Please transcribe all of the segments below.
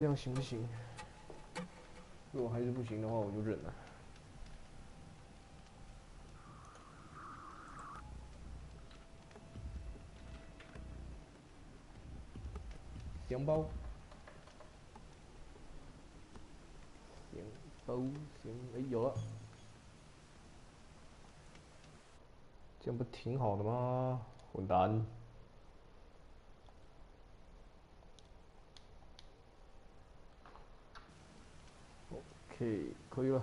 这样行不行？如果还是不行的话，我就忍了。香包，香包，香，哎，有了，这样不挺好的吗？混蛋！OK，可以了，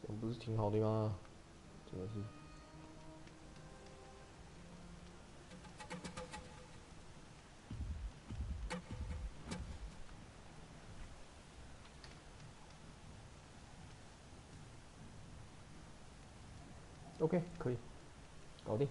这样不是挺好的吗？真的是。OK，可以，搞定。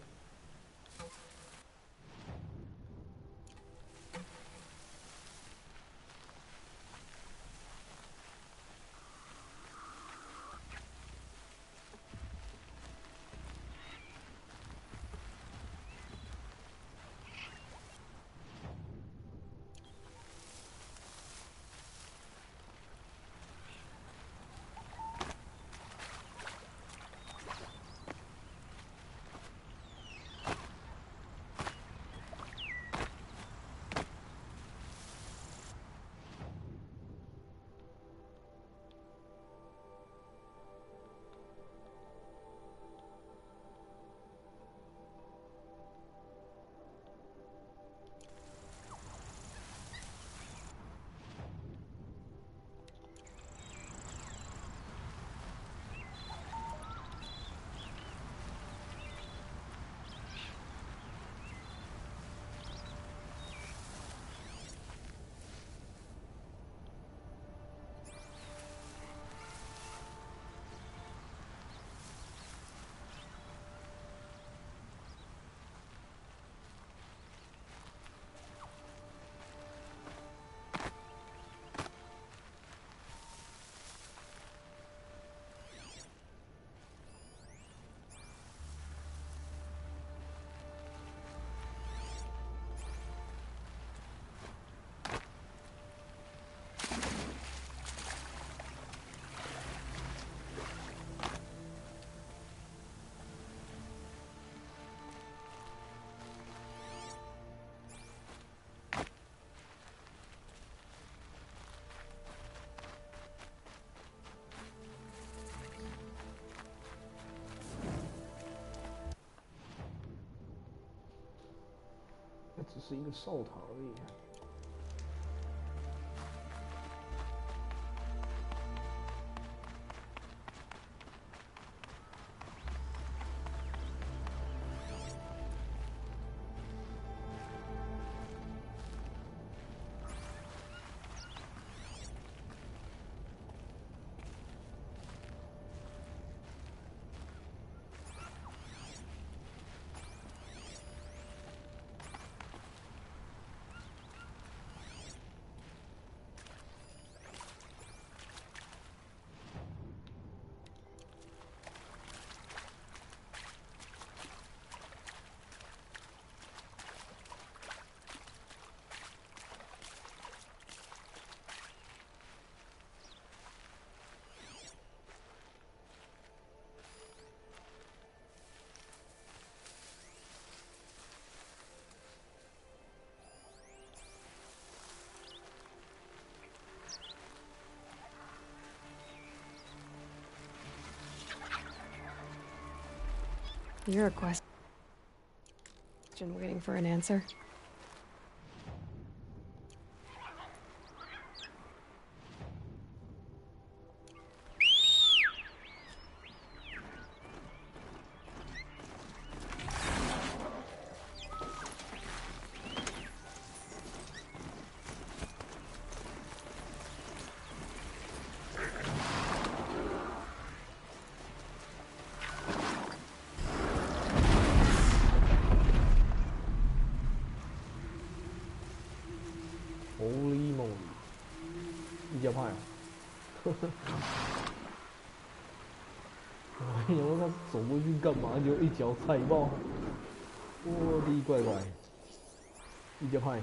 那只是一个哨塔而已。You're a question waiting for an answer. Holy moly！ 一脚派啊！呵呵。我想说他走过去干嘛？就一脚踩爆！我的乖乖！一脚派！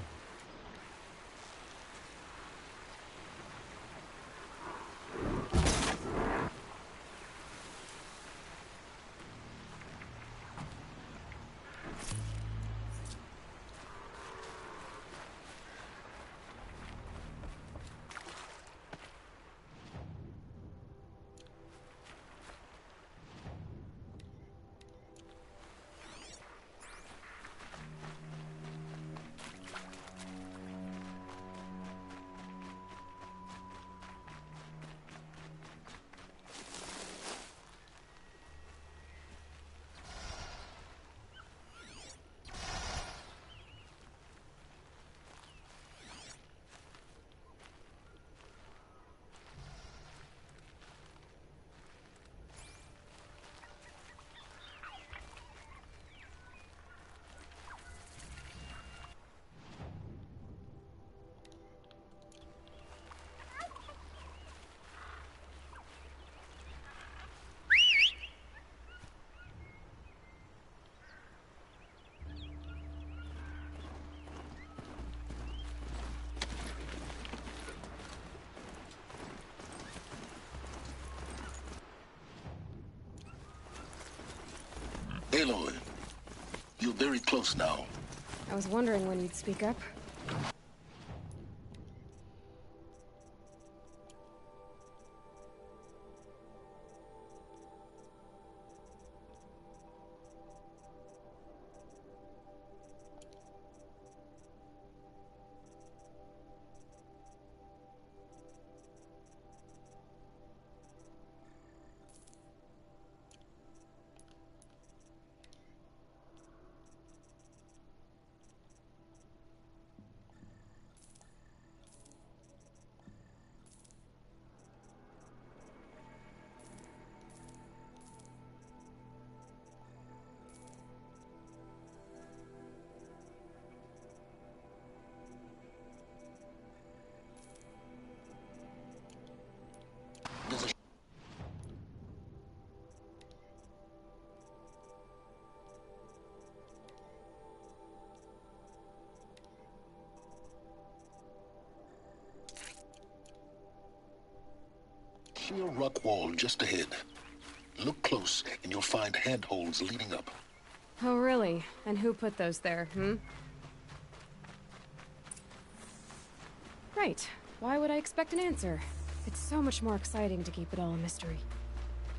Aloy, you're very close now. I was wondering when you'd speak up. Sheer rock wall just ahead. Look close, and you'll find handholds leading up. Oh, really? And who put those there, Right. Why would I expect an answer? It's so much more exciting to keep it all a mystery.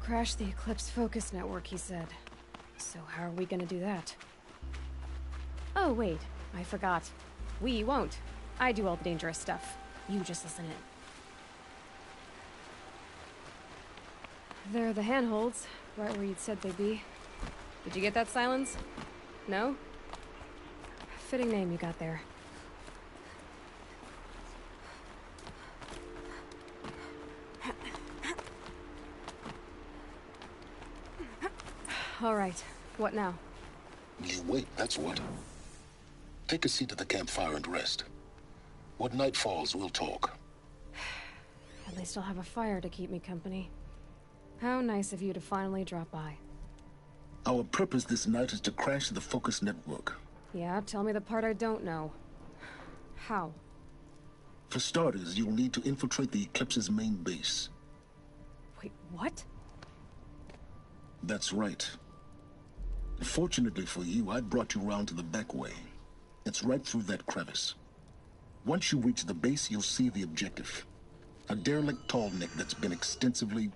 Crash the Eclipse focus network, he said. So how are we gonna do that? Oh, wait. I forgot. We won't. I do all the dangerous stuff. You just listen in. There are the handholds, right where you'd said they'd be. Did you get that, Silence? No? Fitting name you got there. All right. What now? You wait, that's what. Take a seat at the campfire and rest. When night falls, we'll talk. At least I'll have a fire to keep me company. How nice of you to finally drop by. Our purpose this night is to crash the focus network. Yeah, tell me the part I don't know. How? For starters, you'll need to infiltrate the Eclipse's main base. Wait, what? That's right. Fortunately for you, I brought you round to the back way. It's right through that crevice. Once you reach the base, you'll see the objective. A derelict tallneck that's been extensively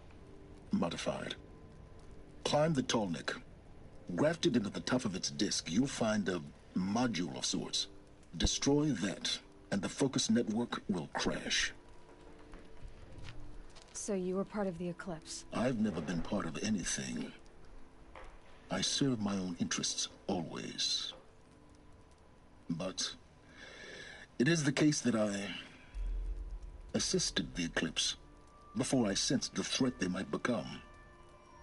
modified. Climb the tallneck. Grafted into the top of its disk, you'll find a module of sorts. Destroy that, and the focus network will crash. So you were part of the Eclipse? I've never been part of anything. I serve my own interests, always. But it is the case that I assisted the Eclipse before I sensed the threat they might become.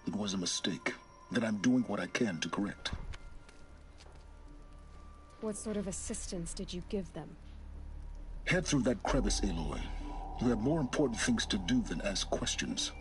It was a mistake that I'm doing what I can to correct. What sort of assistance did you give them? Head through that crevice, Aloy. You have more important things to do than ask questions.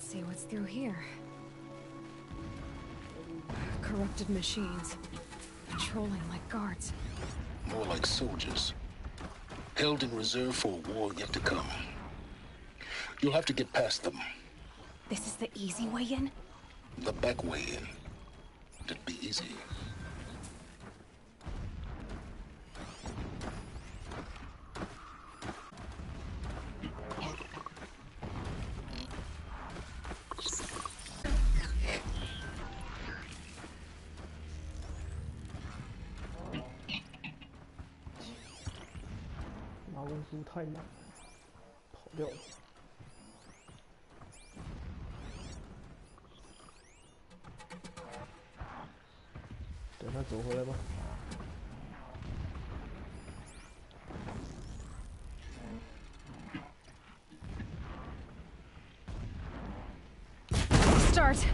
Let's see what's through here. Corrupted machines. Patrolling like guards. More like soldiers. held in reserve for a war yet to come. You'll have to get past them. This is the easy way in? The back way in. It'd be easy.拿公书太难了，跑掉了。等他走回来吧。Start.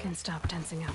Can stop tensing up.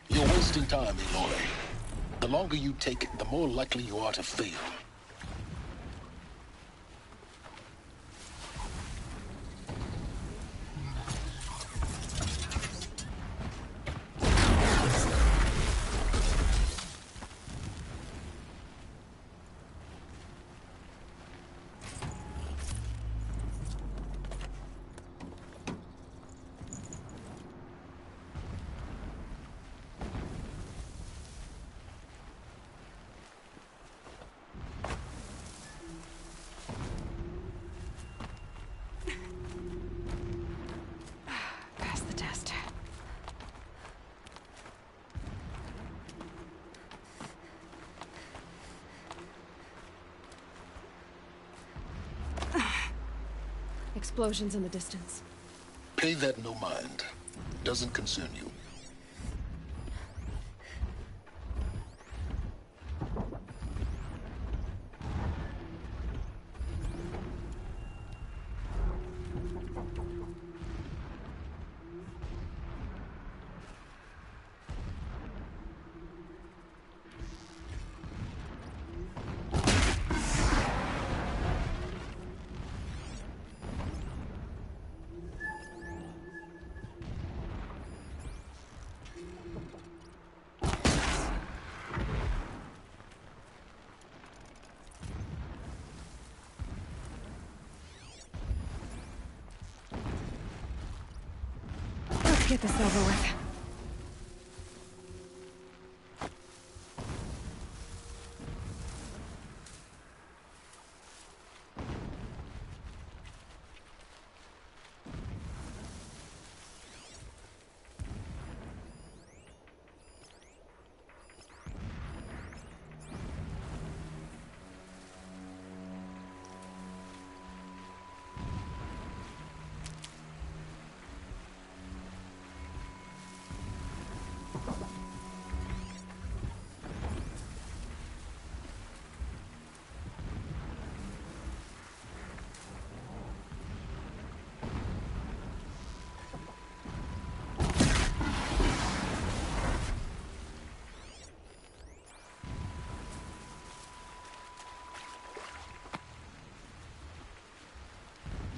You're wasting time, Eloy. The longer you take it, the more likely you are to fail. explosions in the distance. Pay that no mind. Doesn't concern you. Get this over with.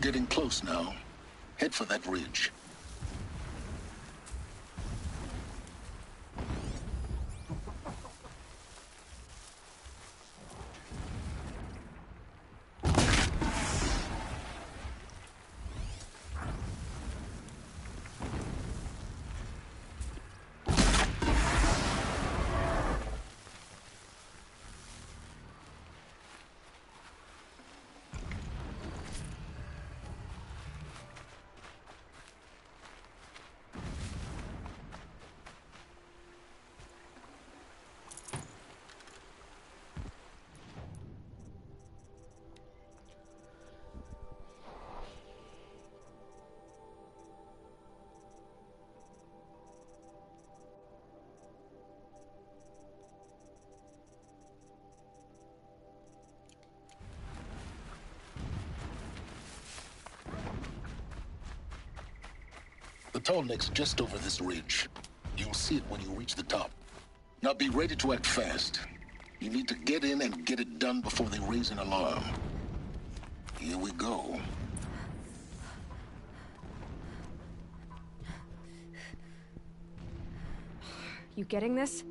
Getting close now. Head for that ridge. The tall neck's just over this ridge. You'll see it when you reach the top. Now be ready to act fast. You need to get in and get it done before they raise an alarm. Here we go. You getting this?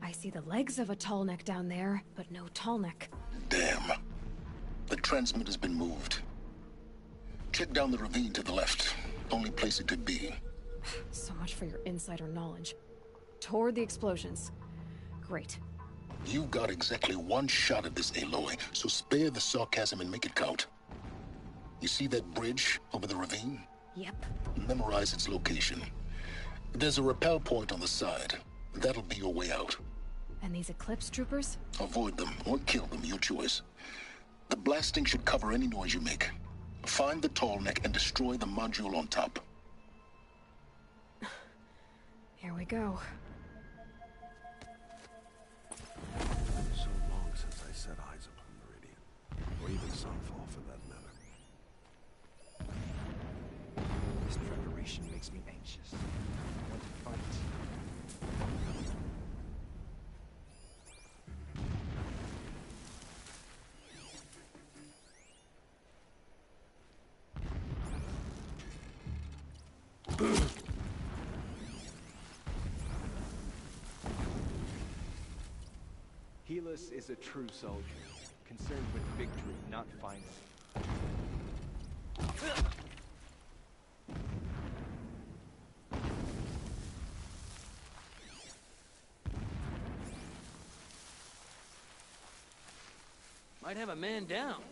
I see the legs of a tall neck down there, but no tall neck. Damn. The transmitter's been moved. Check down the ravine to the left. Only place it could be. So much for your insider knowledge. Toward the explosions. Great. You've got exactly one shot at this, Aloy, so spare the sarcasm and make it count. You see that bridge over the ravine? Yep. Memorize its location. There's a rappel point on the side. That'll be your way out. And these Eclipse troopers? Avoid them or kill them, your choice. The blasting should cover any noise you make. Find the tall neck and destroy the module on top. Here we go. So long since I set eyes upon Meridian, or even Sunfall for that matter. This preparation makes me anxious. I want to fight. Helis is a true soldier, concerned with victory, not finally. Might have a man down.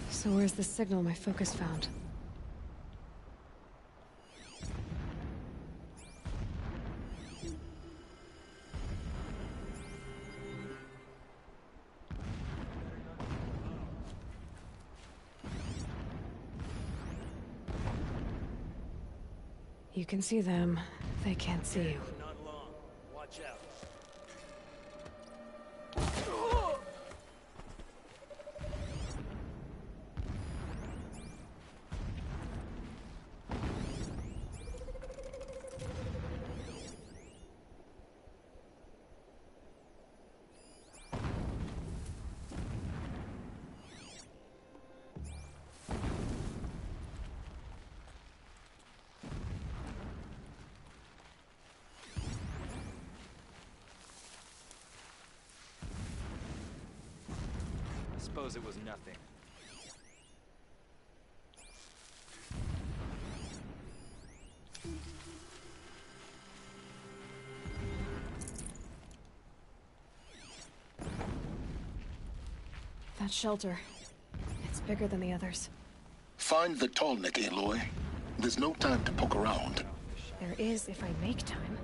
So where's the signal my focus found? You can see them, they can't see you. Not long. Watch out. Suppose it was nothing. That shelter. It's bigger than the others. Find the Tallneck, Aloy. There's no time to poke around. There is if I make time.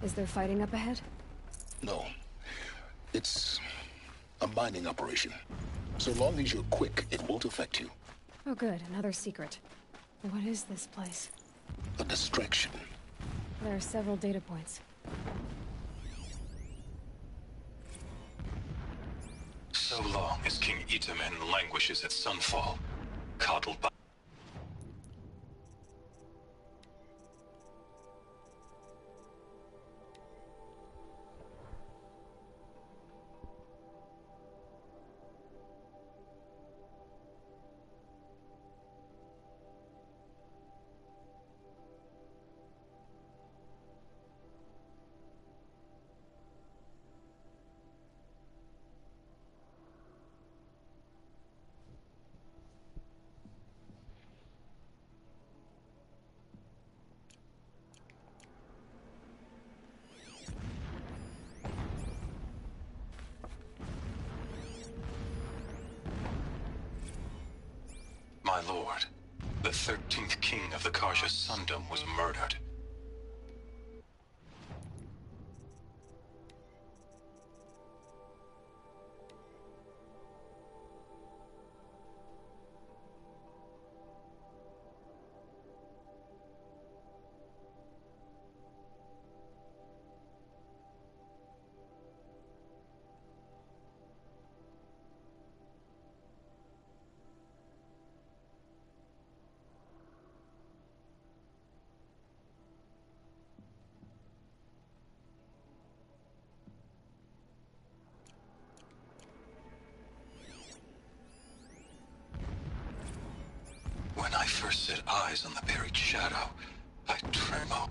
Is there fighting up ahead? No. It's a mining operation. So long as you're quick, it won't affect you. Oh good, another secret. What is this place? A distraction. There are several data points. So long as King Itamen languishes at Sunfall, coddled by... My lord, the 13th king of the Karja Sundom was murdered. When I first set eyes on the buried shadow, I trembled.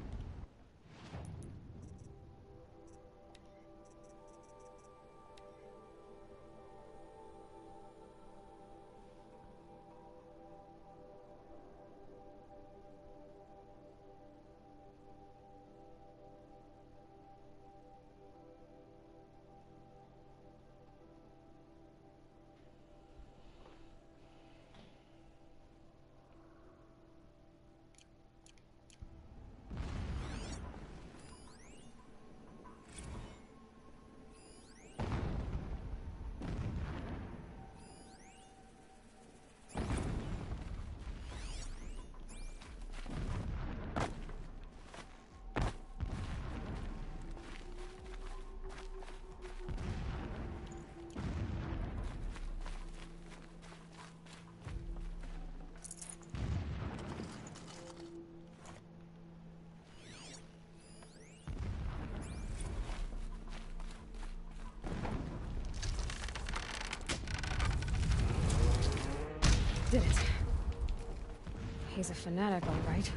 He's a fanatic, all right.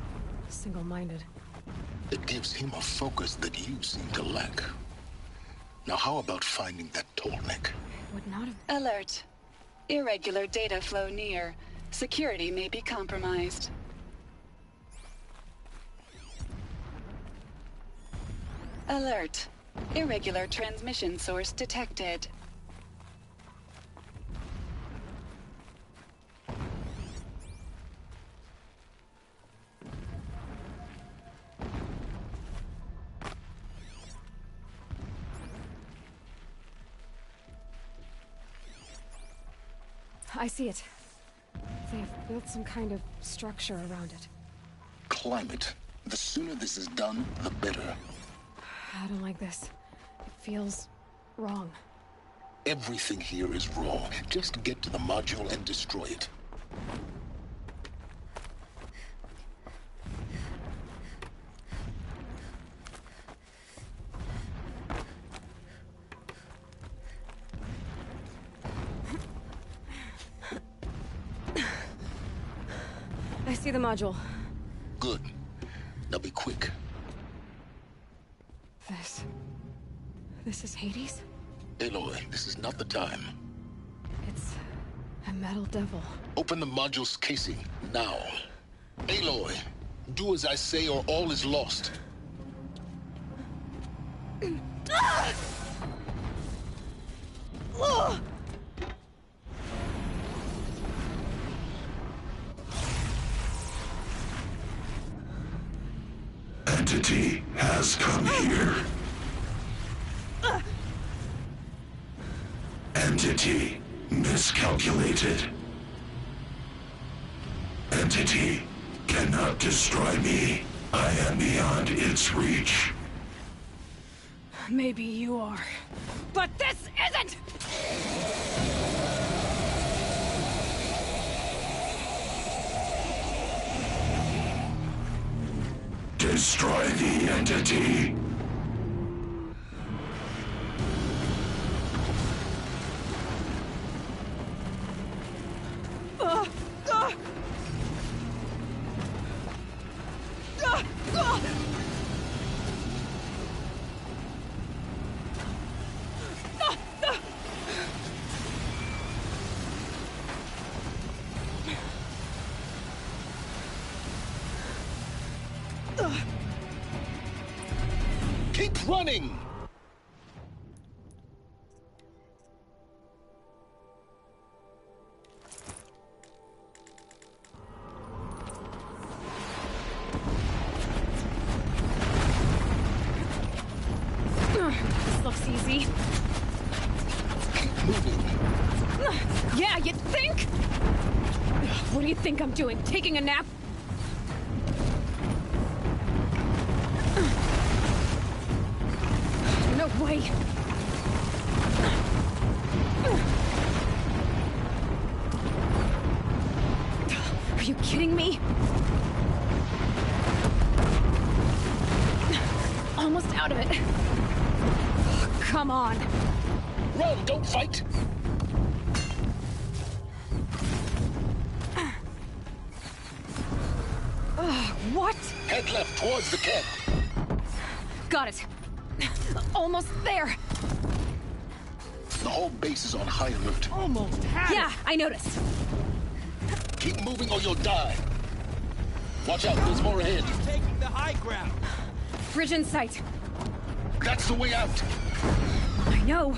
Single-minded. It gives him a focus that you seem to lack. Now how about finding that Tolnik? Would not have... Alert. Irregular data flow near. Security may be compromised. Alert. Irregular transmission source detected. I see it. They've built some kind of structure around it. Climb it. The sooner this is done, the better. I don't like this. It feels wrong. Everything here is wrong. Just get to the module and destroy it. I see the module. Good. Now be quick. This is Hades? Aloy, this is not the time. It's a metal devil. Open the module's casing, now. Aloy, do as I say or all is lost. Entity has come here. Entity miscalculated. Entity cannot destroy me. I am beyond its reach. Maybe you are. But this isn't! Destroy the entity. Keep running! This looks easy. Keep moving. Yeah, you'd think? What do you think I'm doing? Taking a nap? No way! Are you kidding me? Almost out of it. Come on. Run, don't fight! What? Head left towards the camp. Got it. Almost there. The whole base is on high alert. Almost had Yeah, I noticed. Keep moving or you'll die. Watch out, there's more ahead. He's taking the high ground. Bridge in sight. That's the way out. I know.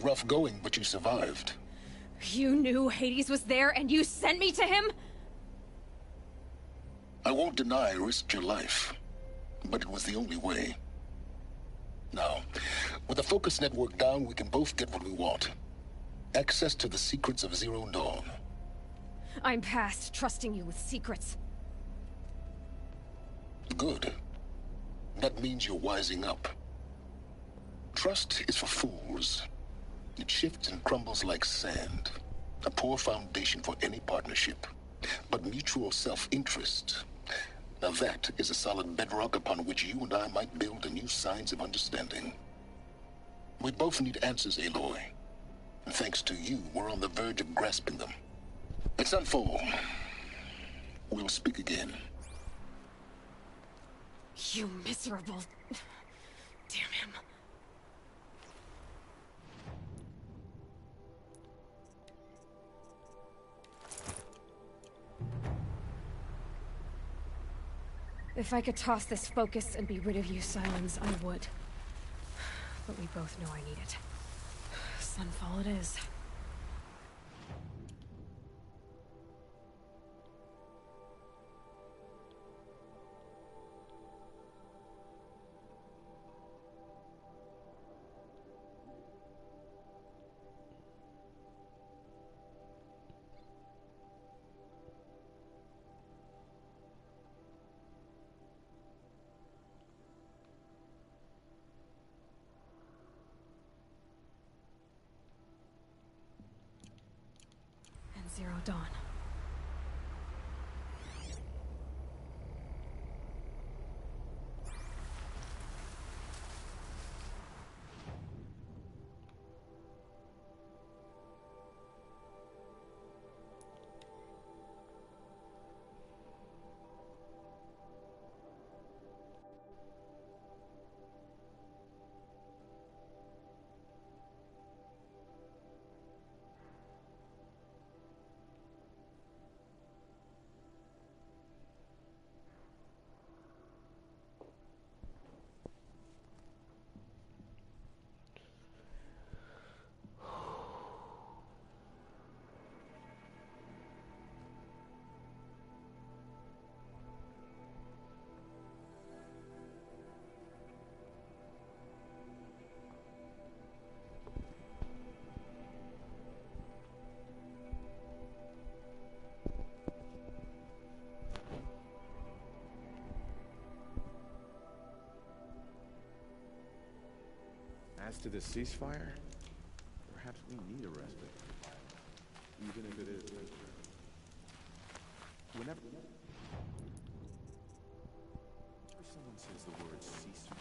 rough going, but you survived. You knew Hades was there and you sent me to him? I won't deny I risked your life, but it was the only way. Now, with the focus network down, we can both get what we want. Access to the secrets of Zero Dawn. I'm past trusting you with secrets. Good. That means you're wising up. Trust is for fools. It shifts and crumbles like sand. A poor foundation for any partnership. But mutual self-interest, now that is a solid bedrock upon which you and I might build new signs of understanding. We both need answers, Aloy. And thanks to you, we're on the verge of grasping them. It's unfold. We'll speak again. You miserable... Damn him. If I could toss this focus and be rid of you, Silence, I would. But we both know I need it. Sunfall it is. Zero Dawn. As to the ceasefire, perhaps we need a respite. Even if it is whenever someone says the word ceasefire,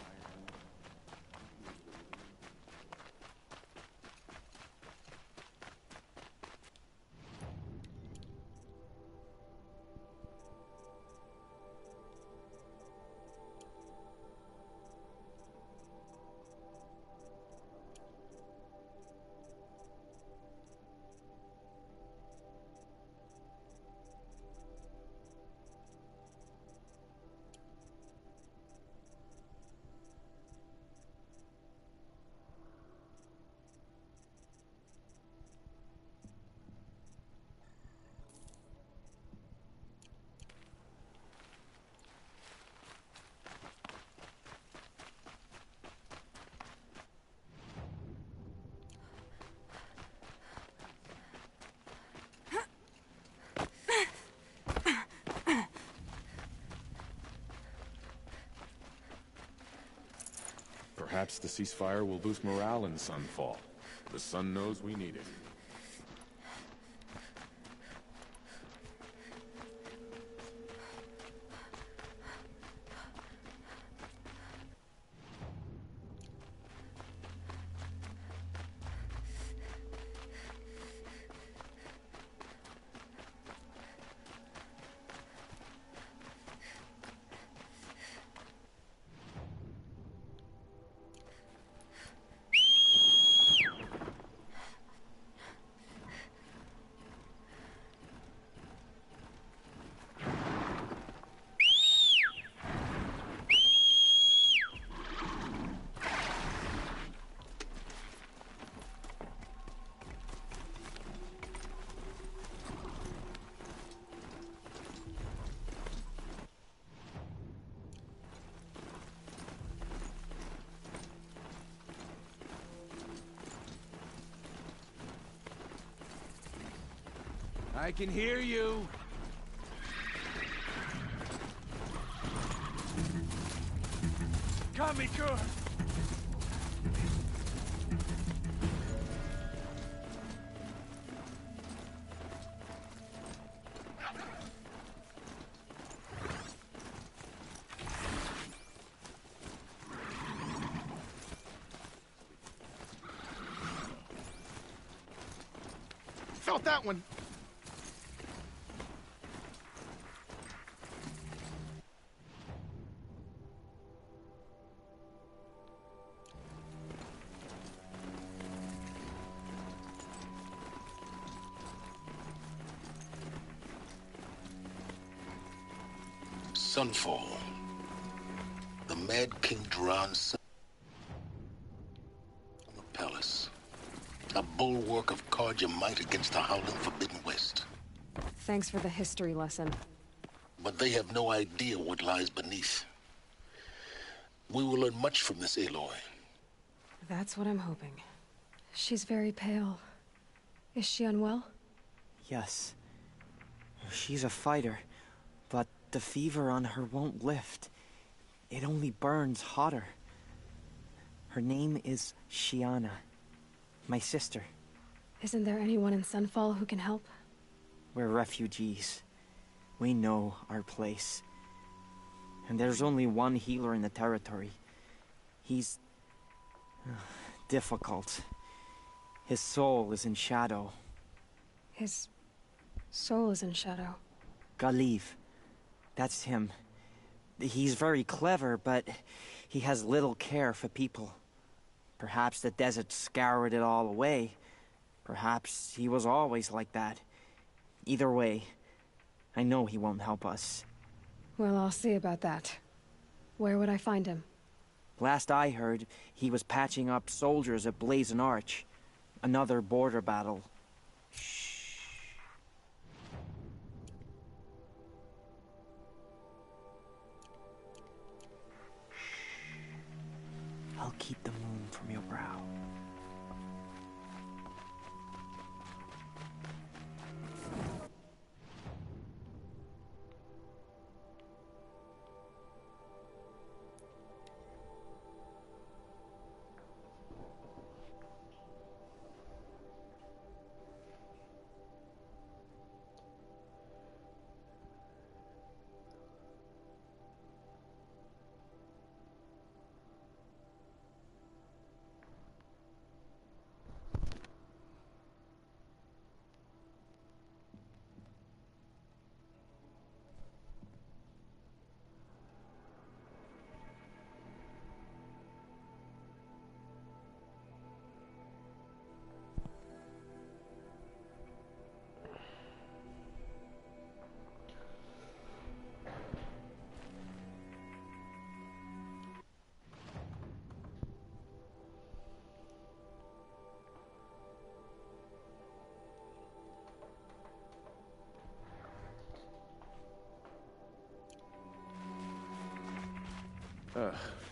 perhaps the ceasefire will boost morale in Sunfall. The sun knows we need it. I can hear you. Kamiko! Felt that one. Sunfall. The Mad King Duran's son. The palace. A bulwark of Carja might against the howling Forbidden West. Thanks for the history lesson. But they have no idea what lies beneath. We will learn much from this Aloy. That's what I'm hoping. She's very pale. Is she unwell? Yes. She's a fighter, but the fever on her won't lift. It only burns hotter. Her name is Shiana. My sister. Isn't there anyone in Sunfall who can help? We're refugees. We know our place. And there's only one healer in the territory. He's... difficult. His soul is in shadow. His soul is in shadow. Galiv. That's him. He's very clever, but he has little care for people. Perhaps the desert scoured it all away. Perhaps he was always like that. Either way, I know he won't help us. Well, I'll see about that. Where would I find him? Last I heard, he was patching up soldiers at Blazon Arch. Another border battle. I'll keep the moon from your brow.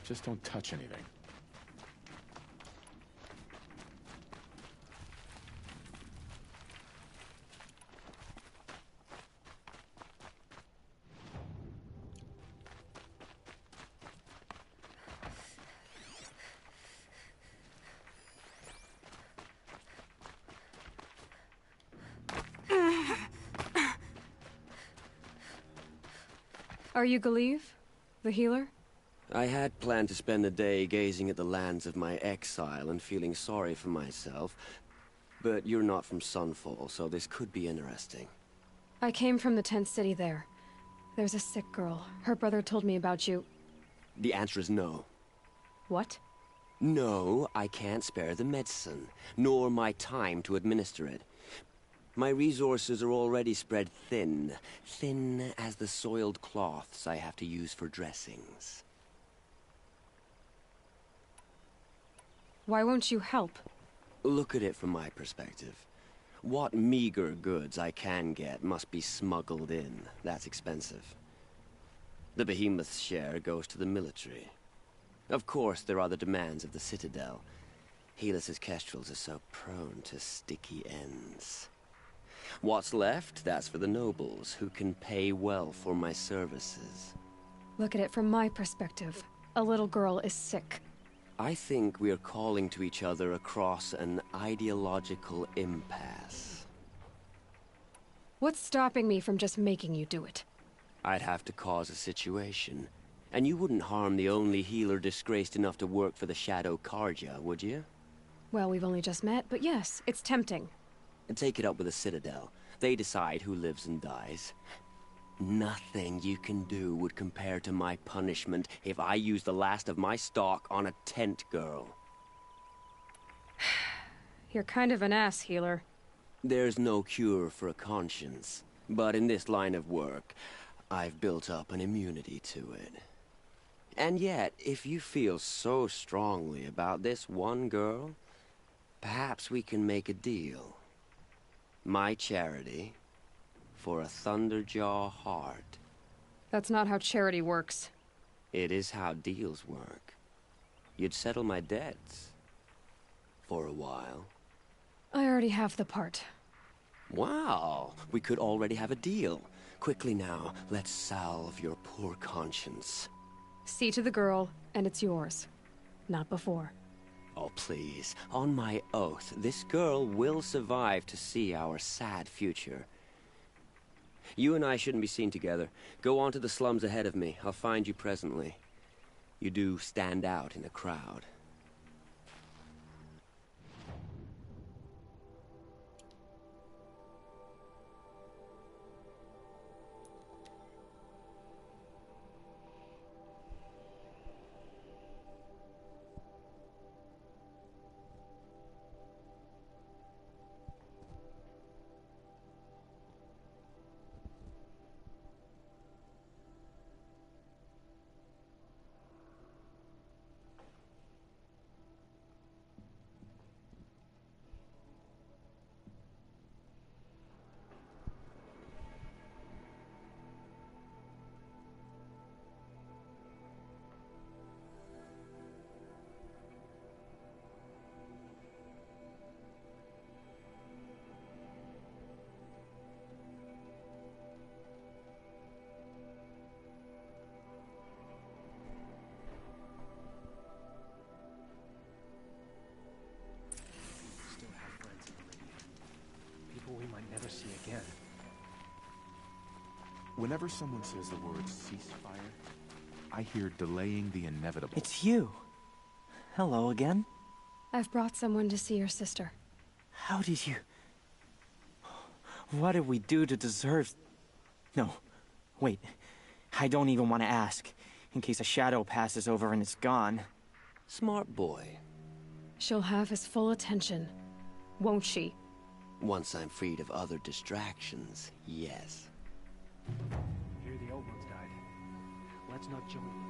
Just don't touch anything. Are you Galiv? The healer? I had planned to spend the day gazing at the lands of my exile and feeling sorry for myself, but you're not from Sunfall, so this could be interesting. I came from the tent city there. There's a sick girl. Her brother told me about you. The answer is no. What? No, I can't spare the medicine, nor my time to administer it. My resources are already spread thin, thin as the soiled cloths I have to use for dressings. Why won't you help? Look at it from my perspective. What meager goods I can get must be smuggled in. That's expensive. The behemoth's share goes to the military. Of course, there are the demands of the Citadel. Helis's kestrels are so prone to sticky ends. What's left, that's for the nobles, who can pay well for my services. Look at it from my perspective. A little girl is sick. I think we are calling to each other across an ideological impasse. What's stopping me from just making you do it? I'd have to cause a situation. And you wouldn't harm the only healer disgraced enough to work for the Shadow Carja, would you? Well, we've only just met, but yes, it's tempting. And take it up with the Citadel. They decide who lives and dies. Nothing you can do would compare to my punishment if I used the last of my stock on a tent girl. You're kind of an ass, healer. There's no cure for a conscience. But in this line of work, I've built up an immunity to it. And yet, if you feel so strongly about this one girl, perhaps we can make a deal. My charity for a Thunderjaw heart. That's not how charity works. It is how deals work. You'd settle my debts. For a while. I already have the part. Wow, we could already have a deal. Quickly now, let's salve your poor conscience. See to the girl, and it's yours. Not before. Oh, please. On my oath, this girl will survive to see our sad future. You and I shouldn't be seen together. Go on to the slums ahead of me. I'll find you presently. You do stand out in a crowd. We might never see again. Whenever someone says the word ceasefire, I hear delaying the inevitable. It's you. Hello again. I've brought someone to see your sister. How did you... What did we do to deserve... No, wait. I don't even want to ask, in case a shadow passes over and it's gone. Smart boy. She'll have his full attention, won't she? Once I'm freed of other distractions, yes. Here the old ones died. Let's not join them.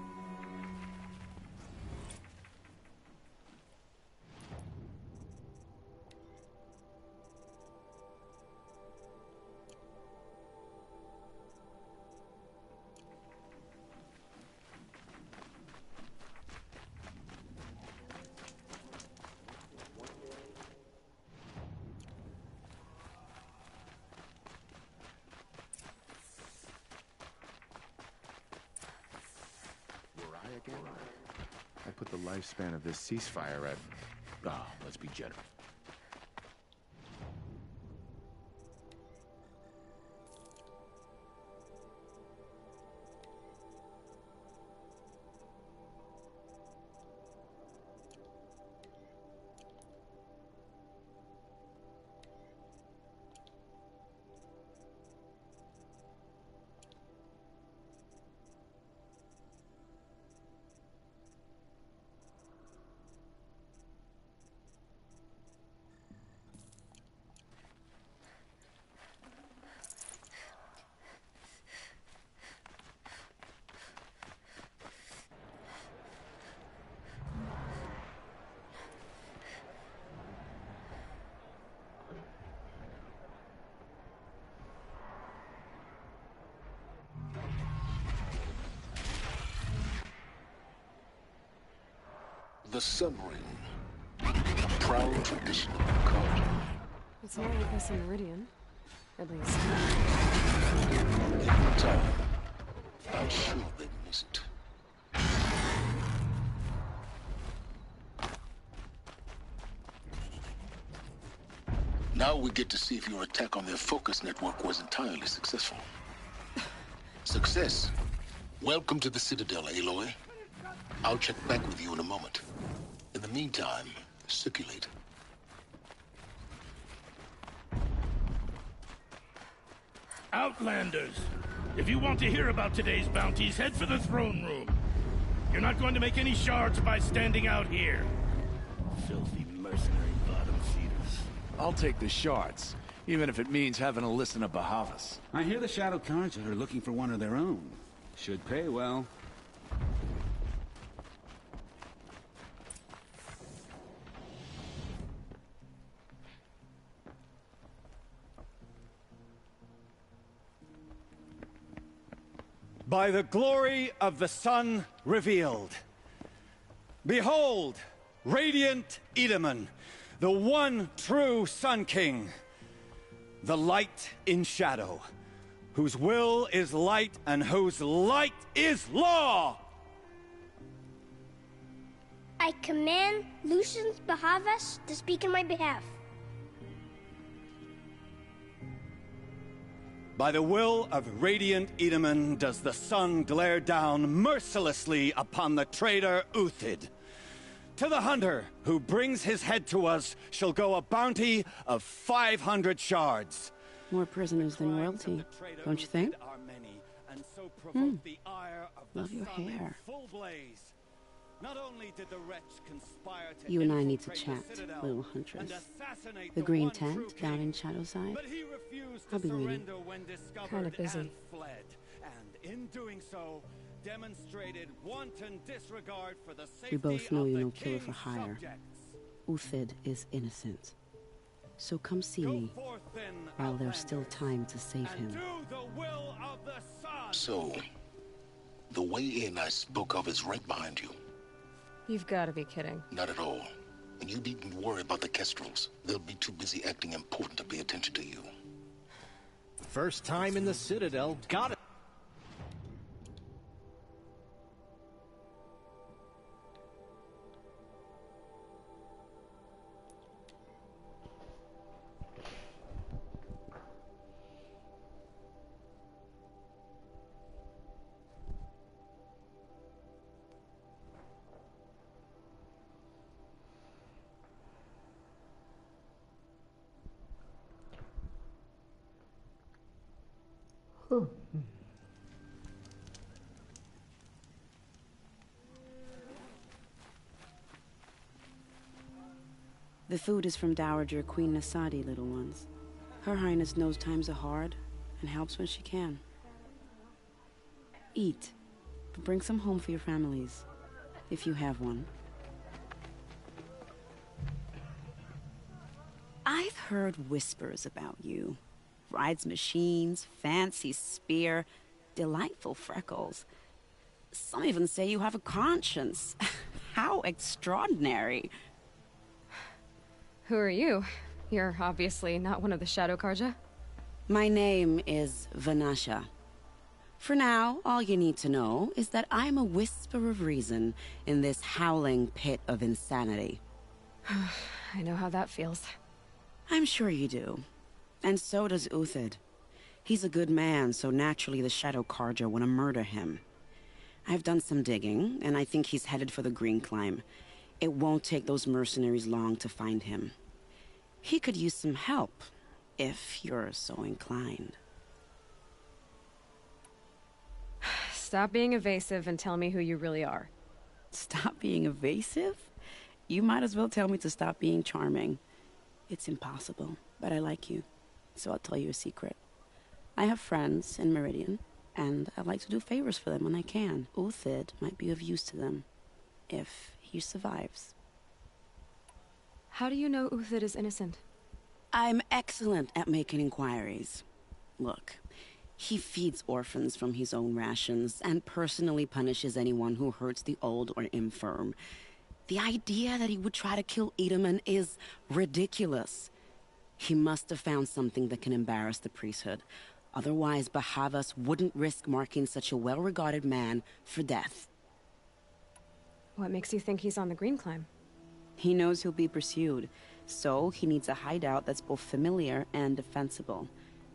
I put the lifespan of this ceasefire at... Oh, let's be generous. The submarine. A proud tradition of the culture. It's not like this in Meridian. At least. So, I'm sure they missed. Now we get to see if your attack on their focus network was entirely successful. Success. Welcome to the Citadel, Aloy. I'll check back with you in a moment. In the meantime, circulate. Outlanders, if you want to hear about today's bounties, head for the throne room. You're not going to make any shards by standing out here. Filthy mercenary bottom feeders. I'll take the shards, even if it means having to listen to Bahavas. I hear the Shadow Carja are looking for one of their own. Should pay well. By the glory of the sun revealed. Behold, radiant Edaman, the one true Sun King. The light in shadow, whose will is light and whose light is law! I command Lucius Bahavas to speak in my behalf. By the will of radiant Edaman does the sun glare down mercilessly upon the traitor Uthid. To the hunter who brings his head to us shall go a bounty of 500 shards. More prisoners than royalty, don't you think? Love your hair. Not only did the wretch conspire to You and I need to chat, little huntress. The green tent down in Shadowside. I'll be waiting. Kind of busy. And in doing so, demonstrated wanton disregard for the safety We both know of you're the no killer king's for hire. subjects. Uthid is innocent. So come see me while there's still time to save him. So, the way in I spoke of is right behind you. You've got to be kidding. Not at all. And you needn't worry about the Kestrels. They'll be too busy acting important to pay attention to you. First time in the Citadel. Got it. The food is from Dowager Queen Nasadi, little ones. Her Highness knows times are hard and helps when she can. Eat, but bring some home for your families, if you have one. I've heard whispers about you. Rides machines, fancy spear, delightful freckles. Some even say you have a conscience. How extraordinary. Who are you? You're obviously not one of the Shadow Carja. My name is Vanasha. For now, all you need to know is that I'm a whisper of reason in this howling pit of insanity. I know how that feels. I'm sure you do. And so does Uthid. He's a good man, so naturally the Shadow Carja want to murder him. I've done some digging, and I think he's headed for the Green Climb. It won't take those mercenaries long to find him. He could use some help, if you're so inclined. Stop being evasive and tell me who you really are. Stop being evasive? You might as well tell me to stop being charming. It's impossible, but I like you, so I'll tell you a secret. I have friends in Meridian, and I like to do favors for them when I can. Uthid might be of use to them, if he survives. How do you know Uthid is innocent? I'm excellent at making inquiries. Look, he feeds orphans from his own rations and personally punishes anyone who hurts the old or infirm. The idea that he would try to kill Edaman is ridiculous. He must have found something that can embarrass the priesthood. Otherwise, Bahavas wouldn't risk marking such a well-regarded man for death. What makes you think he's on the green climb? He knows he'll be pursued, so he needs a hideout that's both familiar and defensible.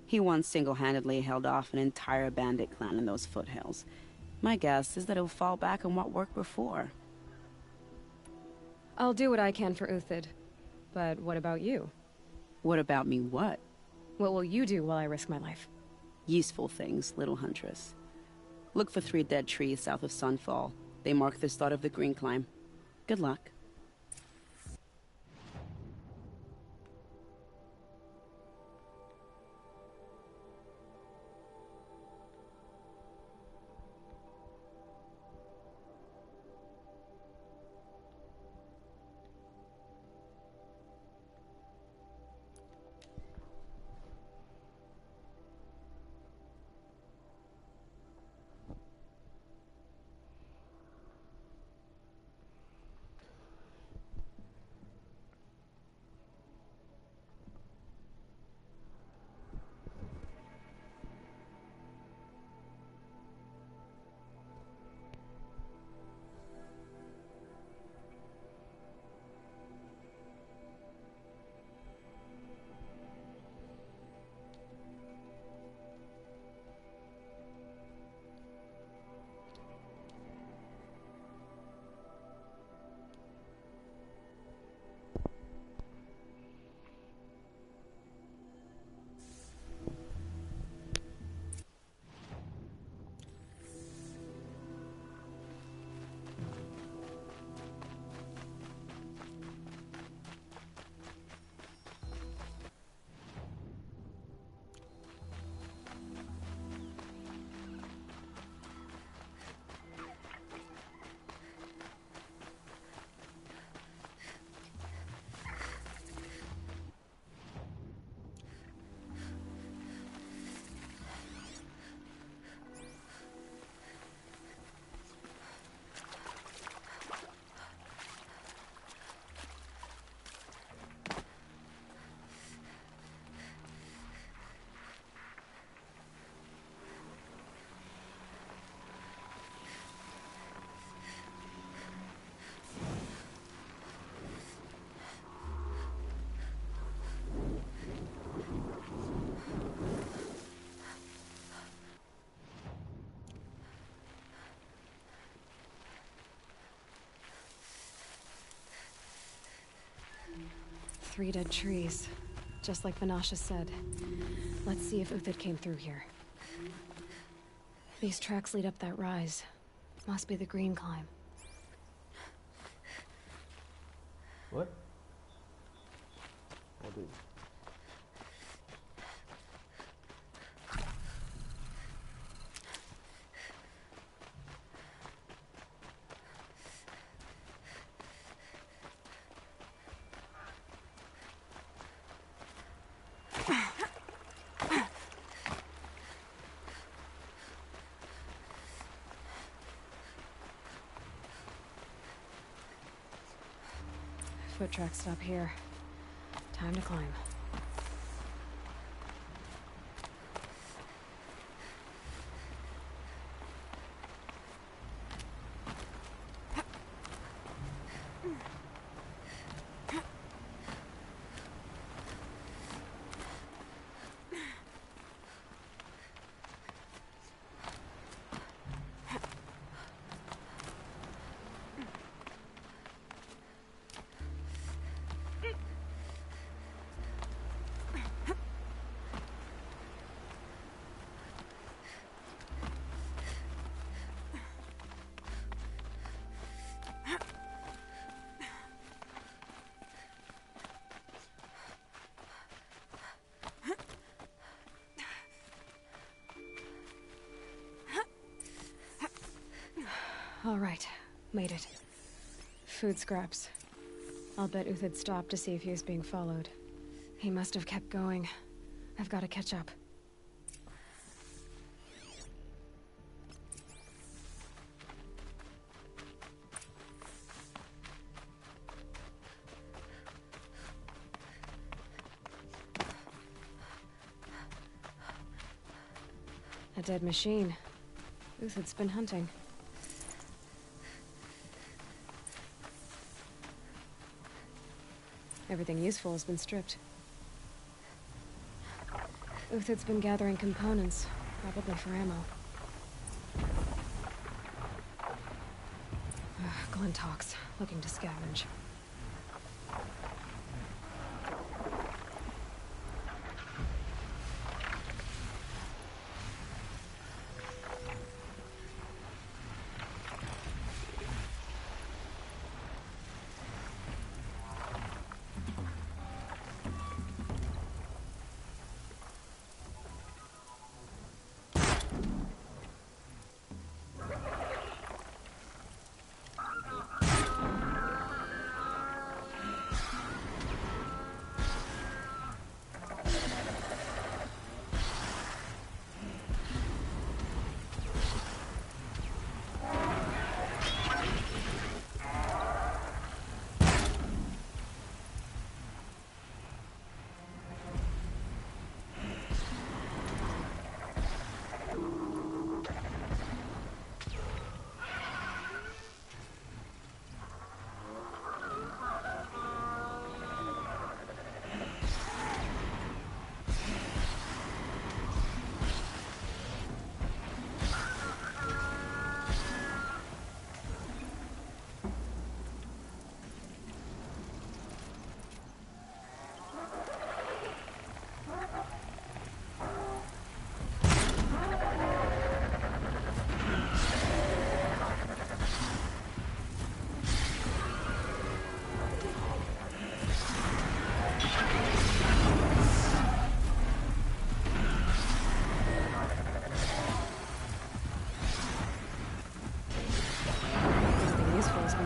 He once single-handedly held off an entire bandit clan in those foothills. My guess is that he'll fall back on what worked before. I'll do what I can for Uthid. But what about you? What about me what? What will you do while I risk my life? Useful things, little huntress. Look for 3 dead trees south of Sunfall. They mark the start of the green climb. Good luck. Three dead trees. Just like Vanasha said. Let's see if Uthid came through here. These tracks lead up that rise. Must be the green climb. What? Oh, dude. Foot tracks stop here. Time to climb. All right, made it. Food scraps. I'll bet Uthid stopped to see if he was being followed. He must have kept going. I've got to catch up. A dead machine. Uthid's been hunting. Everything useful has been stripped. Uthid's been gathering components, probably for ammo. Glintox, looking to scavenge.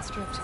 Stripped.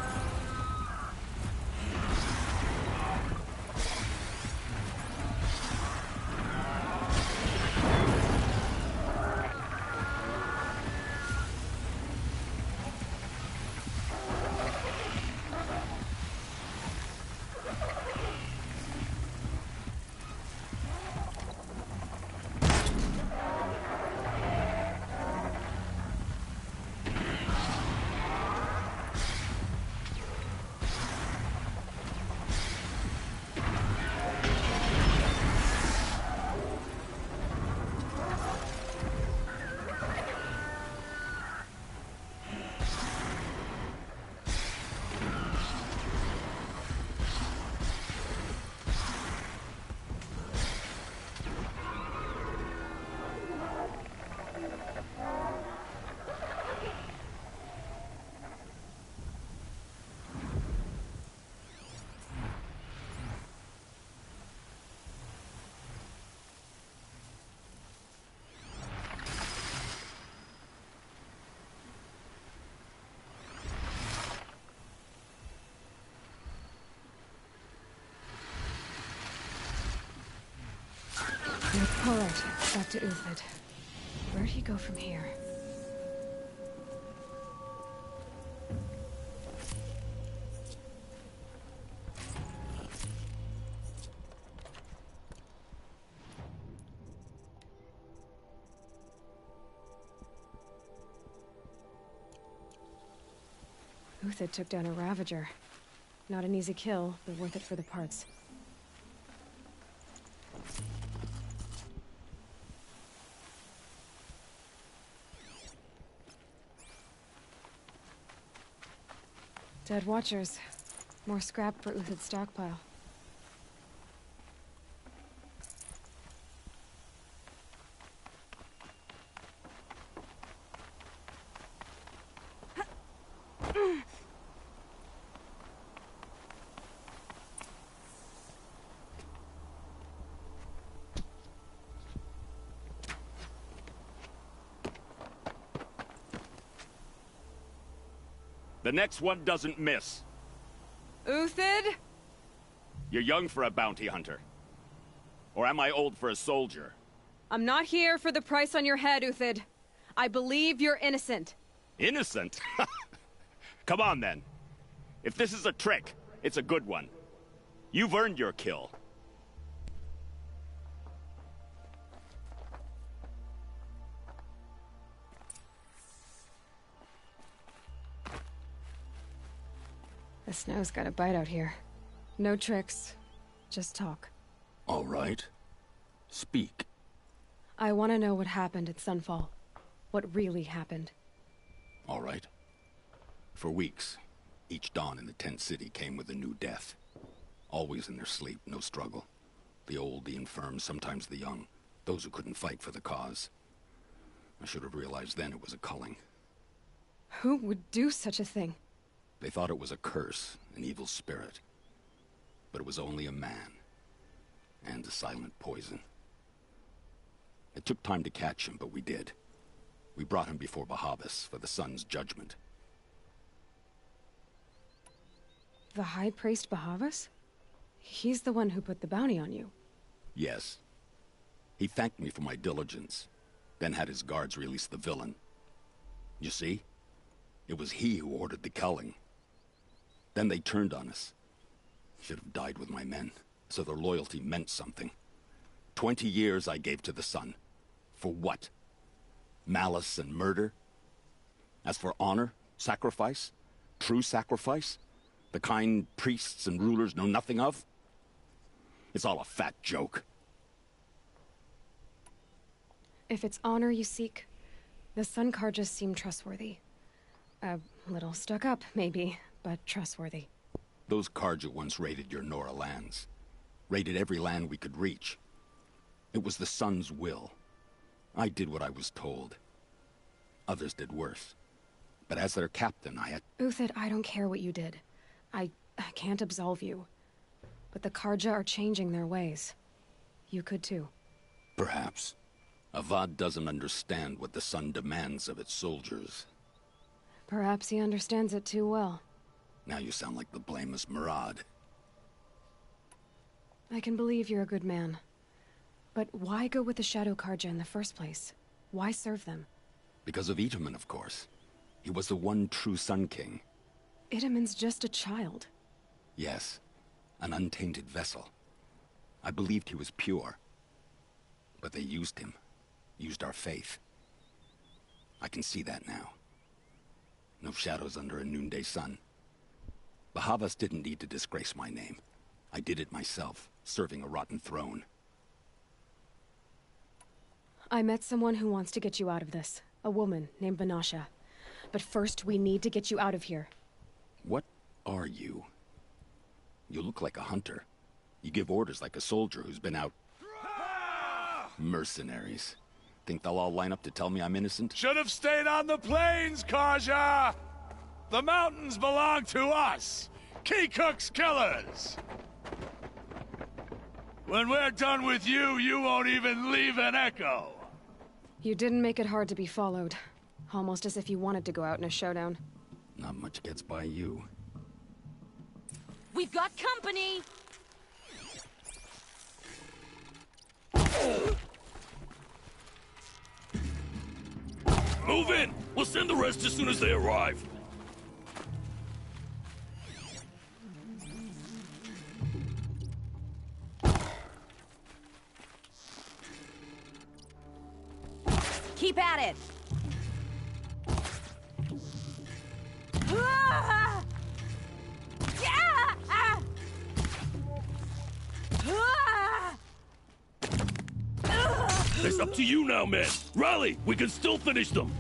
All right, back to Uthid. Where'd he go from here? Uthid took down a Ravager. Not an easy kill, but worth it for the parts. Dead Watchers. More scrap for Uthid's stockpile. The next one doesn't miss. Uthid? You're young for a bounty hunter. Or am I old for a soldier? I'm not here for the price on your head, Uthid. I believe you're innocent. Innocent? Come on, then. If this is a trick, it's a good one. You've earned your kill. The snow's got a bite out here. No tricks. Just talk. All right. Speak. I want to know what happened at Sunfall. What really happened. All right. For weeks, each dawn in the tent city came with a new death. Always in their sleep, no struggle. The old, the infirm, sometimes the young. Those who couldn't fight for the cause. I should have realized then it was a culling. Who would do such a thing? They thought it was a curse, an evil spirit. But it was only a man. And a silent poison. It took time to catch him, but we did. We brought him before Bahavas for the sun's judgment. The High Priest Bahavas? He's the one who put the bounty on you. Yes. He thanked me for my diligence, then had his guards release the villain. You see? It was he who ordered the culling. Then they turned on us. Should have died with my men, so their loyalty meant something. 20 years I gave to the sun. For what? Malice and murder? As for honor, sacrifice, true sacrifice, the kind priests and rulers know nothing of? It's all a fat joke. If it's honor you seek, the Sun Karjas seem trustworthy. A little stuck up, maybe, but trustworthy. Those Karja once raided your Nora lands. Raided every land we could reach. It was the Sun's will. I did what I was told. Others did worse. But as their captain, I had... Uthid, I don't care what you did. I can't absolve you. But the Karja are changing their ways. You could too. Perhaps. Avad doesn't understand what the Sun demands of its soldiers. Perhaps he understands it too well. Now you sound like the blameless Murad. I can believe you're a good man. But why go with the Shadow Karja in the first place? Why serve them? Because of Itaman, of course. He was the one true Sun King. Itaman's just a child. Yes. An untainted vessel. I believed he was pure. But they used him. Used our faith. I can see that now. No shadows under a noonday sun. Bahavas didn't need to disgrace my name. I did it myself, serving a rotten throne. I met someone who wants to get you out of this. A woman named Vanasha. But first, we need to get you out of here. What are you? You look like a hunter. You give orders like a soldier who's been out... Mercenaries. Think they'll all line up to tell me I'm innocent? Should have stayed on the plains, Karja! The mountains belong to us! Keycook's killers! When we're done with you, you won't even leave an echo! You didn't make it hard to be followed. Almost as if you wanted to go out in a showdown. Not much gets by you. We've got company! Move in! We'll send the rest as soon as they arrive. Keep at it! It's up to you now, men. Rally! We can still finish them.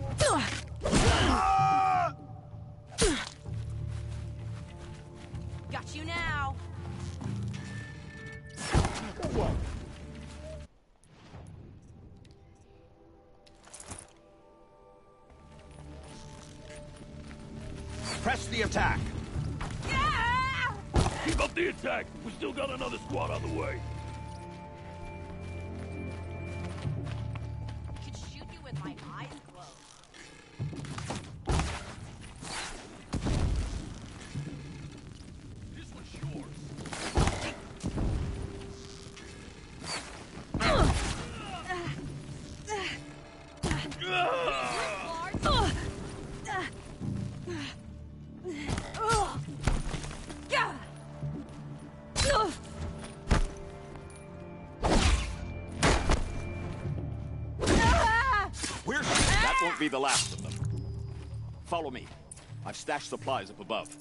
Got you now. Press the attack. Keep up the attack. We still got another squad on the way. Could shoot you with my eyes closed. This one's yours. That won't be the last of them. Follow me. I've stashed supplies up above.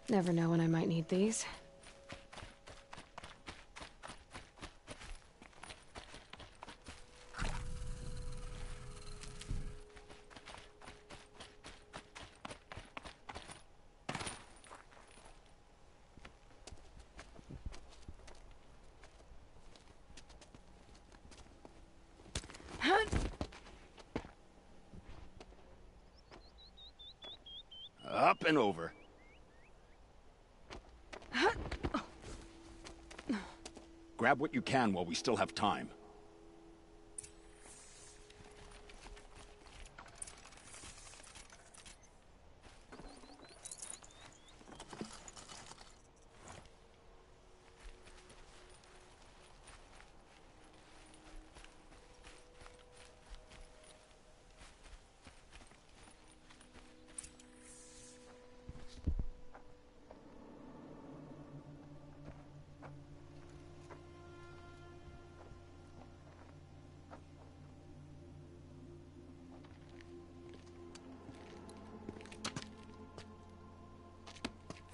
Never know when I might need these. Up and over. Grab what you can while we still have time.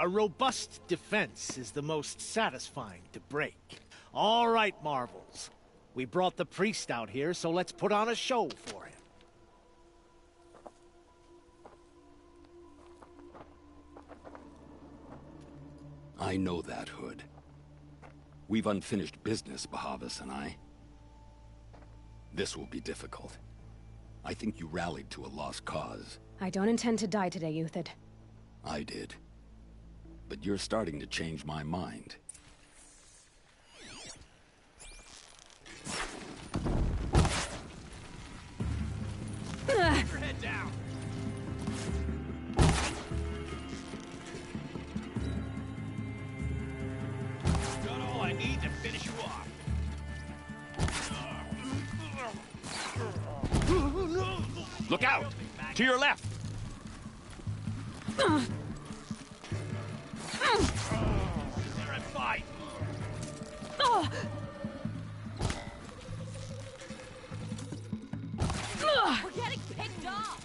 A robust defense is the most satisfying to break. All right, Marvels. We brought the priest out here, so let's put on a show for him. I know that, Hood. We've unfinished business, Bahavas and I. This will be difficult. I think you rallied to a lost cause. I don't intend to die today, Uthid. I did. But you're starting to change my mind. Keep your head down. Got all I need to finish you off. Look out! To your left! There and fight. We're getting picked off.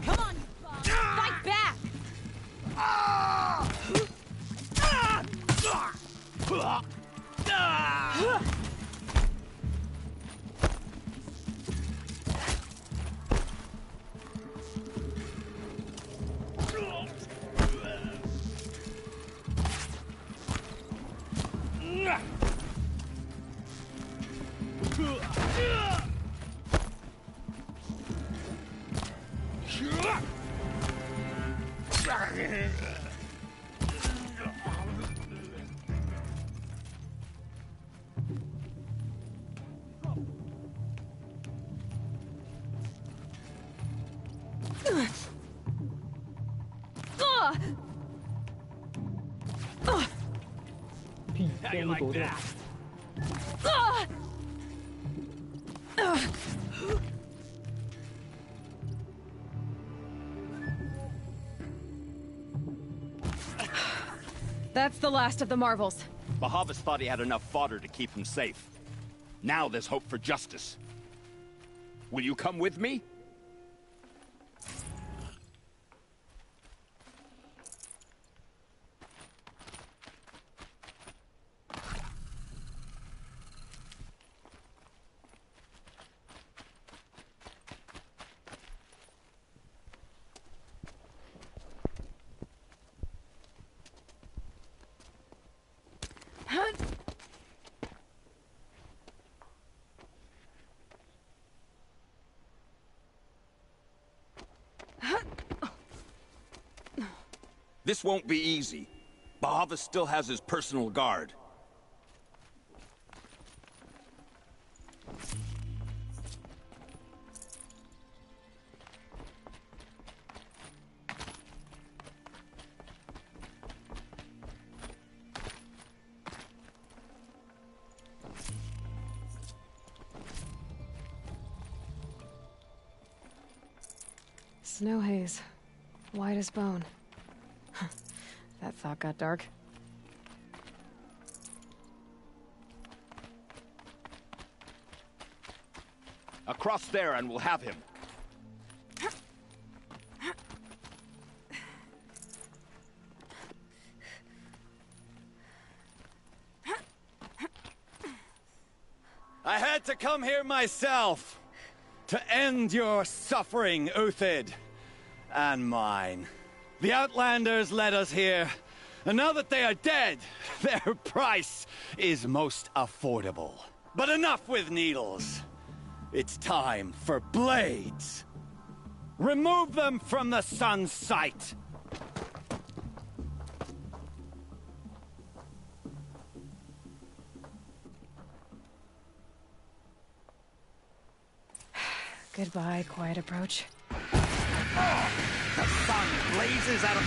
Come on, fight back. How you like that? That's the last of the Marvels. Bahavas thought he had enough fodder to keep him safe. Now there's hope for justice. Will you come with me? This won't be easy. Bahavas still has his personal guard. Snow haze. White as bone. That thought got dark. Across there and we'll have him. I had to come here myself to end your suffering, Uthid, and mine. The Outlanders led us here, and now that they are dead, their price is most affordable. But enough with needles. It's time for blades. Remove them from the sun's sight. Goodbye, quiet approach. Oh, the sun blazes out of...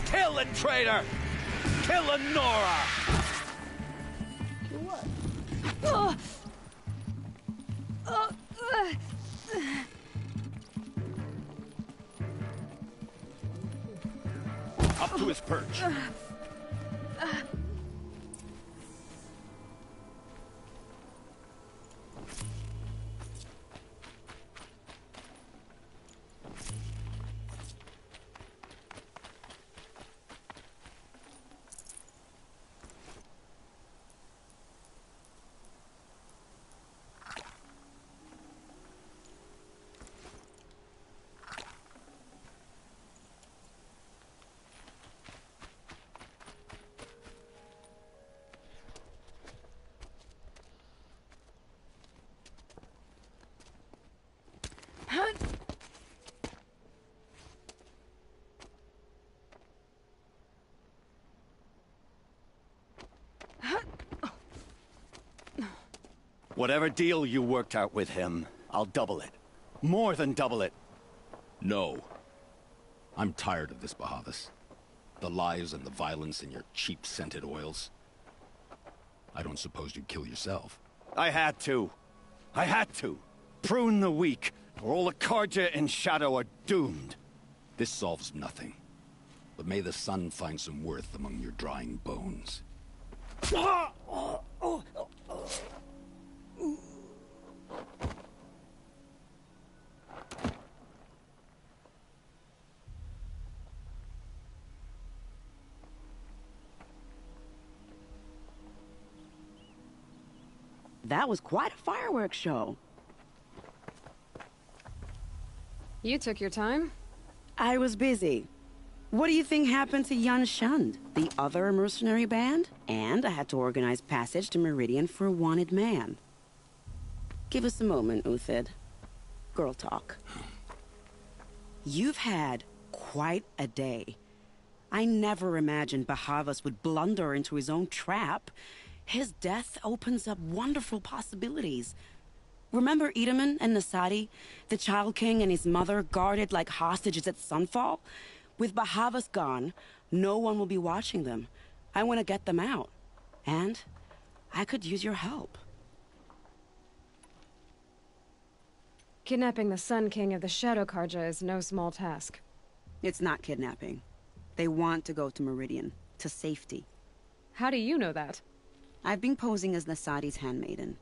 Kill the traitor! Kill Lenora! Kill what? Up to his perch. Whatever deal you worked out with him, I'll double it. More than double it. No. I'm tired of this, Bahavas. The lies and the violence and your cheap-scented oils. I don't suppose you'd kill yourself. I had to. I had to. Prune the weak, or all the Karja in Shadow are doomed. This solves nothing. But may the sun find some worth among your drying bones. That was quite a fireworks show. You took your time? I was busy. What do you think happened to Yun Shund, the other mercenary band? And I had to organize passage to Meridian for a wanted man. Give us a moment, Uthid. Girl talk. You've had quite a day. I never imagined Bahavas would blunder into his own trap. His death opens up wonderful possibilities. Remember Edaman and Nasadi, the Child King and his mother guarded like hostages at Sunfall? With Bahavas gone, no one will be watching them. I want to get them out. And I could use your help. Kidnapping the Sun King of the Shadow Karja is no small task. It's not kidnapping. They want to go to Meridian, to safety. How do you know that? I've been posing as Nasadi's handmaiden.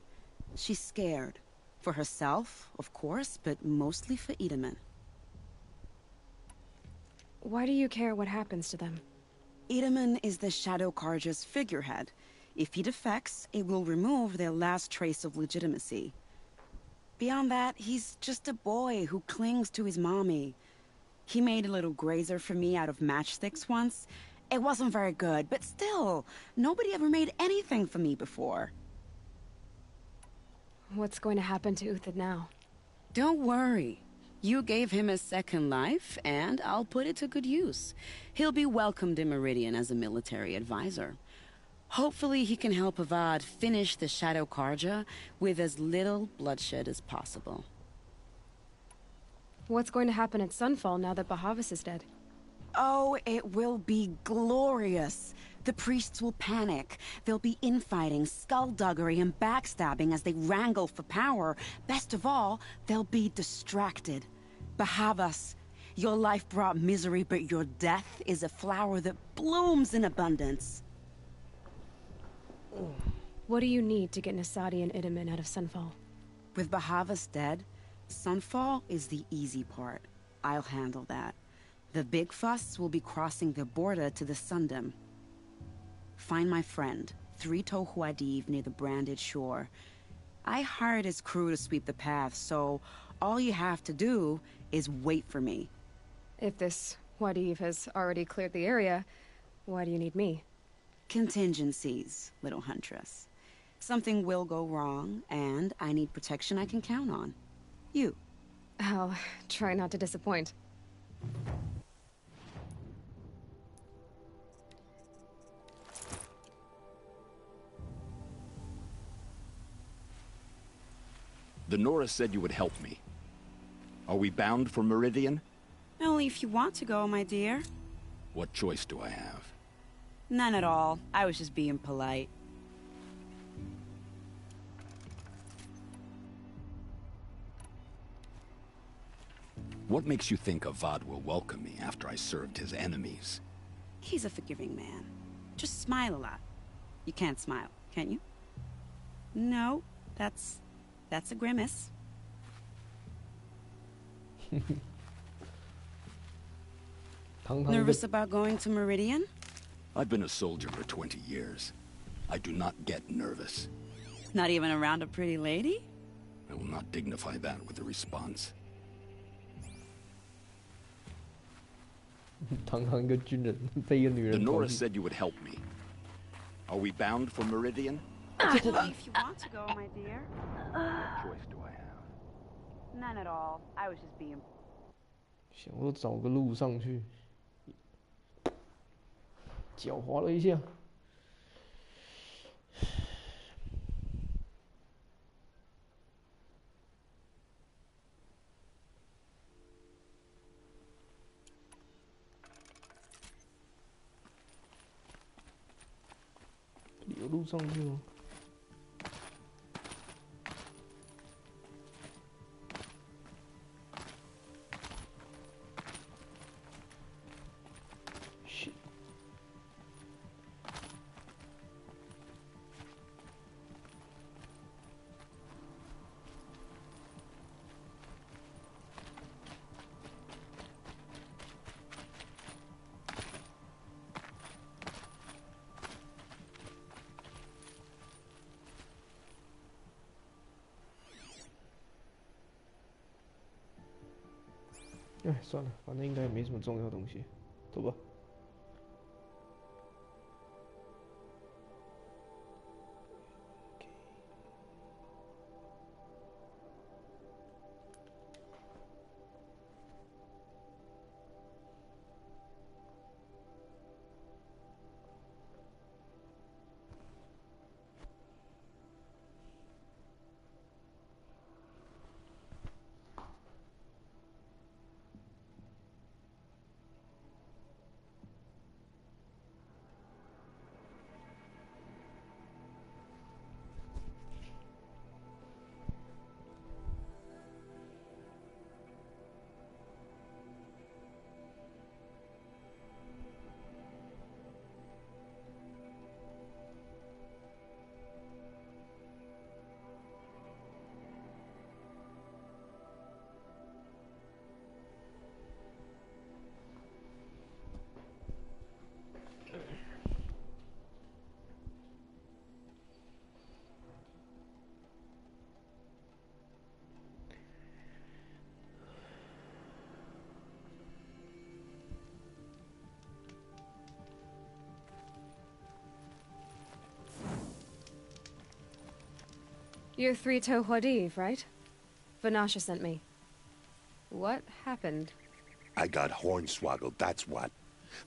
She's scared. For herself, of course, but mostly for Edaman. Why do you care what happens to them? Edaman is the Shadow Karja's figurehead. If he defects, it will remove their last trace of legitimacy. Beyond that, he's just a boy who clings to his mommy. He made a little grazer for me out of matchsticks once. It wasn't very good, but still, nobody ever made anything for me before. What's going to happen to Uthid now? Don't worry. You gave him a second life, and I'll put it to good use. He'll be welcomed in Meridian as a military advisor. Hopefully he can help Avad finish the Shadow Karja with as little bloodshed as possible. What's going to happen at Sunfall now that Bahavas is dead? Oh, it will be glorious. The priests will panic. There'll be infighting, skullduggery, and backstabbing as they wrangle for power. Best of all, they'll be distracted. Bahavas, your life brought misery, but your death is a flower that blooms in abundance. What do you need to get Nasadi and Itamen out of Sunfall? With Bahavas dead, Sunfall is the easy part. I'll handle that. The big fuss will be crossing the border to the Sundom. Find my friend, 3-Toe Huadiv, near the branded shore. I hired his crew to sweep the path, so all you have to do is wait for me. If this Huadiv has already cleared the area, why do you need me? Contingencies, little huntress. Something will go wrong, and I need protection I can count on. You. I'll try not to disappoint. The Nora said you would help me. Are we bound for Meridian? Only if you want to go, my dear. What choice do I have? None at all. I was just being polite. What makes you think Avad will welcome me after I served his enemies? He's a forgiving man. Just smile a lot. You can't smile, can you? No, that's a grimace. Nervous about going to Meridian? I've been a soldier for 20 years. I do not get nervous. Not even around a pretty lady? I will not dignify that with a response. The Nora said you would help me. Are we bound for Meridian? If you want to go, my dear. What choice do I have? None at all. I was just being... 想说找个路上去，脚滑了一下。有路上去吗？ 哎，算了，反正应该也没什么重要的东西，走吧。You're 3-Toe Huadiv, right? Vanasha sent me. What happened? I got hornswoggled, that's what.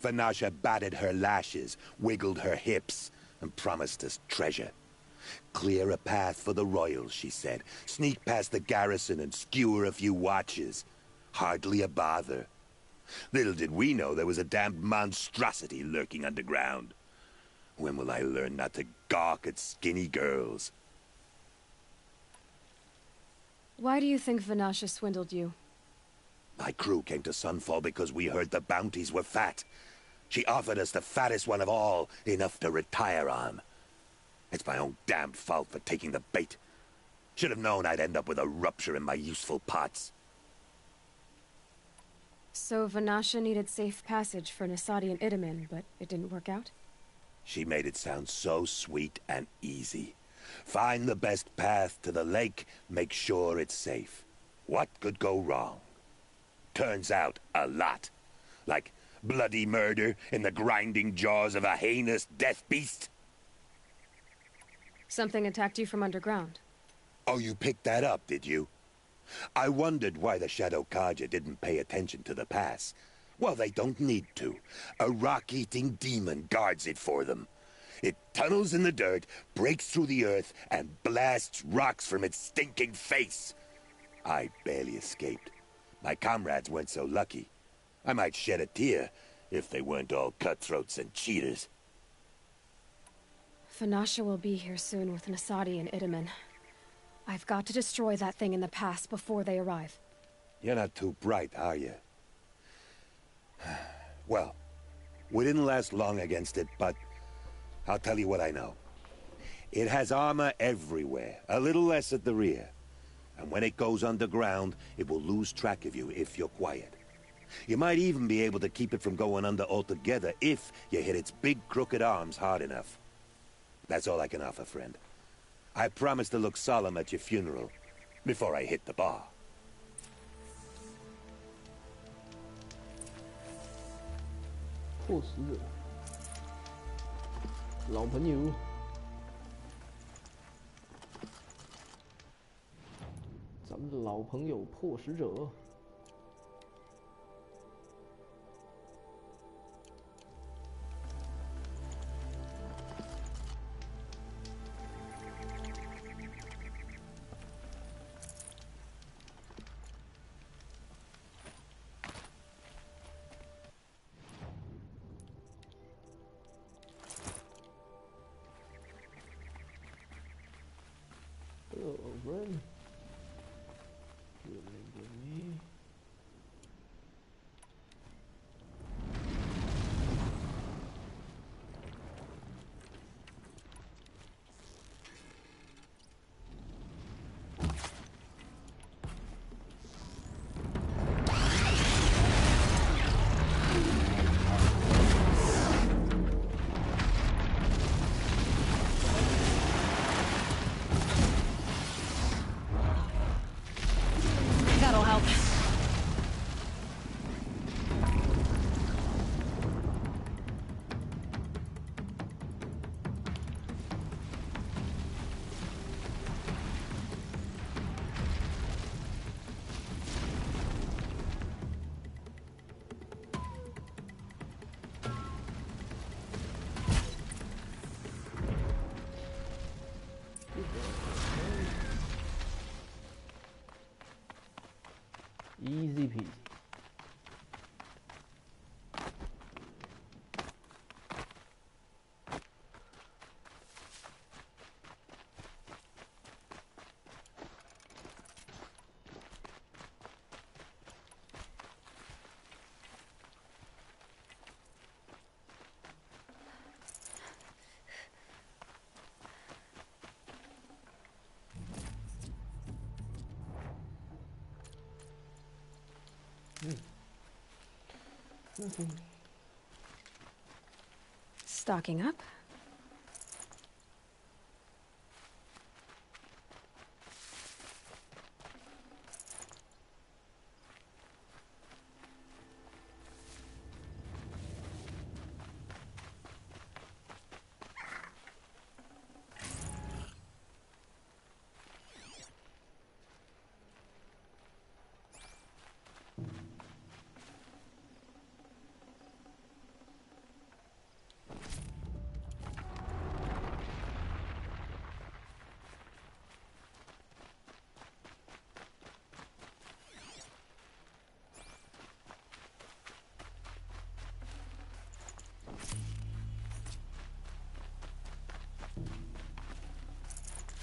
Vanasha batted her lashes, wiggled her hips, and promised us treasure. Clear a path for the royals, she said. Sneak past the garrison and skewer a few watches. Hardly a bother. Little did we know there was a damned monstrosity lurking underground. When will I learn not to gawk at skinny girls? Why do you think Vanasha swindled you? My crew came to Sunfall because we heard the bounties were fat. She offered us the fattest one of all, enough to retire on. It's my own damn fault for taking the bait. Should have known I'd end up with a rupture in my useful parts. So Vanasha needed safe passage for Nasadi and Itamen, but it didn't work out? She made it sound so sweet and easy. Find the best path to the lake, make sure it's safe. What could go wrong? Turns out, a lot. Like bloody murder in the grinding jaws of a heinous death beast. Something attacked you from underground. Oh, you picked that up, did you? I wondered why the Shadow Kaja didn't pay attention to the pass. Well, they don't need to. A rock-eating demon guards it for them. It tunnels in the dirt, breaks through the earth, and blasts rocks from its stinking face. I barely escaped. My comrades weren't so lucky. I might shed a tear if they weren't all cutthroats and cheaters. Vanasha will be here soon with Nasadi and Itamen. I've got to destroy that thing in the pass before they arrive. You're not too bright, are you? Well, we didn't last long against it, but I'll tell you what I know. It has armor everywhere, a little less at the rear. And when it goes underground, it will lose track of you if you're quiet. You might even be able to keep it from going under altogether if you hit its big crooked arms hard enough. That's all I can offer, friend. I promise to look solemn at your funeral before I hit the bar. 迫使者，老朋友，咱们的老朋友迫使者。Run. Give me. That'll help. Easy peasy. Nothing. Stocking up.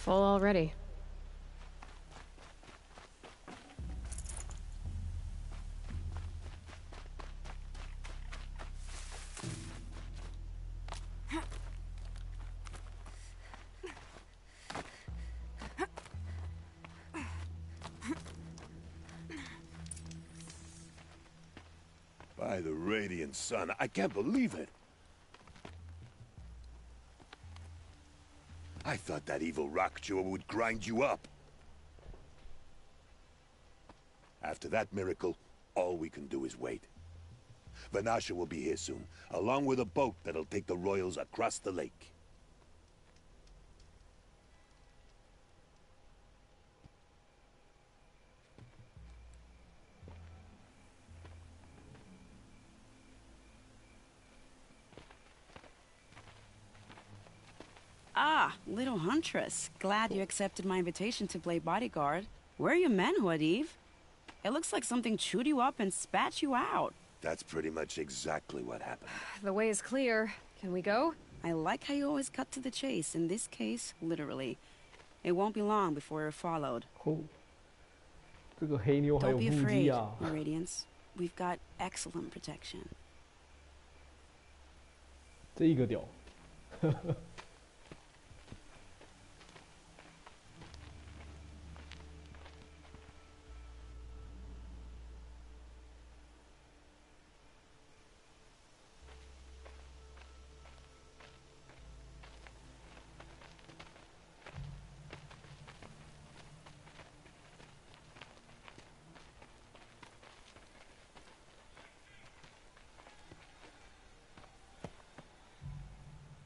Full already. By the Radiant Sun, I can't believe it. I thought that evil rock jaw would grind you up. After that miracle, all we can do is wait. Vanasha will be here soon, along with a boat that'll take the royals across the lake. Ah, little huntress. Glad you accepted my invitation to play bodyguard. Where are your men, Huadiv? It looks like something chewed you up and spat you out. That's pretty much exactly what happened. The way is clear. Can we go? I like how you always cut to the chase. In this case, literally. It won't be long before we're followed. Oh. 这个黑妞还有 Don't be 腹 afraid, 肌啊！ Radiance. We've got excellent protection. 这一个屌。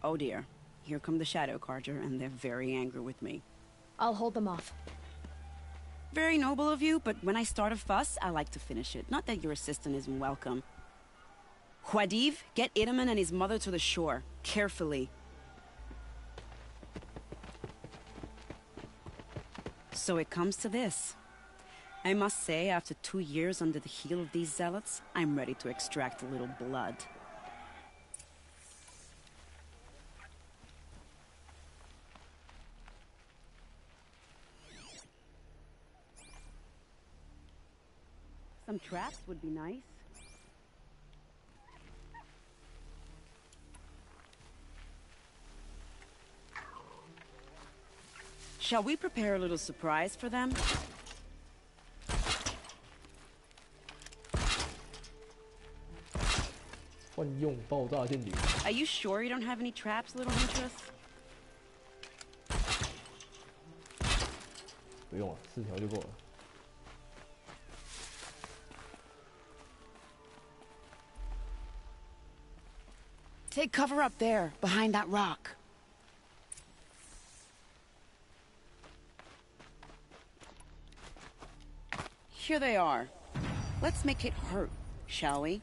Oh dear. Here come the Shadow Carja, and they're very angry with me. I'll hold them off. Very noble of you, but when I start a fuss, I like to finish it. Not that your assistant isn't welcome. Huadiv, get Itaman and his mother to the shore. Carefully. So it comes to this. I must say, after 2 years under the heel of these zealots, I'm ready to extract a little blood. Some traps would be nice. Shall we prepare a little surprise for them? Are you sure you don't have any traps, little huntress? 不用了，4条就够了。 Take cover up there, behind that rock. Here they are. Let's make it hurt, shall we?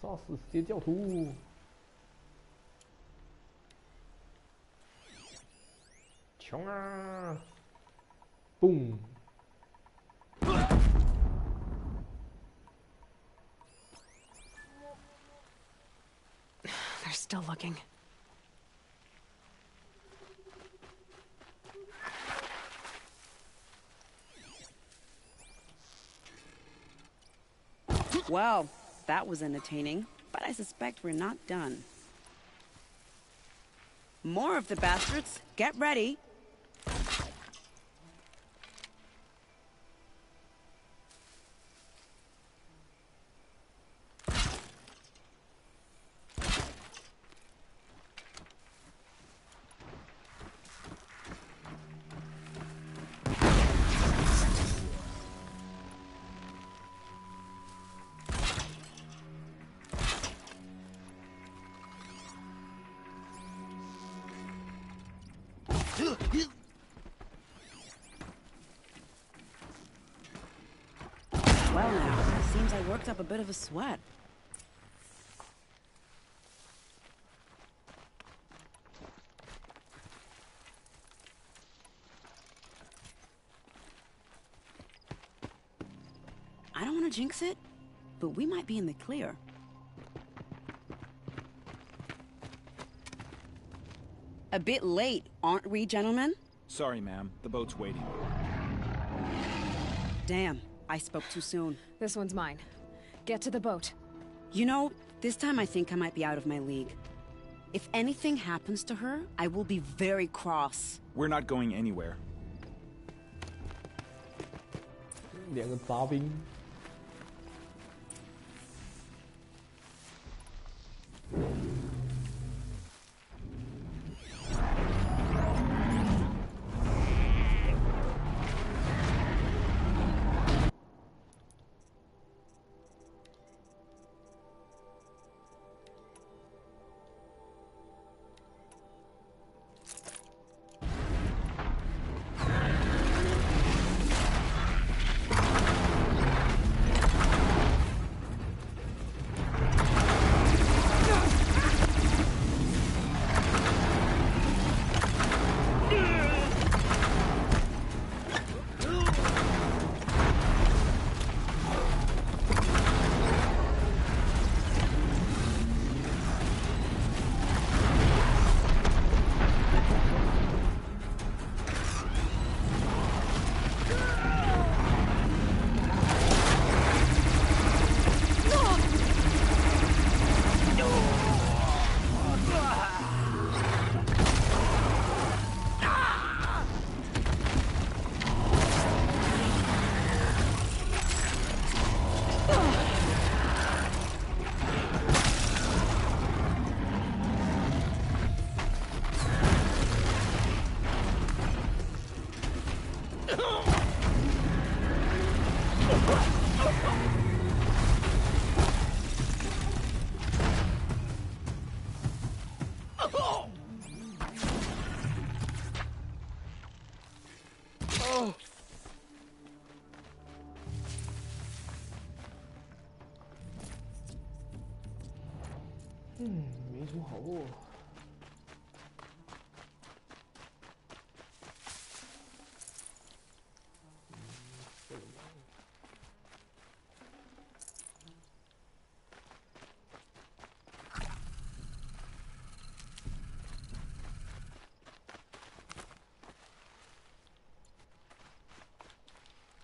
杀死邪教徒！穷啊！Boom！ They're still looking. Well, that was entertaining, but I suspect we're not done. More of the bastards. Get ready. Well now, seems I worked up a bit of a sweat. I don't want to jinx it, but we might be in the clear. A bit late, aren't we, gentlemen? Sorry, ma'am. The boat's waiting. Damn, I spoke too soon. This one's mine. Get to the boat. You know, this time I think I might be out of my league. If anything happens to her, I will be very cross. We're not going anywhere. 2个杂兵。没什么好货。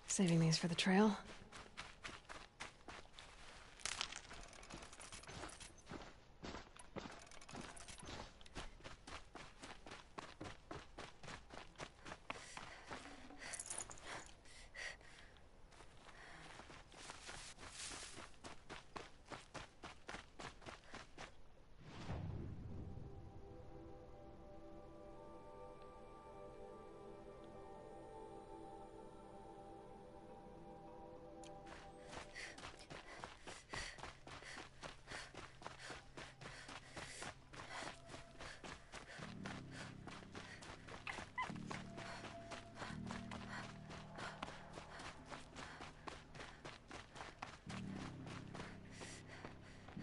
Saving these for the trail.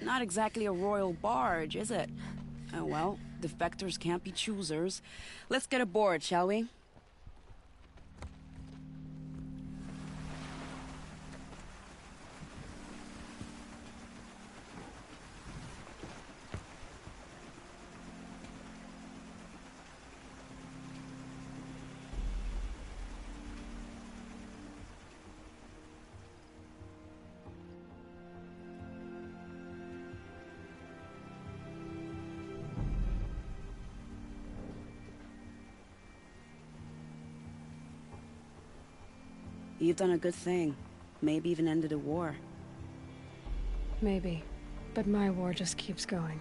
Not exactly a royal barge, is it? Oh well, defectors can't be choosers. Let's get aboard, shall we? You've done a good thing. Maybe even ended a war. Maybe. But my war just keeps going.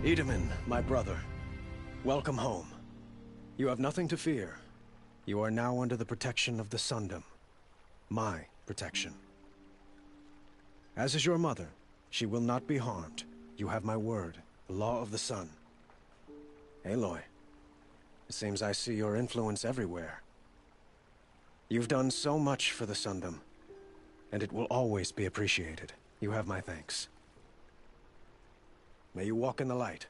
Edaman, my brother, welcome home. You have nothing to fear. You are now under the protection of the Sundom. My protection. As is your mother, she will not be harmed. You have my word, the law of the sun. Aloy, it seems I see your influence everywhere. You've done so much for the Sundom, and it will always be appreciated. You have my thanks. May you walk in the light.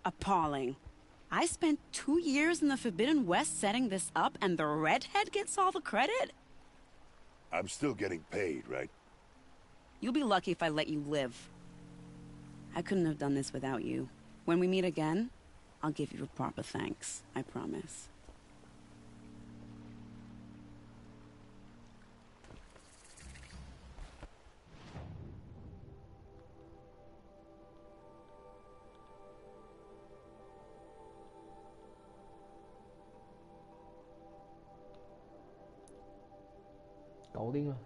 Appalling. I spent 2 years in the Forbidden West setting this up, and the redhead gets all the credit? I'm still getting paid, right? You'll be lucky if I let you live. I couldn't have done this without you. When we meet again, I'll give you a proper thanks. I promise.搞定了。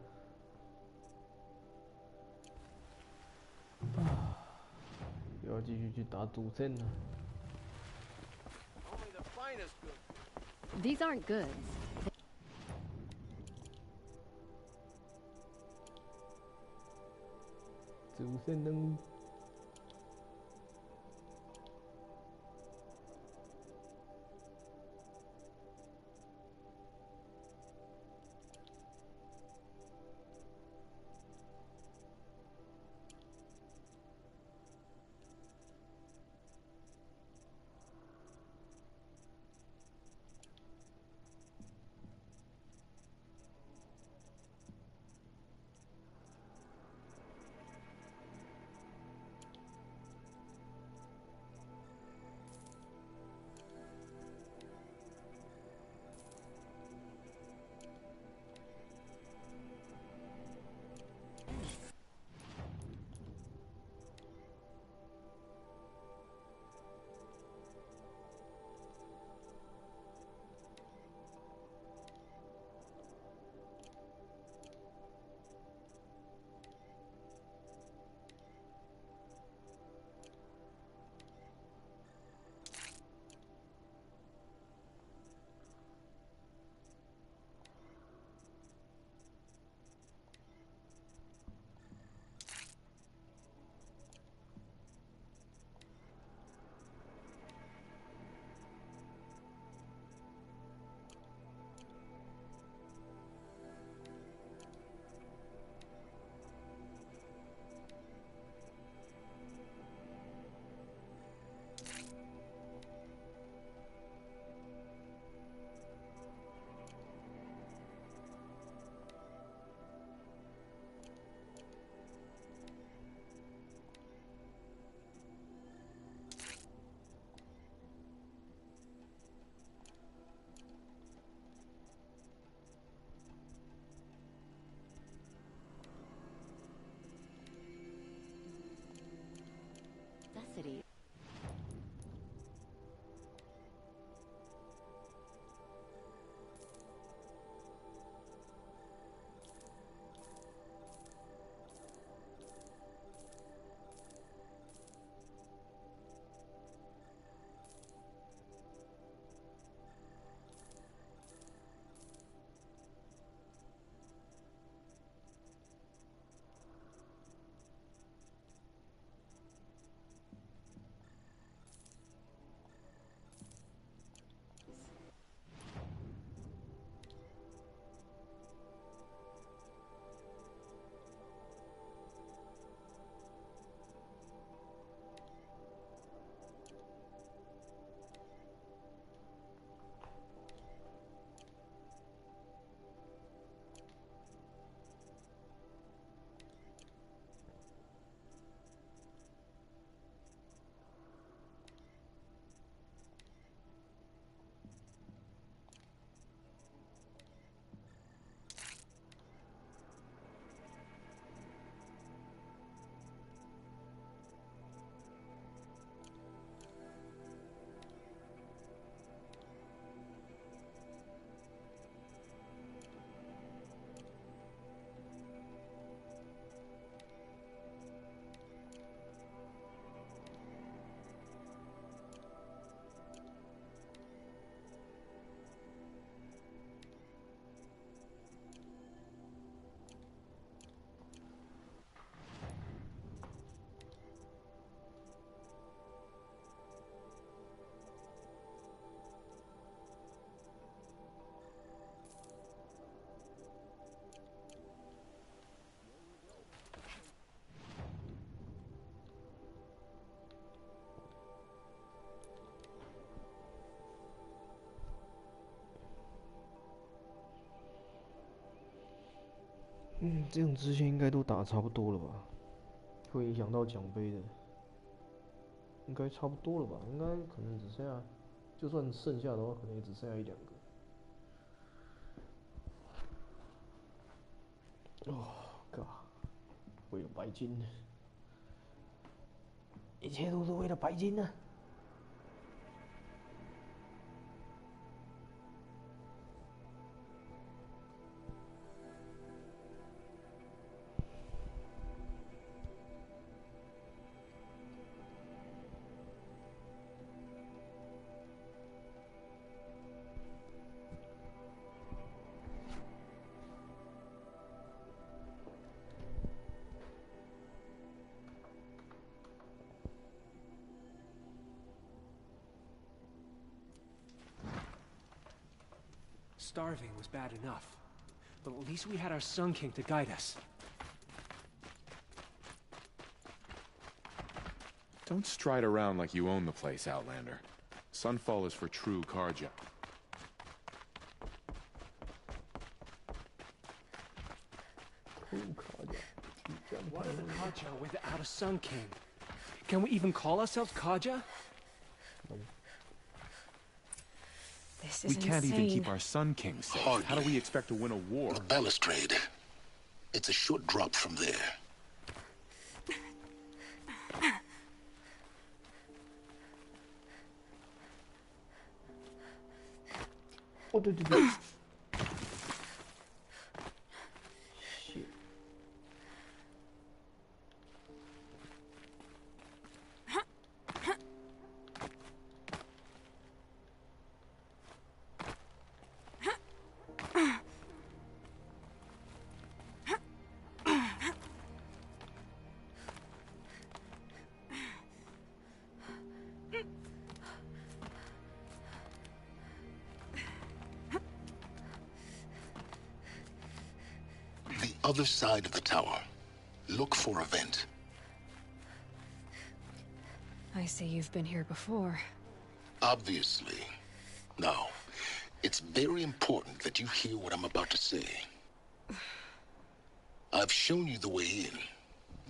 又要继续去打主阵了。These aren't goods. 主阵任务。这种支线应该都打差不多了吧？会影响到奖杯的，应该差不多了吧？应该可能只剩下，就算剩下的话，可能也只剩下1、2个。哦，God，为了白金，一切都是为了白金呢。Starving was bad enough, but at least we had our Sun King to guide us. Don't stride around like you own the place, Outlander. Sunfall is for true Karja. What are the Karja without a Sun King? Can we even call ourselves Karja? This is we can't insane. even keep our Sun King safe. Hardly. How do we expect to win a war? The balustrade. It's a short drop from there. Oh, shit. Other side of the tower. Look for a vent. I see you've been here before. Obviously. Now, it's very important that you hear what I'm about to say. I've shown you the way in,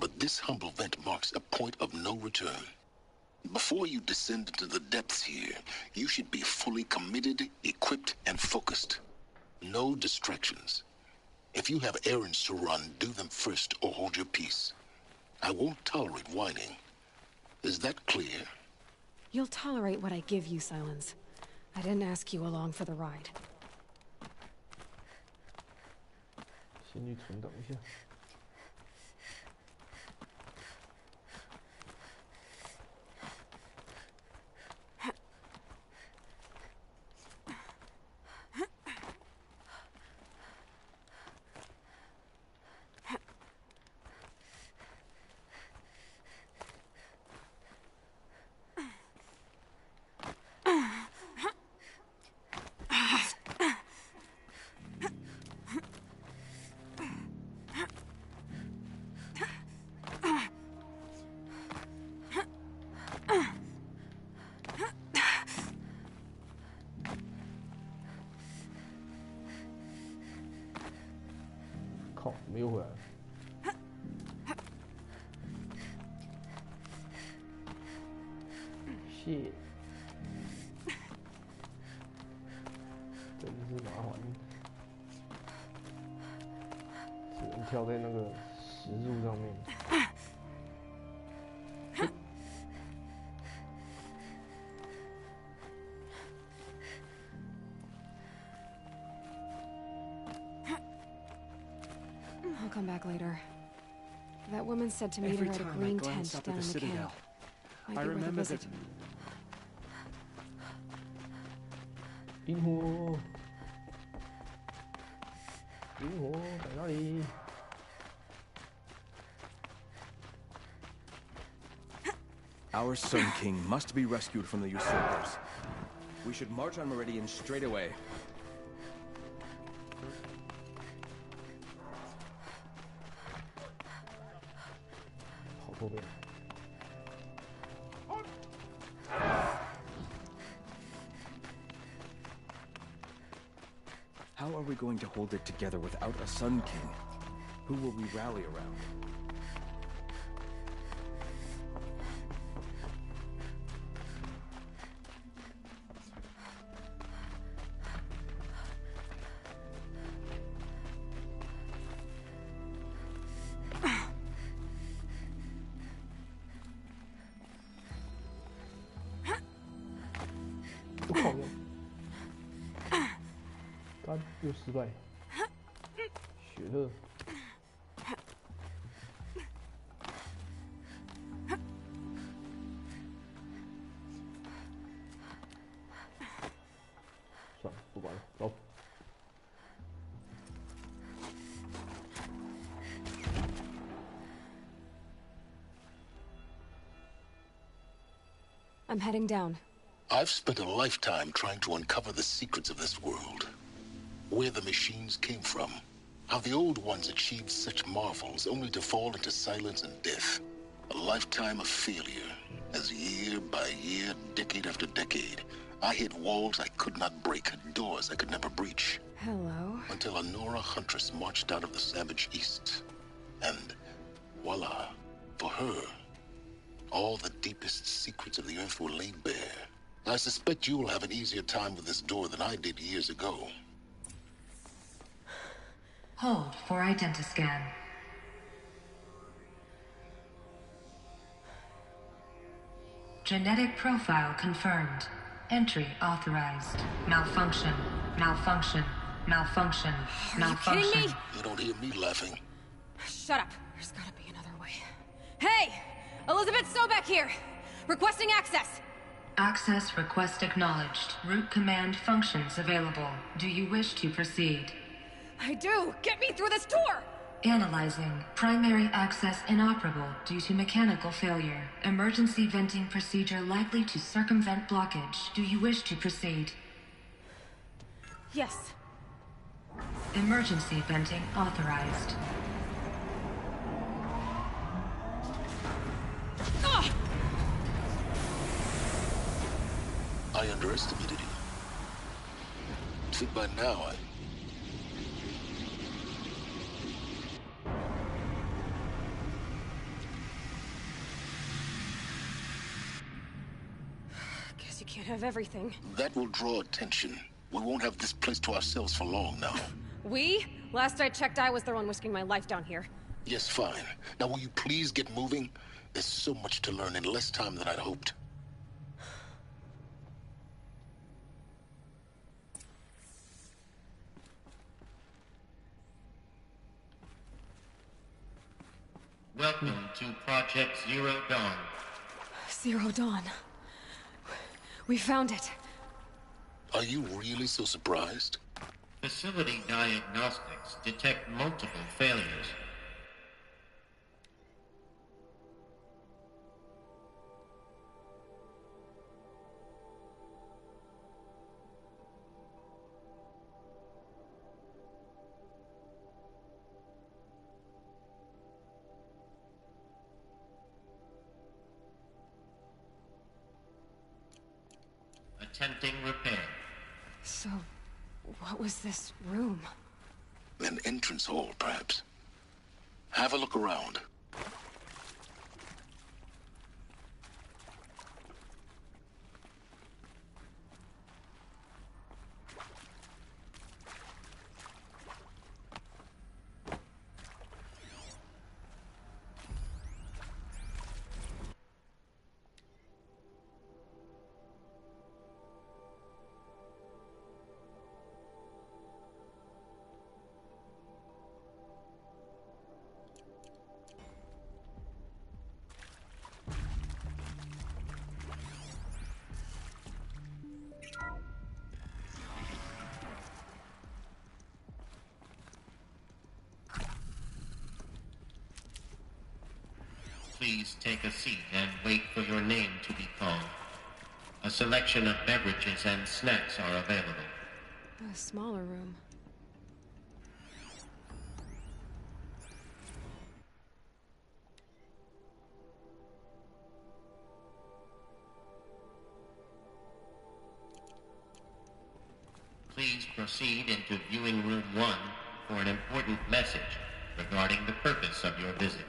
but this humble vent marks a point of no return. Before you descend into the depths here, you should be fully committed, equipped, and focused. No distractions. If you have errands to run, do them first or hold your peace. I won't tolerate whining. Is that clear? You'll tolerate what I give you, Silence. I didn't ask you along for the ride. 先去存档一下。靠，没有回来。谢，真是麻烦，只能跳在那个石柱上面。I'll come back later. That woman said to meet her at a green tent down in the camp. I remember that. 萤火，萤火在哪里？ Our Sun King must be rescued from the usurpers. We should march on Meridian straight away. 跑后边。 How are we going to hold it together without a Sun King? Who will we rally around?干又失败，雪特。算了，不管了，走。I'm heading down. I've spent a lifetime trying to uncover the secrets of this world. Where the machines came from. How the old ones achieved such marvels only to fall into silence and death. A lifetime of failure, as year by year, decade after decade, I hit walls I could not break, doors I could never breach. Hello. Until a Nora huntress marched out of the savage east. And voila, for her, all the deepest secrets of the earth were laid bare. I suspect you'll have an easier time with this door than I did years ago. Hold for identiscan. Genetic profile confirmed. Entry authorized. Malfunction. Malfunction. Malfunction. Malfunction. Are you kidding me? You don't hear me laughing. Shut up. There's gotta be another way. Hey! Elizabeth Sobek here! Requesting access! Access request acknowledged. Root command functions available. Do you wish to proceed? I do! Get me through this door! Analyzing. Primary access inoperable due to mechanical failure. Emergency venting procedure likely to circumvent blockage. Do you wish to proceed? Yes. Emergency venting authorized. Ugh! I underestimated you. See, by now, Guess you can't have everything. that will draw attention. We won't have this place to ourselves for long now. We? Last I checked, I was the one risking my life down here. Yes, fine. Now will you please get moving? There's so much to learn in less time than I'd hoped. Welcome to Project Zero Dawn. Zero Dawn. We found it. Are you really so surprised? Facility diagnostics detect multiple failures. Attempting repair. So, what was this room? An entrance hall, perhaps. Have a look around. Please take a seat and wait for your name to be called. A selection of beverages and snacks are available. A smaller room. Please proceed into viewing room 1 for an important message. regarding the purpose of your visit.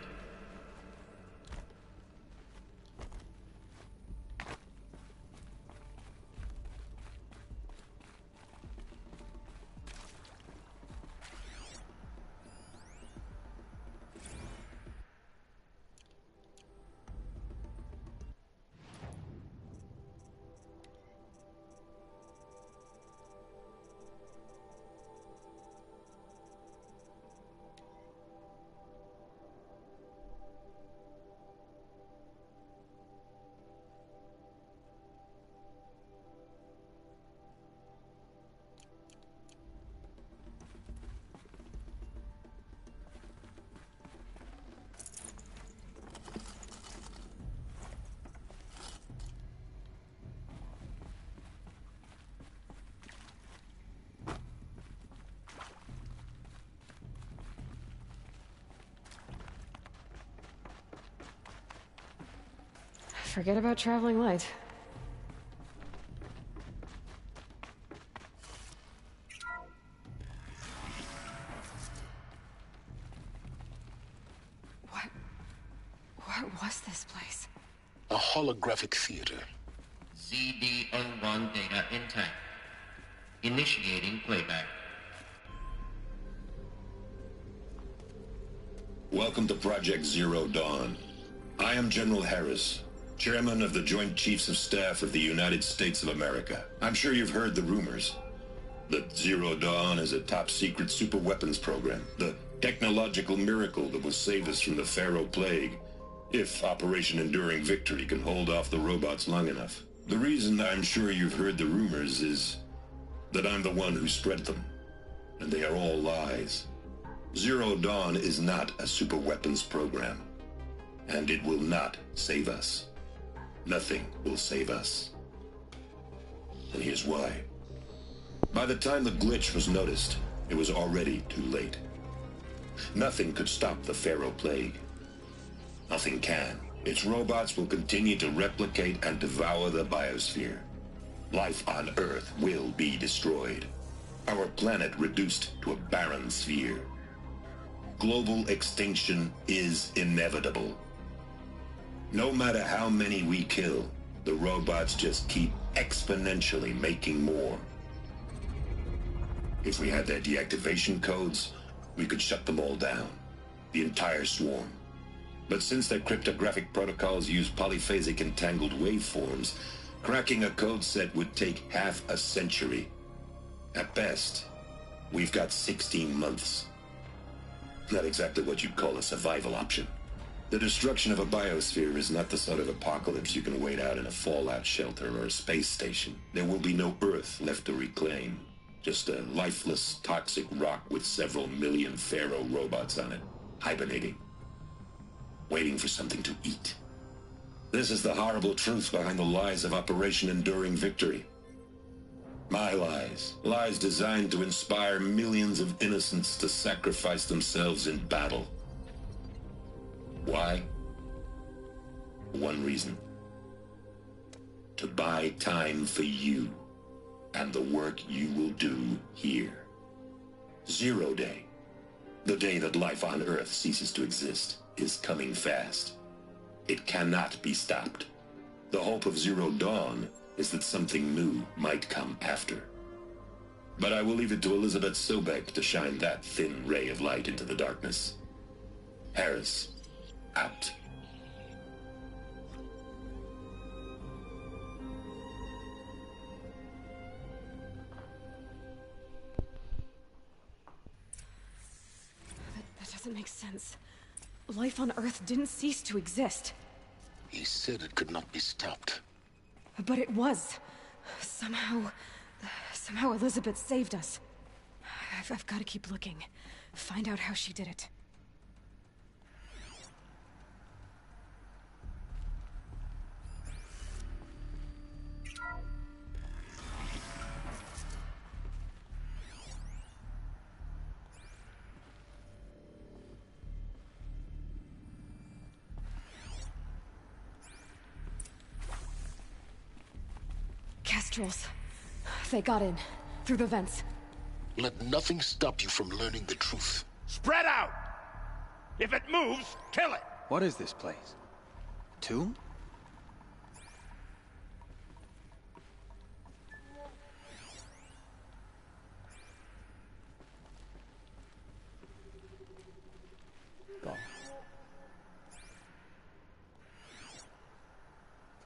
Forget about traveling light. What was this place? A holographic theater. ZD-01 data intact. Initiating playback. Welcome to Project Zero Dawn. I am General Harris, Chairman of the Joint Chiefs of Staff of the United States of America. I'm sure you've heard the rumors that Zero Dawn is a top-secret super-weapons program, the technological miracle that will save us from the Pharaoh Plague, if Operation Enduring Victory can hold off the robots long enough. The reason I'm sure you've heard the rumors is that I'm the one who spread them, and they are all lies. Zero Dawn is not a super-weapons program, and it will not save us. Nothing will save us. And here's why. By the time the glitch was noticed, it was already too late. Nothing could stop the Pharaoh Plague. Nothing can. Its robots will continue to replicate and devour the biosphere. Life on Earth will be destroyed. Our planet reduced to a barren sphere. Global extinction is inevitable. No matter how many we kill, the robots just keep exponentially making more. If we had their deactivation codes, we could shut them all down. The entire swarm. But since their cryptographic protocols use polyphasic entangled waveforms, cracking a code set would take half a century. At best, we've got 16 months. Not exactly what you'd call a survival option. The destruction of a biosphere is not the sort of apocalypse you can wait out in a fallout shelter or a space station. There will be no Earth left to reclaim. Just a lifeless, toxic rock with several million Pharaoh robots on it, hibernating, waiting for something to eat. This is the horrible truth behind the lies of Operation Enduring Victory. My lies. Lies designed to inspire millions of innocents to sacrifice themselves in battle. Why? One reason. To buy time for you and the work you will do here. Zero Day, the day that life on Earth ceases to exist, is coming fast. It cannot be stopped. The hope of Zero Dawn is that something new might come after. But I will leave it to Elizabeth Sobek to shine that thin ray of light into the darkness. Harris, out. That doesn't make sense. Life on Earth didn't cease to exist. He said it could not be stopped. But it was. Somehow Elizabeth saved us. I've got to keep looking. Find out how she did it. Kestrels. They got in. Through the vents. Let nothing stop you from learning the truth. Spread out! If it moves, kill it! What is this place? Tomb?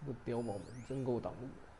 这个碉堡门真够挡路的。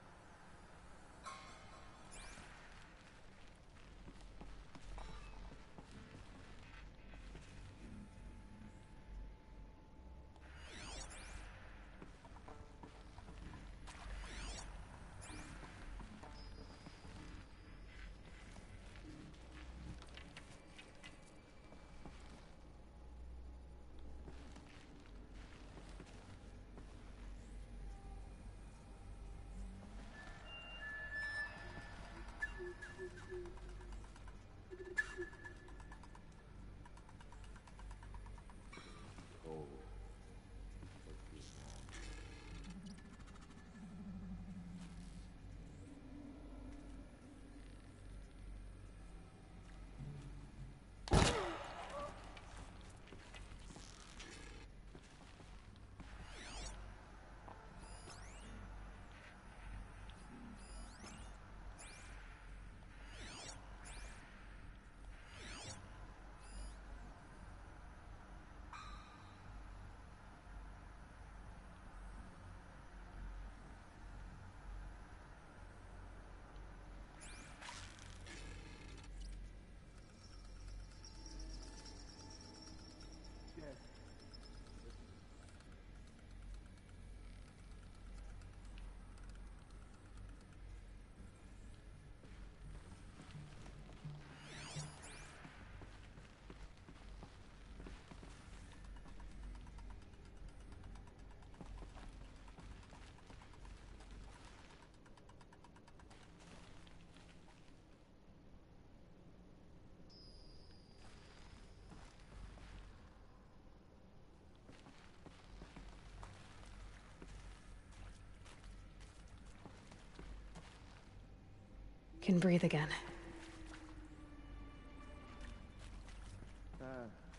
Can breathe again.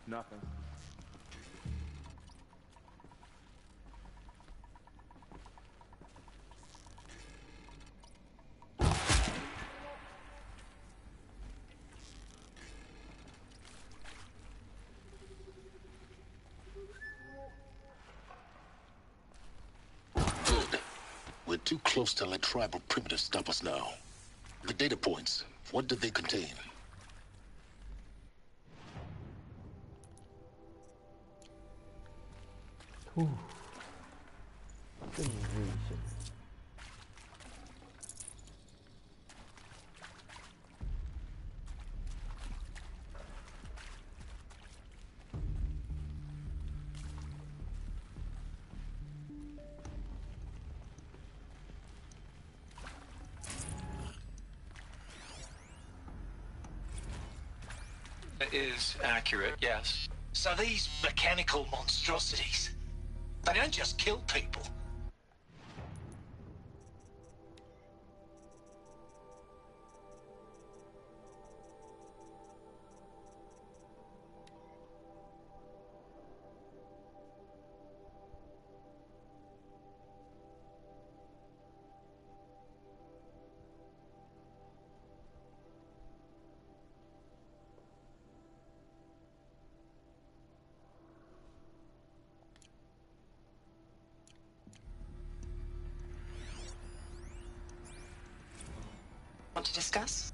Nothing. Good. We're too close to let tribal primitives stop us now. The data points, what did they contain? Whew. 真危险。Is accurate, yes. So these mechanical monstrosities, they don't just kill people. Want to discuss?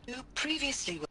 You previously were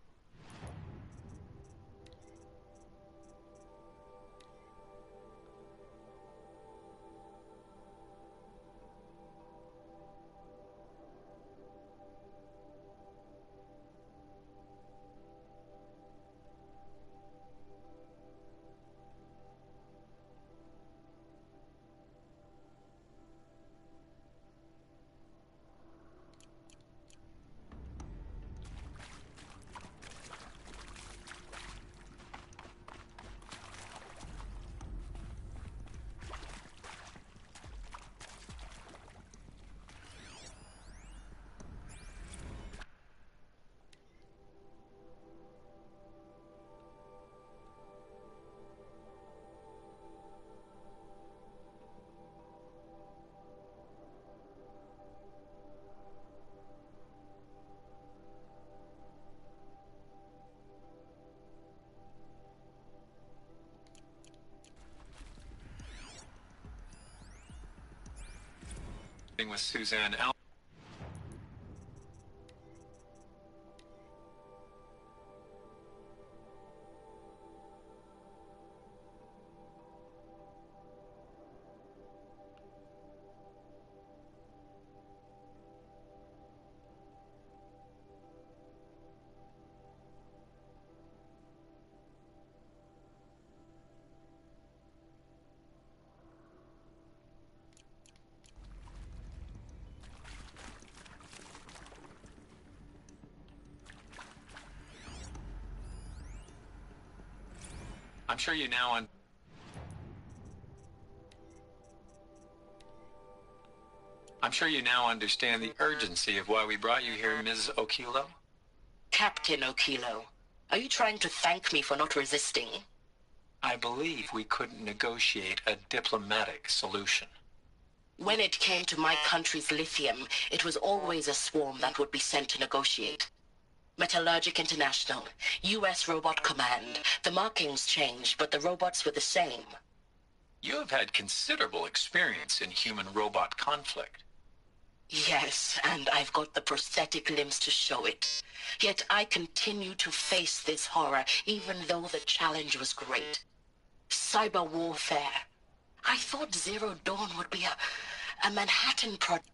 meeting with Suzanne Al. I'm sure you now I'm sure you now understand the urgency of why we brought you here, Ms. Okilo. Captain Okilo, are you trying to thank me for not resisting? I believe we couldn't negotiate a diplomatic solution. When it came to my country's lithium, it was always a swarm that would be sent to negotiate. Metallurgic International, U.S. Robot Command. The markings changed, but the robots were the same. You have had considerable experience in human-robot conflict. Yes, and I've got the prosthetic limbs to show it. Yet I continue to face this horror, even though the challenge was great. Cyber warfare. I thought Zero Dawn would be a Manhattan project.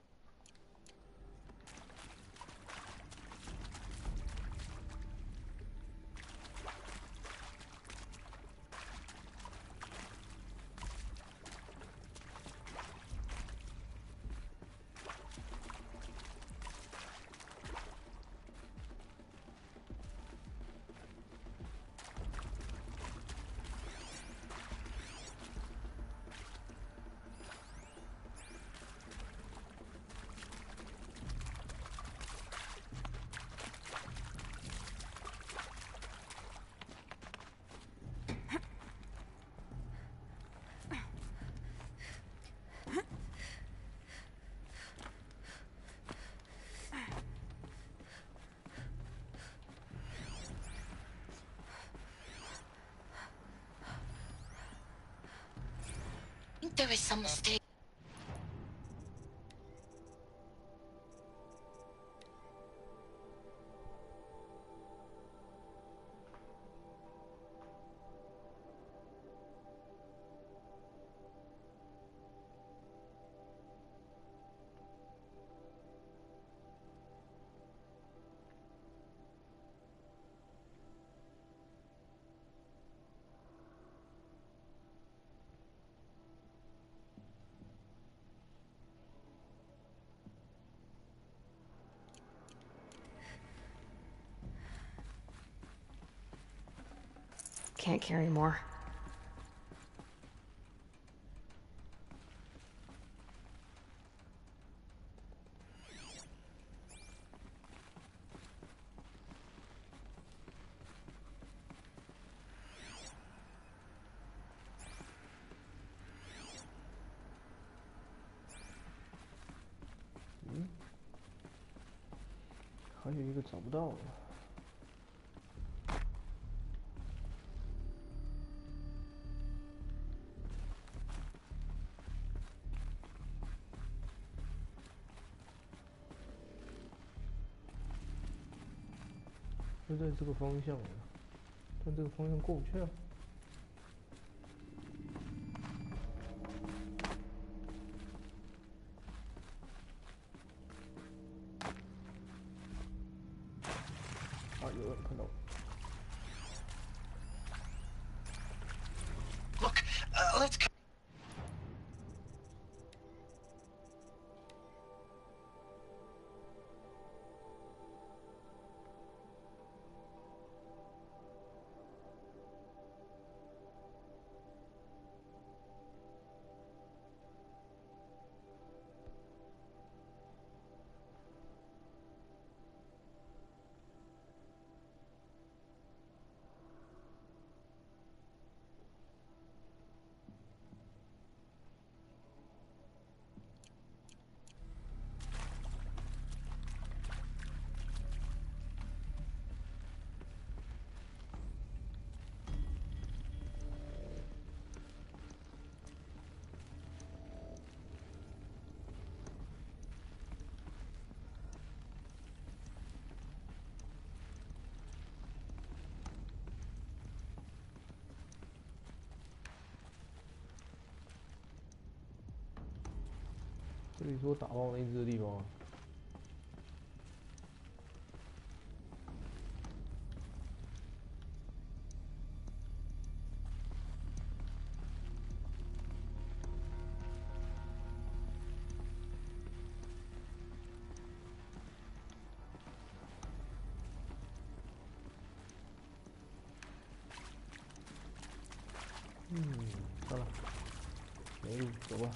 There is some mistake. Can't carry more.嗯，还有一个找不到了。就在这个方向啊，但这个方向过不去啊。啊，有人看到。Look, let's. 这里说打爆那只的地方。算了，没路，走吧。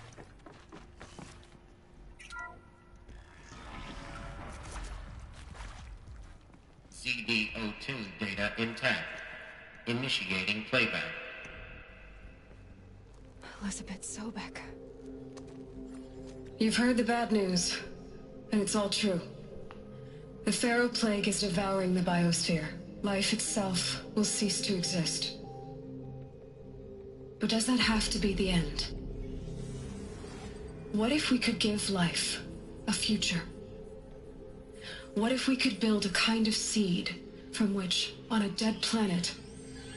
CD02 data intact. Initiating playback. Elizabeth Sobek. You've heard the bad news, and it's all true. The Pharaoh Plague is devouring the biosphere. Life itself will cease to exist. But does that have to be the end? What if we could give life a future? What if we could build a kind of seed from which, on a dead planet,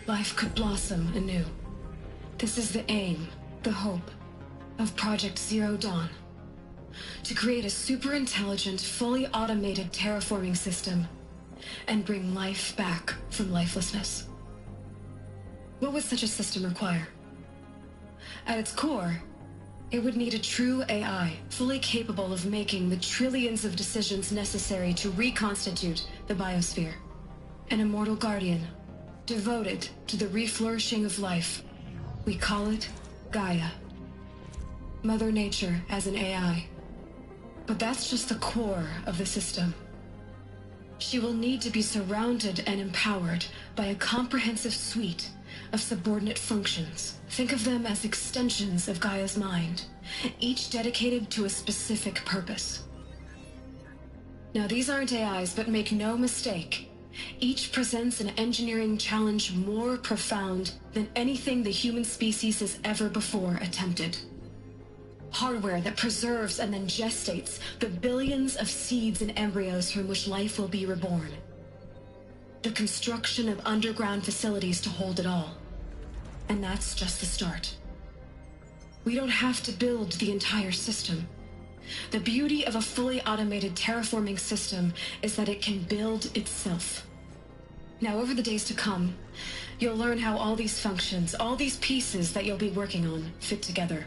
life could blossom anew? This is the aim, the hope, of Project Zero Dawn. To create a super-intelligent, fully automated terraforming system and bring life back from lifelessness. What would such a system require? At its core, it would need a true AI, fully capable of making the trillions of decisions necessary to reconstitute the biosphere. An immortal guardian, devoted to the reflourishing of life. We call it Gaia. Mother Nature as an AI. But that's just the core of the system. She will need to be surrounded and empowered by a comprehensive suite of subordinate functions. Think of them as extensions of Gaia's mind, each dedicated to a specific purpose. Now, these aren't AIs, but make no mistake, each presents an engineering challenge more profound than anything the human species has ever before attempted. Hardware that preserves and then gestates the billions of seeds and embryos from which life will be reborn. The construction of underground facilities to hold it all. And that's just the start. We don't have to build the entire system. The beauty of a fully automated terraforming system is that it can build itself. Now, over the days to come, you'll learn how all these functions, all these pieces that you'll be working on, fit together.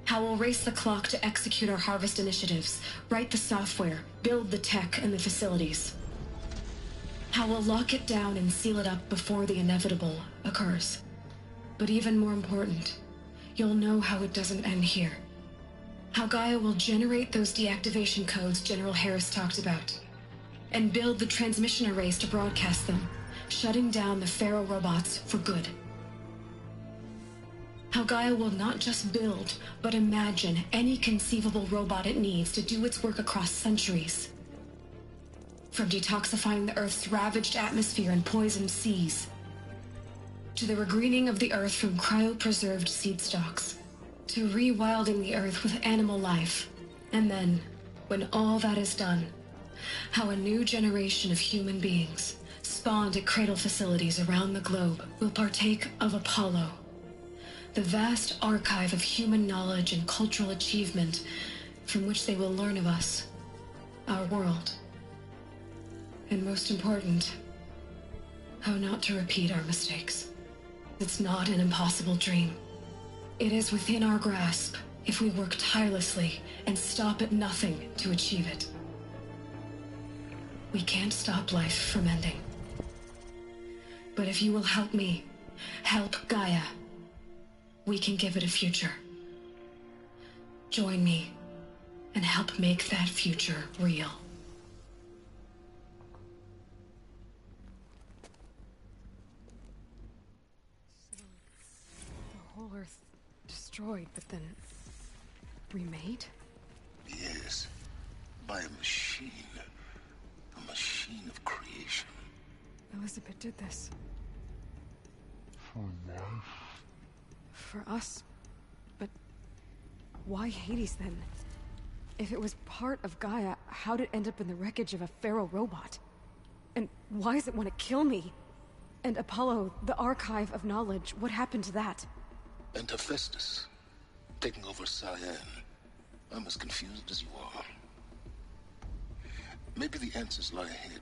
How we'll race the clock to execute our harvest initiatives, write the software, build the tech and the facilities. How we'll lock it down and seal it up before the inevitable occurs. But even more important, you'll know how it doesn't end here. How Gaia will generate those deactivation codes General Harris talked about, and build the transmission arrays to broadcast them, shutting down the Pharaoh robots for good. How Gaia will not just build, but imagine any conceivable robot it needs to do its work across centuries. From detoxifying the Earth's ravaged atmosphere and poisoned seas, to the regreening of the Earth from cryopreserved seed stalks, to rewilding the Earth with animal life. And then, when all that is done, how a new generation of human beings, spawned at cradle facilities around the globe, will partake of Apollo, the vast archive of human knowledge and cultural achievement from which they will learn of us, our world. And most important, how not to repeat our mistakes. It's not an impossible dream. It is within our grasp if we work tirelessly and stop at nothing to achieve it. We can't stop life from ending. But if you will help me, help Gaia, we can give it a future. Join me and help make that future real. The whole Earth destroyed, but then remade? Yes, by a machine. A machine of creation. Elizabeth did this. For life? For us? But why Hades then? If it was part of Gaia, how'd it end up in the wreckage of a Pharaoh robot? And why does it want to kill me? And Apollo, the archive of knowledge, what happened to that? And Hephaestus, taking over Cyan. I'm as confused as you are. Maybe the answers lie ahead.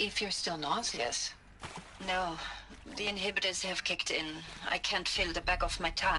If you're still nauseous. No, the inhibitors have kicked in. I can't feel the back of my tongue.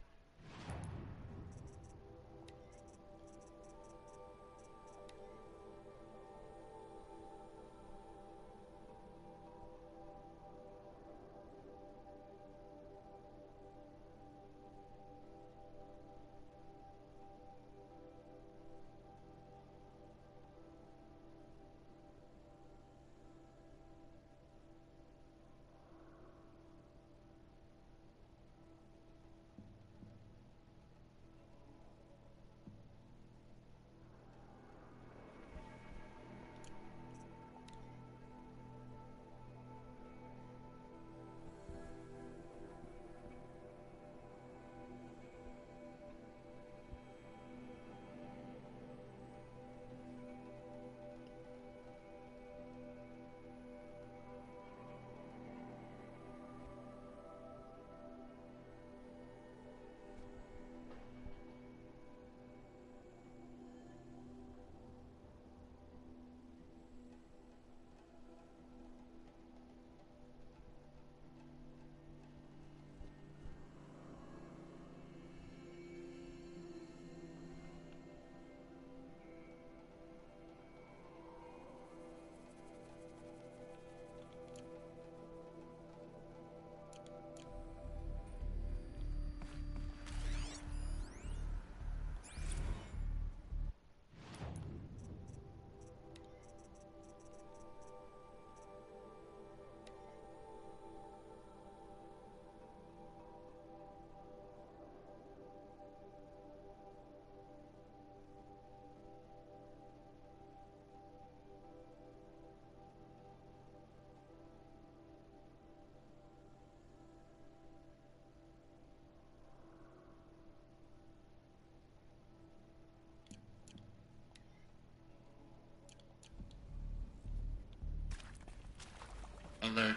Alert.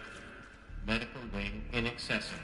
Medical wing inaccessible.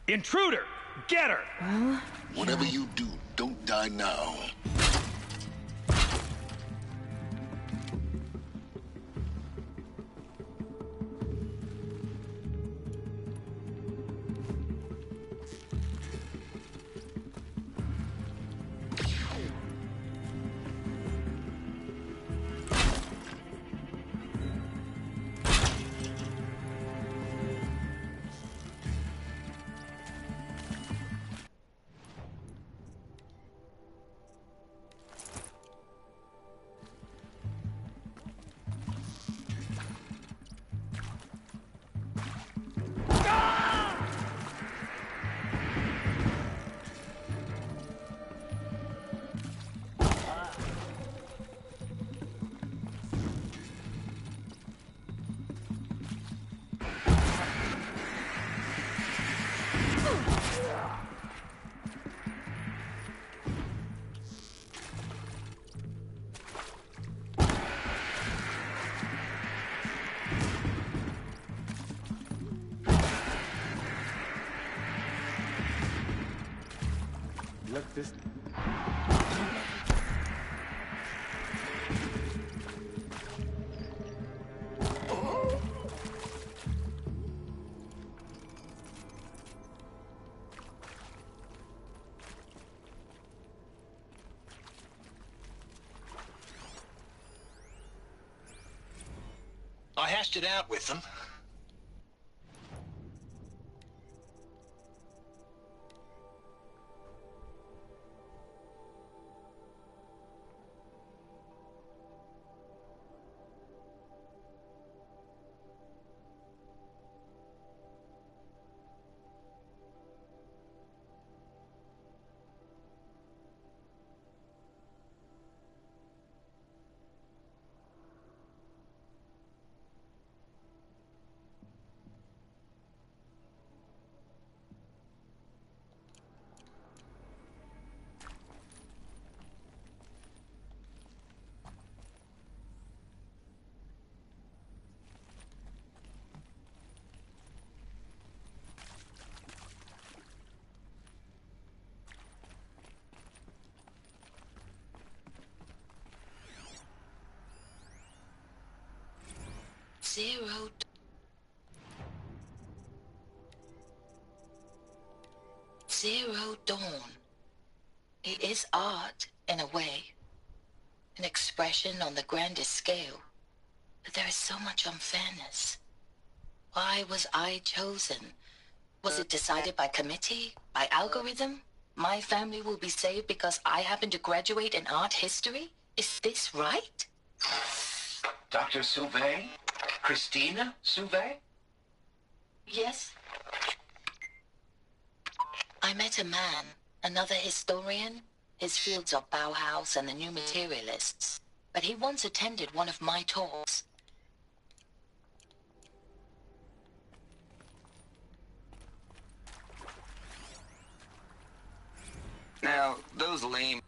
Intruder! Get her! Well, Whatever you do, don't die now. Look, this... I hashed it out with them. Zero Dawn. It is art, in a way. An expression on the grandest scale. But there is so much unfairness. Why was I chosen? Was it decided by committee? By algorithm? My family will be saved because I happen to graduate in art history? Is this right? Dr. Sauvé? Christina Sauvé? Yes. I met a man, another historian. His fields are Bauhaus and the New Materialists. But he once attended one of my talks. Now, those lame...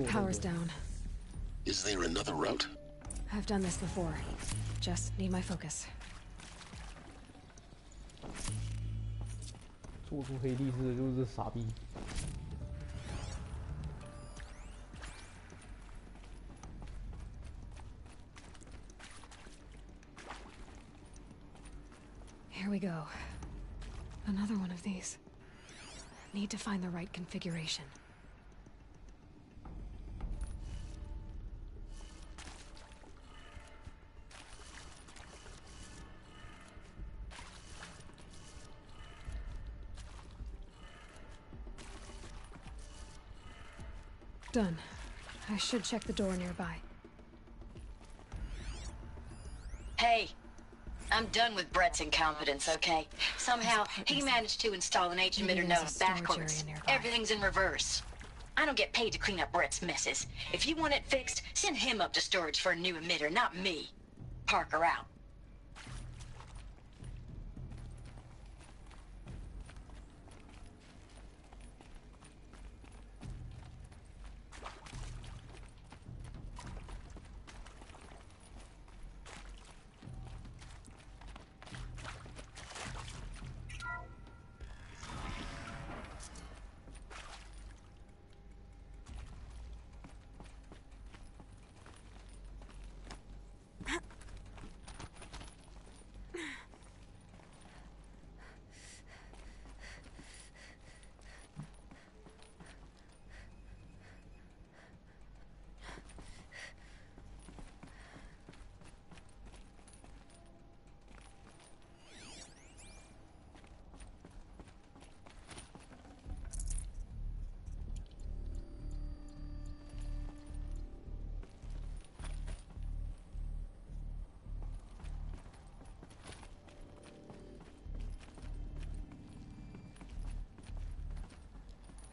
Power's down. Is there another route? I've done this before. Just need my focus. 做出黑帝斯的就是这傻逼。Here we go. Another one of these. Need to find the right configuration. Done. I should check the door nearby. Hey, I'm done with Brett's incompetence, okay? Somehow, he managed to install an H-emitter node backwards. Everything's in reverse. I don't get paid to clean up Brett's messes. If you want it fixed, send him up to storage for a new emitter, not me. Parker out.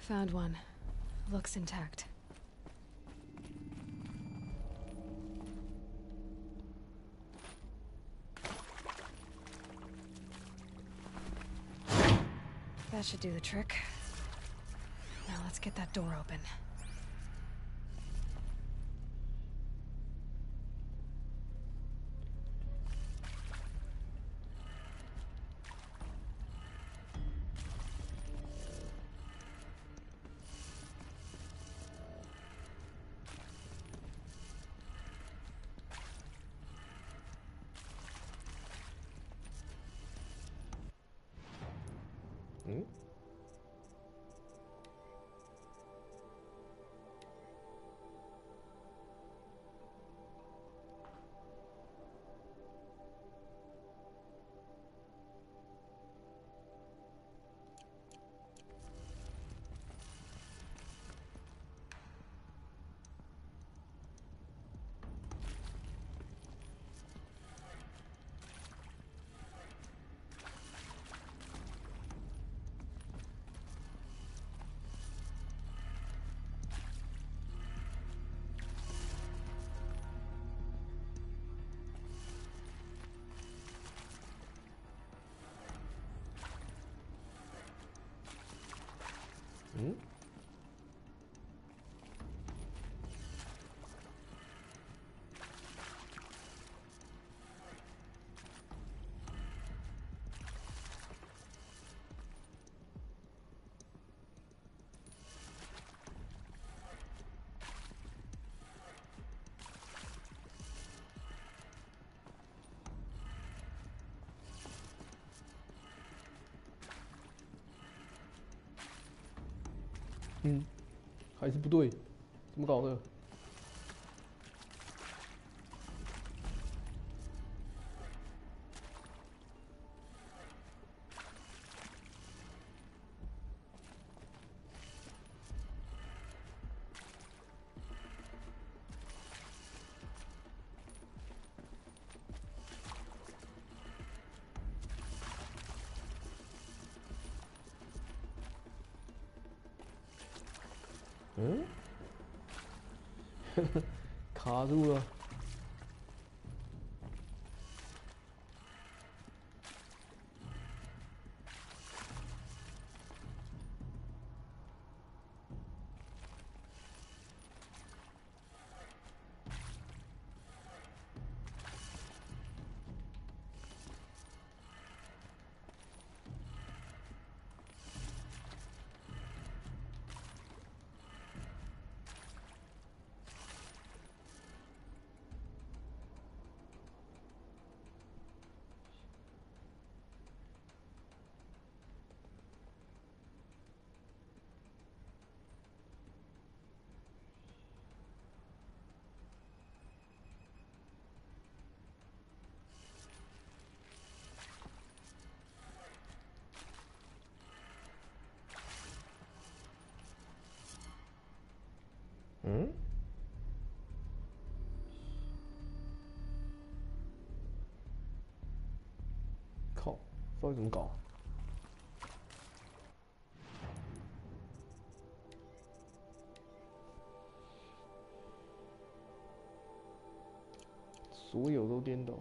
Found one. Looks intact. That should do the trick. Now let's get that door open.还是不对，怎么搞的？卡住了。到底怎么搞？所有都颠倒。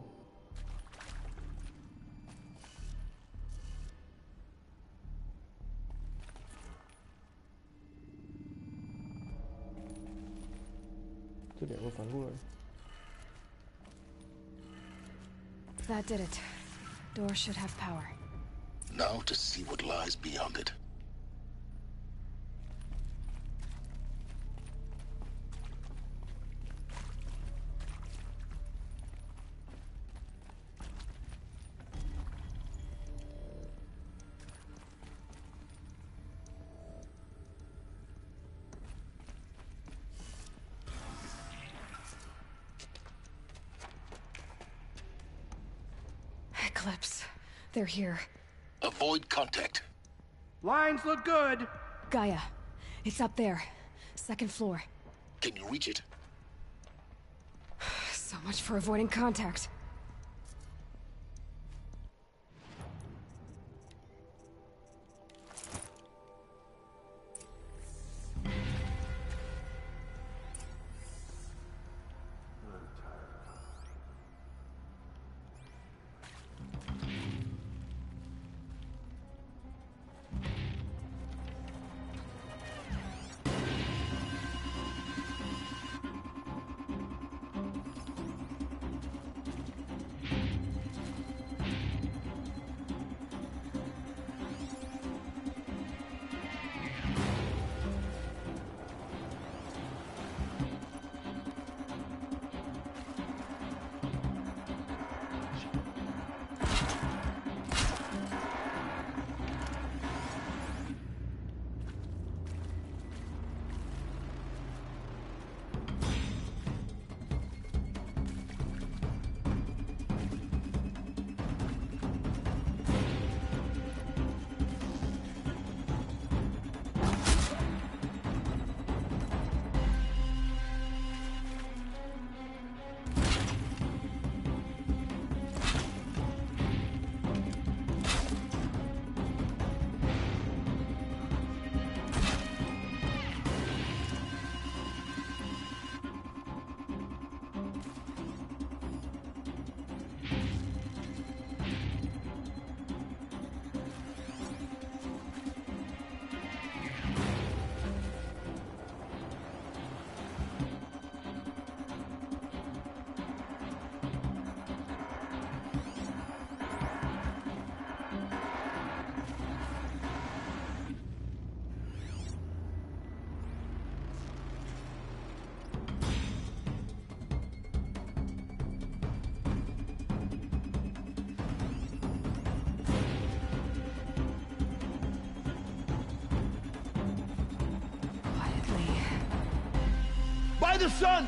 这两个反过来。That did it. Door should have power. Now to see what lies beyond it. Eclipse. They're here. Avoid contact. Lines look good. Gaia. It's up there. Second floor. Can you reach it? So much for avoiding contact. By the sun!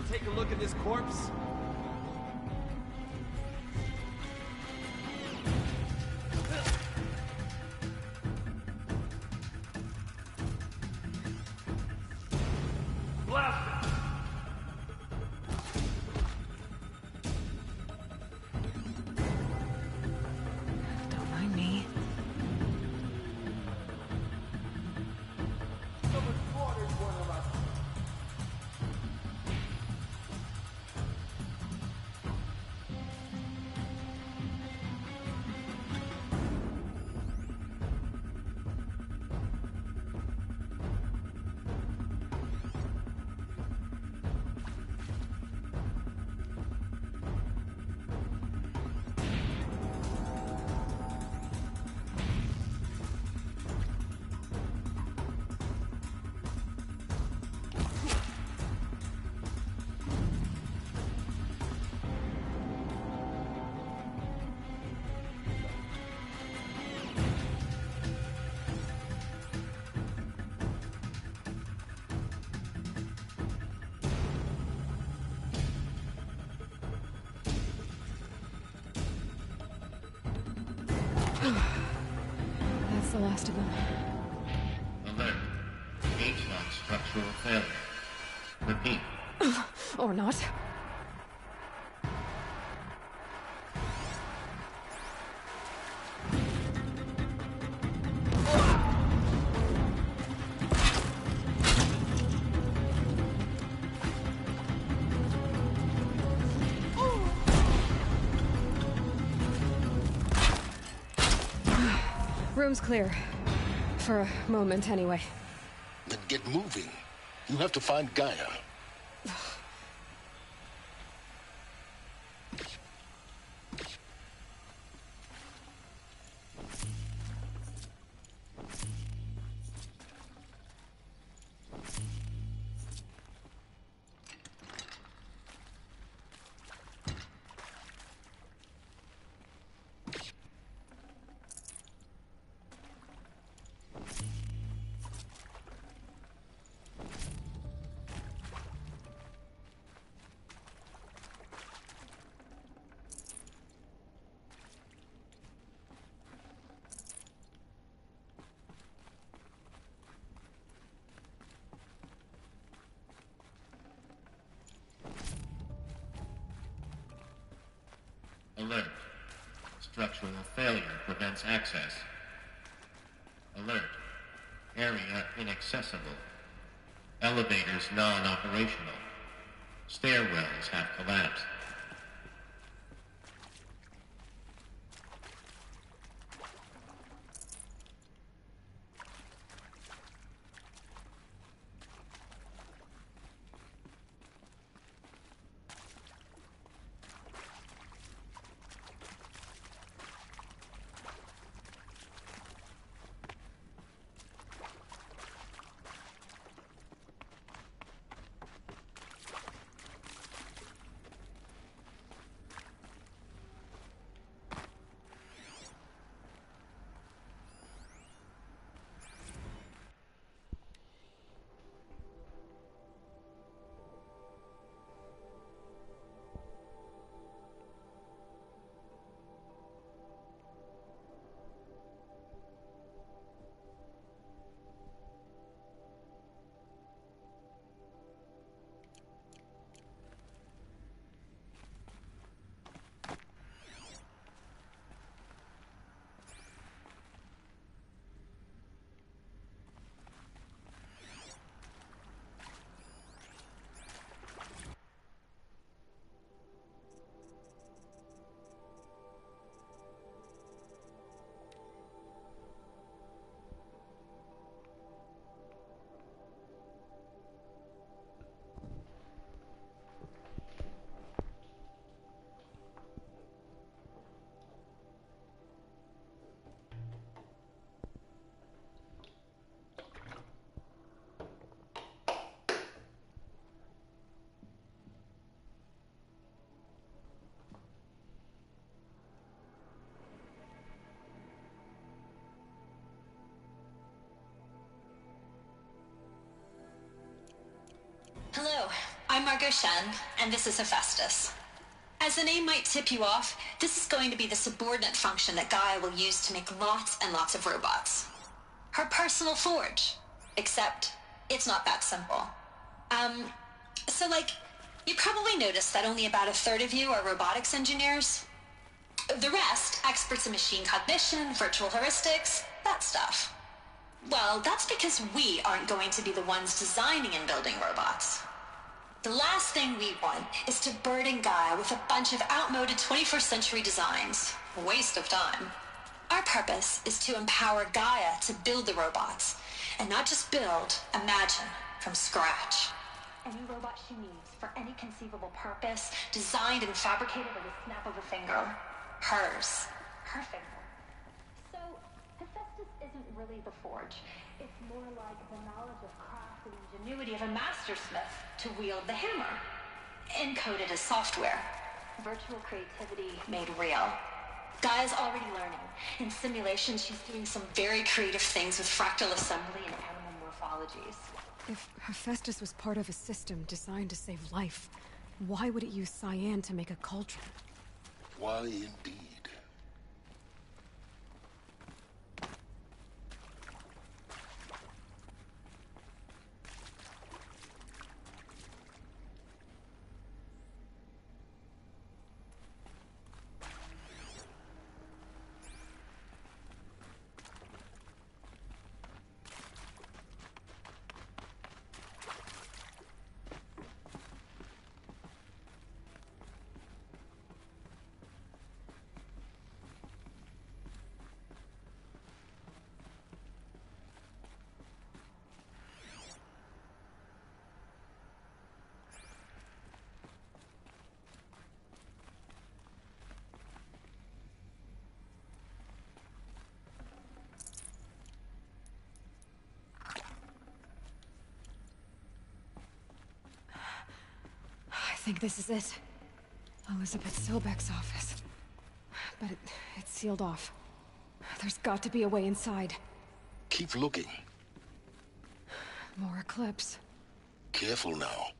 Take a look at this corpse. the last of them. Alert. H-lock structural failure. Repeat. Or not. Room's clear. For a moment, anyway. Then get moving. You have to find Gaia. Alert. Structural failure prevents access. Alert. Area inaccessible. Elevators non-operational. Stairwells have collapsed. Hello, I'm Margot Shen, and this is Hephaestus. As the name might tip you off, this is going to be the subordinate function that Gaia will use to make lots and lots of robots. Her personal forge. Except, it's not that simple. You probably noticed that only about a third of you are robotics engineers. The rest, experts in machine cognition, virtual heuristics, that stuff. Well, that's because we aren't going to be the ones designing and building robots. The last thing we want is to burden Gaia with a bunch of outmoded 21st century designs. A waste of time. Our purpose is to empower Gaia to build the robots, and not just build, imagine, from scratch. Any robot she needs for any conceivable purpose, designed and fabricated at a snap of a finger. Hers. Her finger. So, Hephaestus isn't really the forge. It's more like the knowledge of craft and ingenuity of a mastersmith to wield the hammer. Encoded as software. Virtual creativity made real. Gaia's already learning. In simulation, she's doing some very creative things with fractal assembly and animal morphologies. If Hephaestus was part of a system designed to save life, why would it use cyan to make a cauldron? Why indeed? think this is it. Elizabeth Sobek's office. But it's sealed off. There's got to be a way inside. Keep looking. More eclipse. Careful now.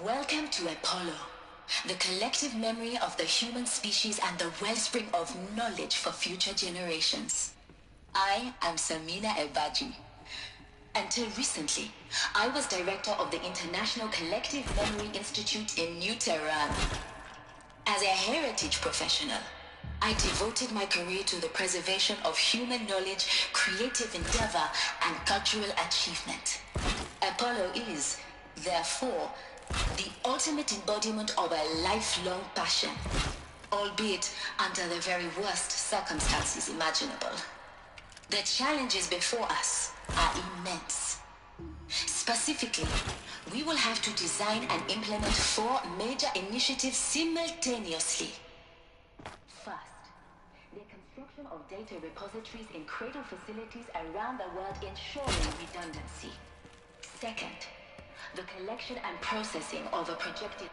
Welcome to Apollo, the collective memory of the human species and the wellspring of knowledge for future generations. I am Samina Ebaji. Until recently, I was director of the International Collective Memory Institute in New Tehran. As a heritage professional, I devoted my career to the preservation of human knowledge, creative endeavor, and cultural achievement. Apollo is, therefore, the ultimate embodiment of a lifelong passion, albeit under the very worst circumstances imaginable. The challenges before us are immense. Specifically, we will have to design and implement 4 major initiatives simultaneously. First, the construction of data repositories in cradle facilities around the world ensuring redundancy. Second, the collection and processing of a projected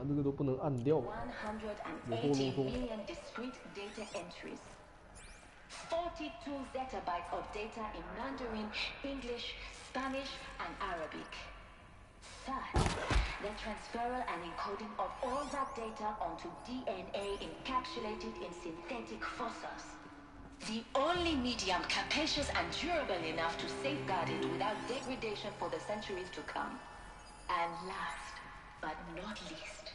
这个都不能按掉。180 million discrete data entries. 42 zettabytes of data in Mandarin, English, Spanish, and Arabic. Third, the transferal and encoding of all that data onto DNA encapsulated in synthetic fossils. The only medium capacious and durable enough to safeguard it without degradation for the centuries to come. And last, but not least,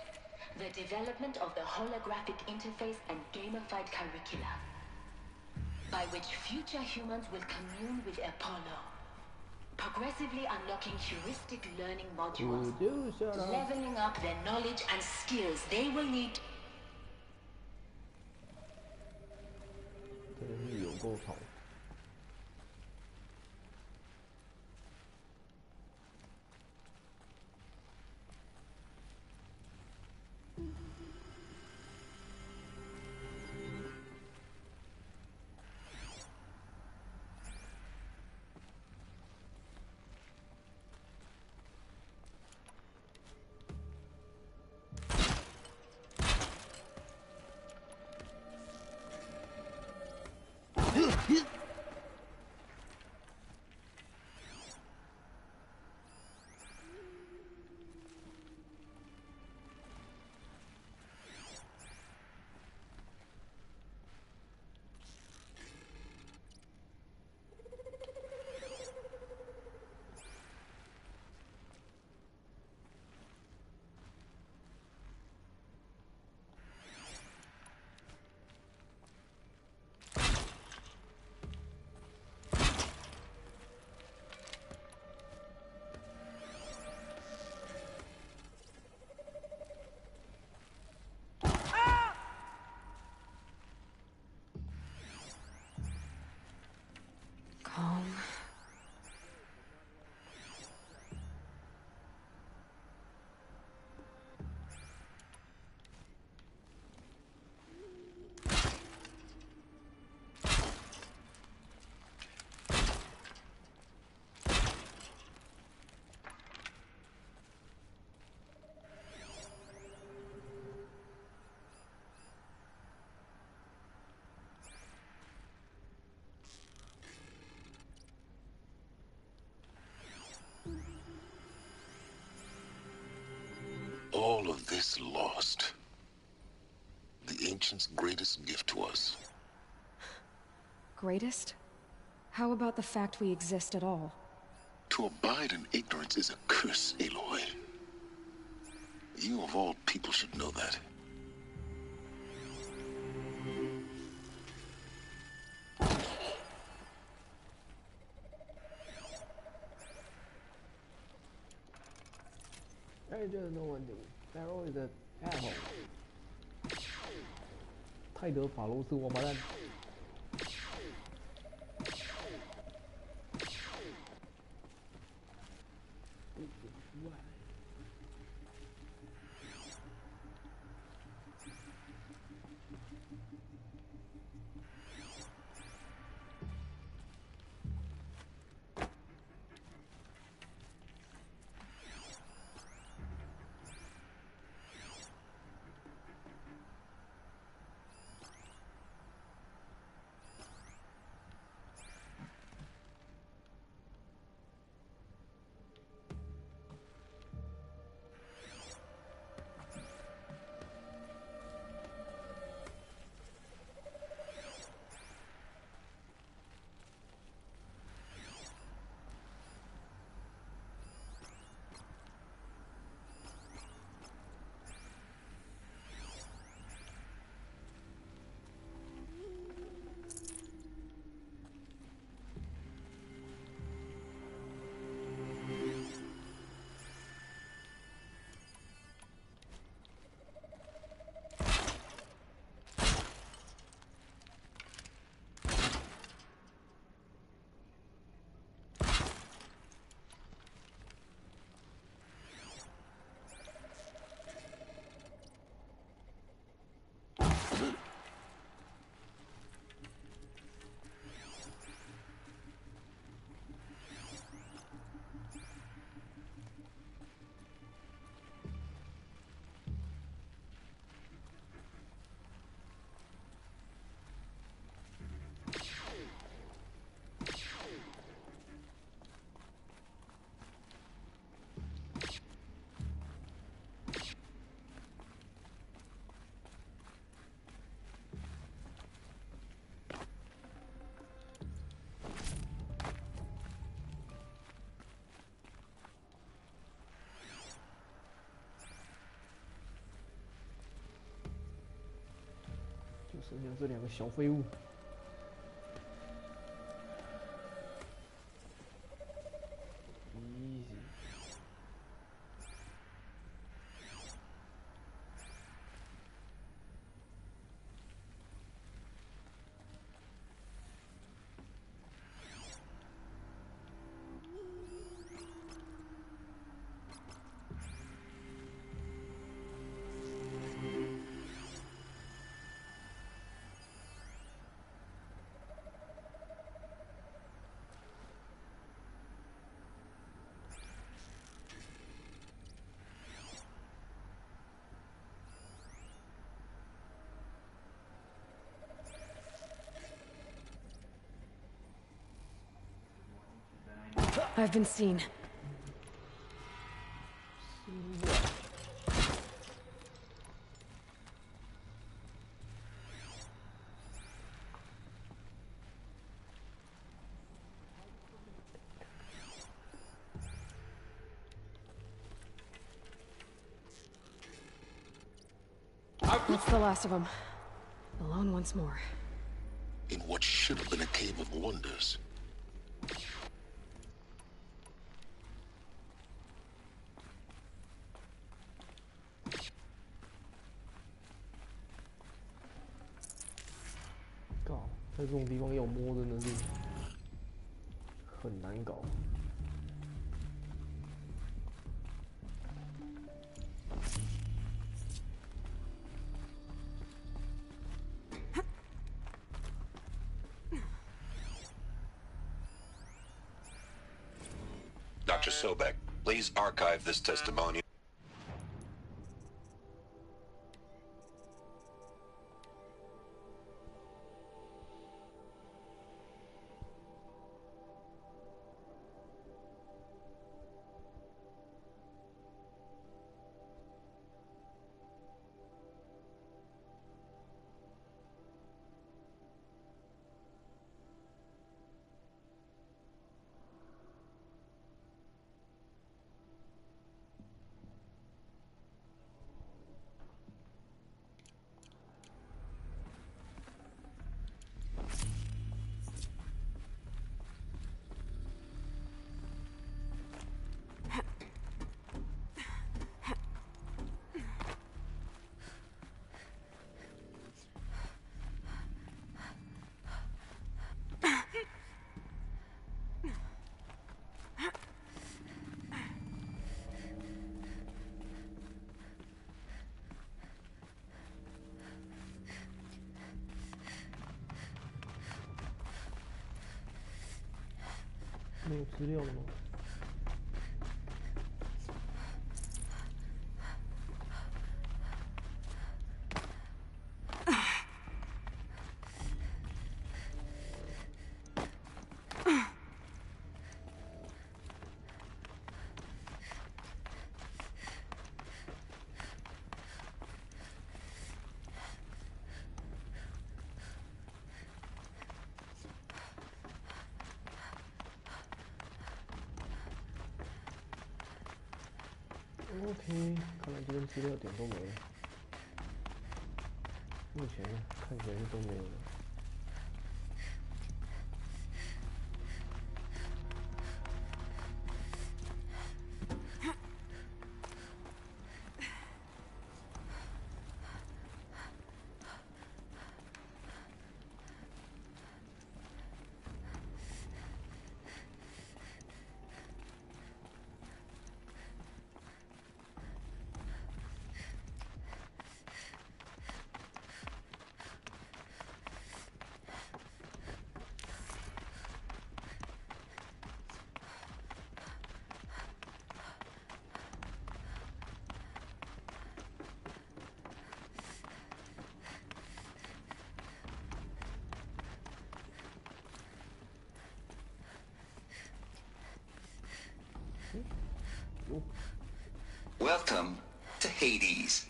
the development of the holographic interface and gamified curricula, by which future humans will commune with Apollo, progressively unlocking heuristic learning modules, leveling up their knowledge and skills they will need. 真是有够吵。Calm. All of this lost. The Ancients' greatest gift to us. Greatest? How about the fact we exist at all? To abide in ignorance is a curse, Aloy. You of all people should know that. There is no one thing. Pharaoh is an asshole. 泰德·法罗斯王八蛋。就剩下这两个小废物。Easy。I've been seen. That's the last of them. Alone once more. In what should have been a cave of wonders.搞，在这种地方要摸真的是很难搞。Dr. Sobek, please archive this testimony.没有资料了吗？OK， 看来这边资料点都没了。目前看起来是都没有了。Welcome to Hades,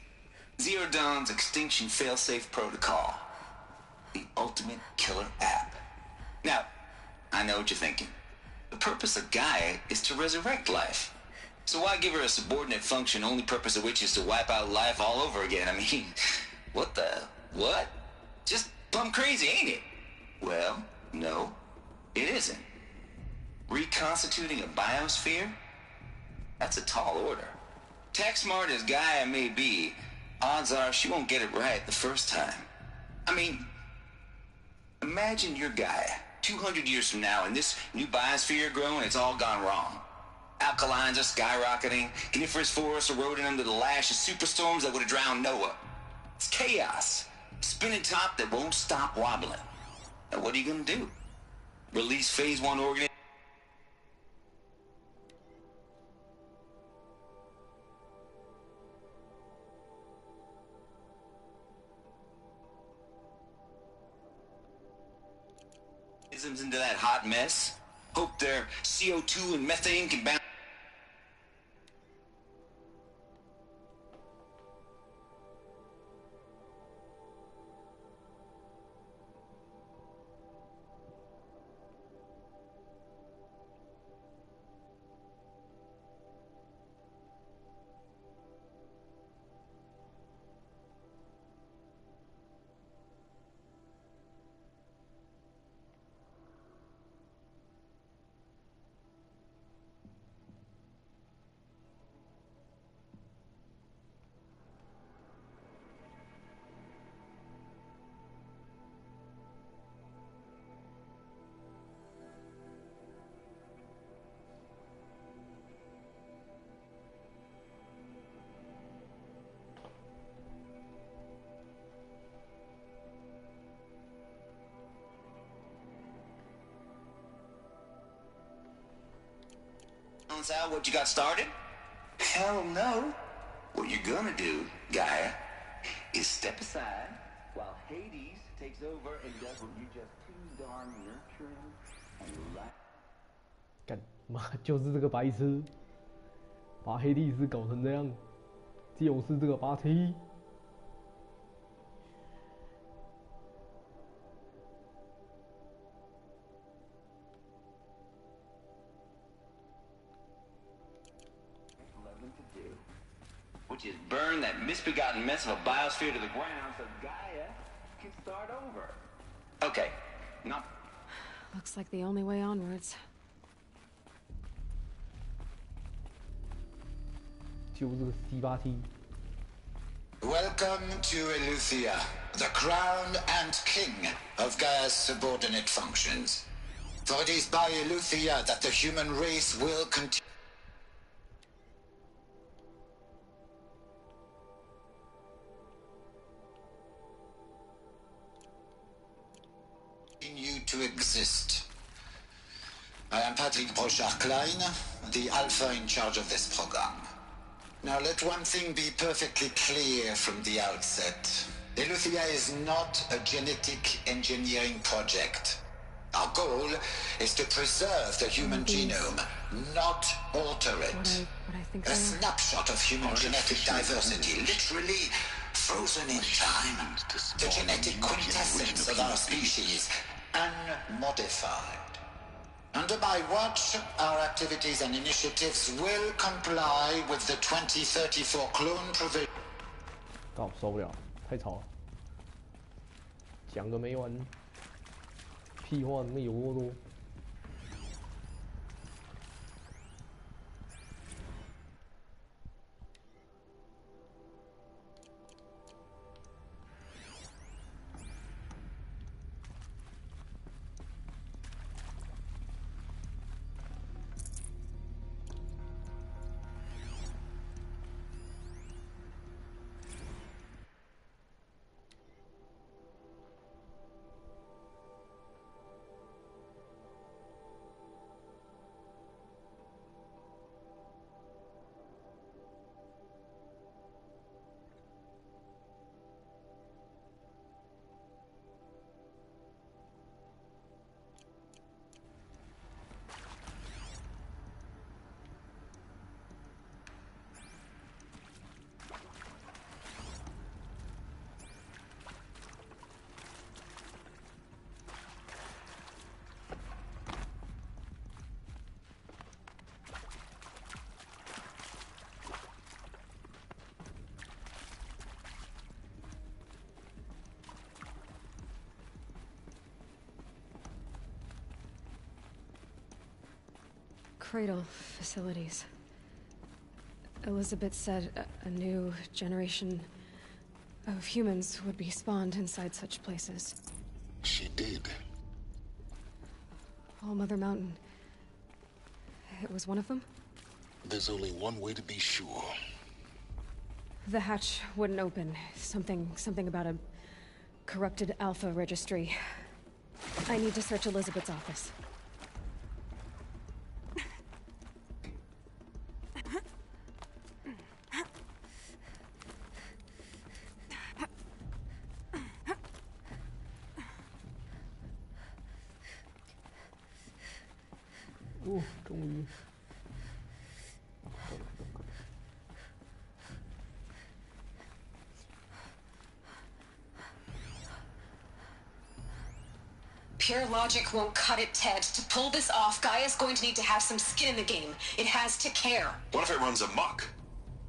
Zero Dawn's extinction failsafe protocol, the ultimate killer app. Now, I know what you're thinking. The purpose of Gaia is to resurrect life. So why give her a subordinate function, only purpose of which is to wipe out life all over again? I mean, what the... what? Just plumb crazy, ain't it? Well, no, it isn't. Reconstituting a biosphere? That's a tall order. Tech smart as Gaia may be, odds are she won't get it right the first time. I mean, imagine you're Gaia, 200 years from now, and this new biosphere growing, it's all gone wrong. Alkalines are skyrocketing, coniferous forests eroding under the lash of superstorms that would have drowned Noah. It's chaos. Spinning top that won't stop wobbling. Now what are you gonna do? Release Phase 1 organisms? Into that hot mess? Hope their CO2 and methane can balance. Out what you got started? Hell no. What you're gonna do, Gaia, is step aside while Hades takes over and does what you're just too darn nurturing and like. 干妈就是这个白痴，把黑帝斯搞成这样，就是这个八七。Which is burn that misbegotten mess of a biosphere to the ground so Gaia can start over. Okay, now. Looks like the only way onwards. 就是这个 C8T。 Welcome to Eleuthia, the crown and king of Gaia's subordinate functions. For it is by Eleuthia that the human race will continue to exist. I am Patrick Brochard-Klein, the Alpha in charge of this program. Now let one thing be perfectly clear from the outset. Eleuthia is not a genetic engineering project. Our goal is to preserve the human genome, not alter it. A snapshot of human genetic diversity, literally frozen in time. The genetic quintessence of our species, unmodified. Under my watch, our activities and initiatives will comply with the 2034 clone provision. 搞受不了，太吵了，讲个没完，屁话怎么有多多？Cradle facilities. Elizabeth said a new generation of humans would be spawned inside such places. She did. All Mother Mountain. It was one of them? There's only one way to be sure. The hatch wouldn't open. Something about a corrupted Alpha registry. I need to search Elizabeth's office. 哦，终于。Pure logic won't cut it, Ted. To pull this off, Gaia's going to need to have some skin in the game. It has to care. What if it runs amok?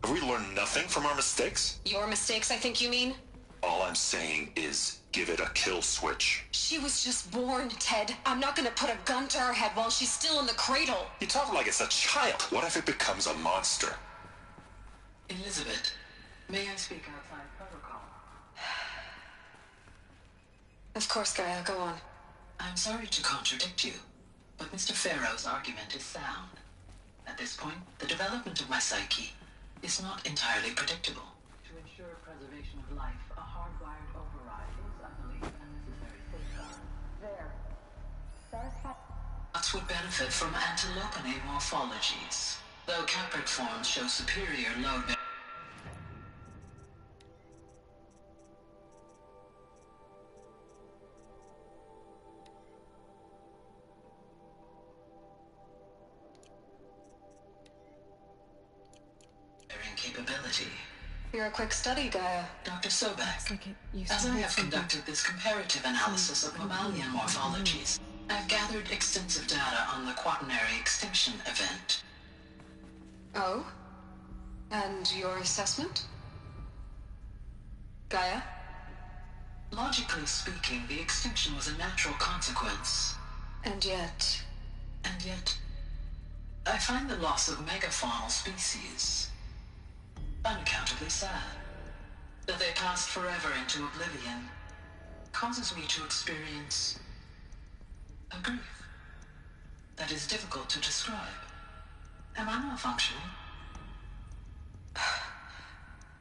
Have we learned nothing from our mistakes? Your mistakes, I think you mean? All I'm saying is, give it a kill switch. She was just born, Ted. I'm not gonna put a gun to her head while she's still in the cradle. You talk like it's a child. What if it becomes a monster? Elizabeth, may I speak outside protocol? Of course, Gaia, go on. I'm sorry to contradict you, but Mr. Farrow's argument is sound. At this point, the development of my psyche is not entirely predictable. To ensure preservation of life, a hardwired override is, I believe, a necessary safeguard. There. Nuts would benefit from antilopine morphologies, though caprid forms show superior load. Capability. You're a quick study, Gaia. Dr. Sobek, as I have conducted this comparative analysis of mammalian morphologies, I've gathered extensive data on the quaternary extinction event. Oh? And your assessment? Gaia? Logically speaking, the extinction was a natural consequence. And yet, I find the loss of megafaunal species unaccountably sad. That they passed forever into oblivion causes me to experience a grief that is difficult to describe. Am I malfunctioning?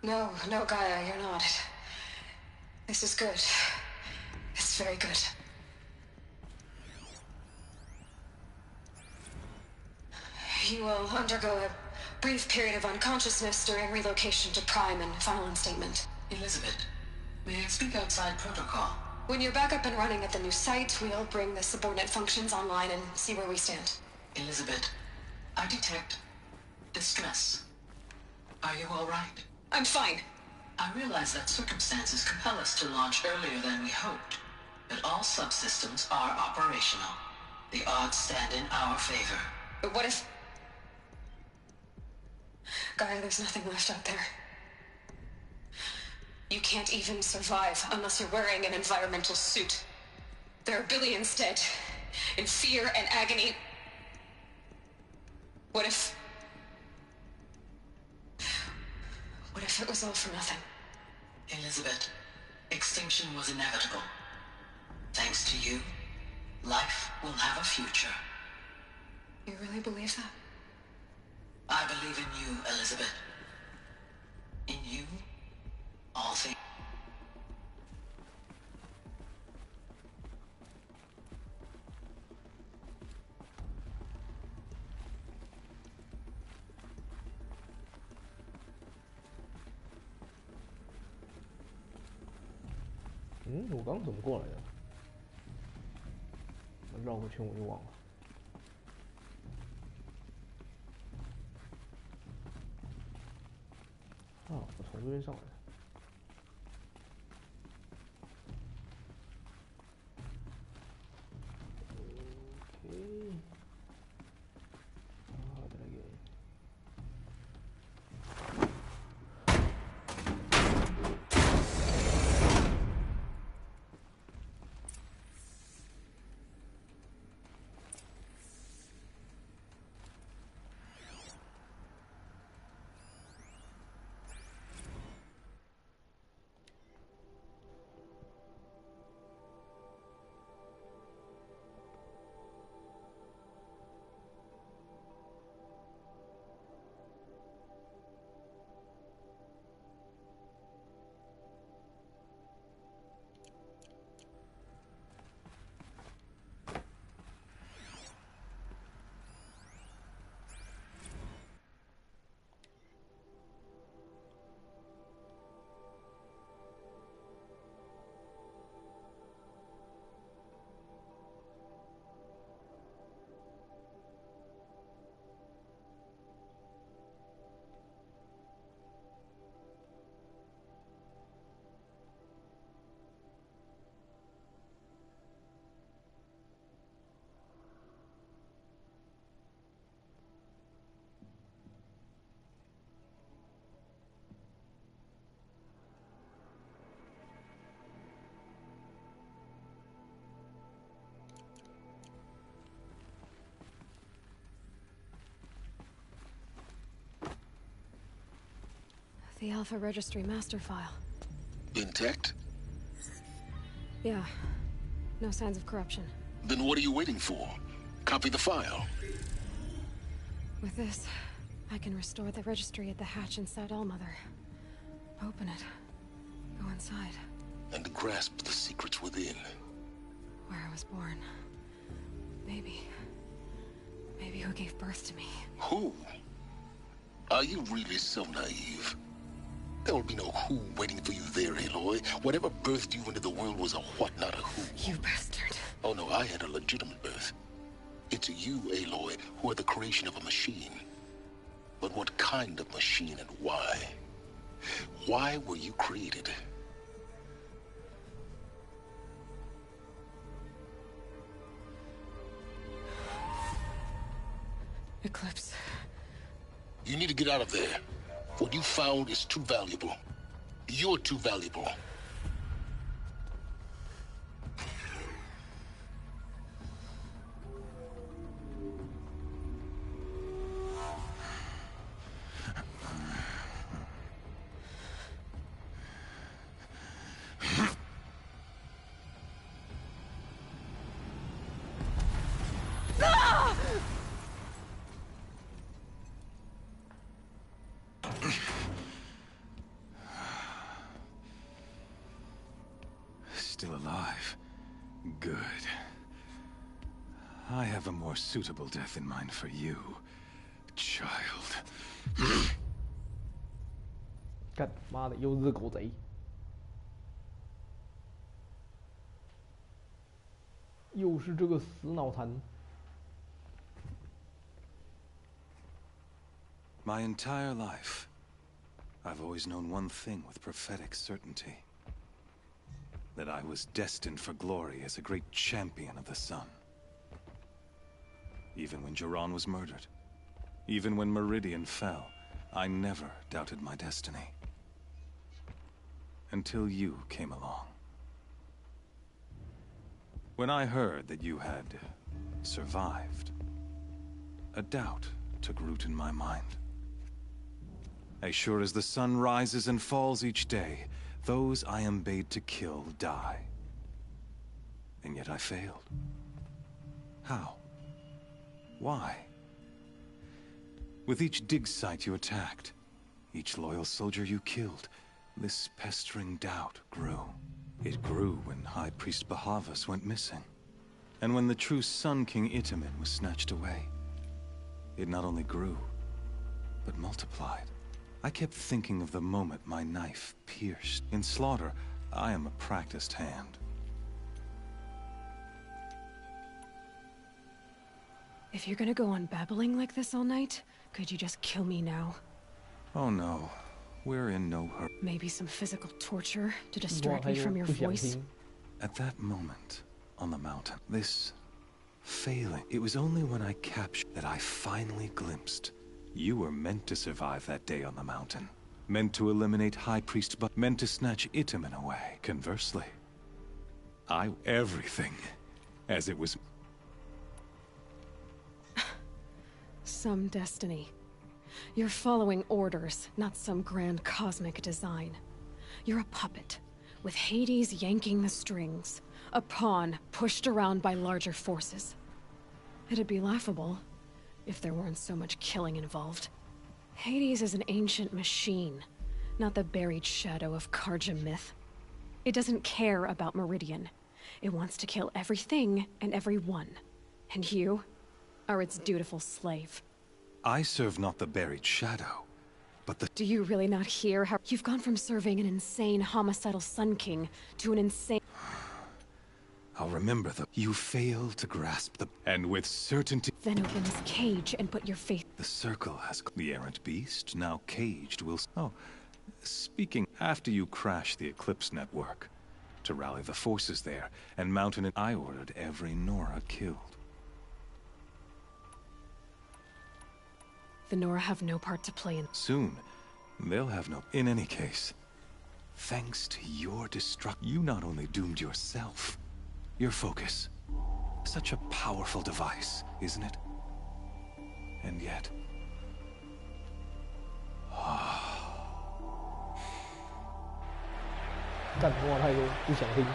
No, Gaia, you're not. This is good. It's very good. You will undergo a brief period of unconsciousness during relocation to Prime and final instatement. Elizabeth, may I speak outside protocol? When you're back up and running at the new site, we'll bring the subordinate functions online and see where we stand. Elizabeth, I detect distress. Are you all right? I'm fine. I realize that circumstances compel us to launch earlier than we hoped, but all subsystems are operational. The odds stand in our favor. But what if... Gaia, there's nothing left out there. You can't even survive unless you're wearing an environmental suit. There are billions dead, in fear and agony. What if it was all for nothing? Elizabeth, extinction was inevitable. Thanks to you, life will have a future. You really believe that? I believe in you, Elizabeth. In you, all things.我刚怎么过来的？绕个圈我就忘了。我从这边上来的。OK。再来个。The Alpha Registry master file. Intact? Yeah. No signs of corruption. Then what are you waiting for? Copy the file. With this, I can restore the registry at the hatch inside Allmother. Open it. Go inside. And grasp the secrets within. Where I was born. Maybe who gave birth to me. Who? Are you really so naive? There will be no who waiting for you there, Aloy. Whatever birthed you into the world was a what, not a who. You bastard. Oh no, I had a legitimate birth. It's you, Aloy, who are the creation of a machine. But what kind of machine and why? Why were you created? Eclipse. You need to get out of there. What you found is too valuable. You're too valuable. Still alive. Good. I have a more suitable death in mind for you, child. 干妈的，又是狗贼！又是这个死脑残！ My entire life, I've always known one thing with prophetic certainty. That I was destined for glory as a great champion of the sun. Even when Jiran was murdered, even when Meridian fell, I never doubted my destiny. Until you came along. When I heard that you had survived, a doubt took root in my mind. As sure as the sun rises and falls each day, those I am bade to kill die. And yet I failed. How? Why? With each dig site you attacked, each loyal soldier you killed, this pestering doubt grew. It grew when High Priest Bahavas went missing. And when the true Sun King Itamen was snatched away. It not only grew, but multiplied. I kept thinking of the moment my knife pierced. In slaughter, I am a practiced hand. If you're gonna go on babbling like this all night, could you just kill me now? Oh no, we're in no hurry. Maybe some physical torture to distract me from your voice? At that moment, on the mountain, this failing, it was only when I captured that I finally glimpsed. You were meant to survive that day on the mountain. Meant to eliminate High Priest, but meant to snatch Itamen away. Conversely, everything, as it was. Some destiny. You're following orders, not some grand cosmic design. You're a puppet, with Hades yanking the strings. A pawn pushed around by larger forces. It'd be laughable if there weren't so much killing involved. Hades is an ancient machine, not the buried shadow of Karja myth. It doesn't care about Meridian. It wants to kill everything and everyone. And you are its dutiful slave. I serve not the buried shadow, but the— Do you really not hear how you've gone from serving an insane homicidal Sun King to an insane— I'll remember you failed to grasp the— and with certainty— Then open this cage and put your faith— The circle has— The errant beast, now caged, will— Oh, speaking, after you crash the Eclipse network, to rally the forces there, and mount an— I ordered every Nora killed. The Nora have no part to play in— Soon, they'll have no— In any case, thanks to your you not only doomed yourself, your focus. Such a powerful device, isn't it? And yet— 干话太多，不想听。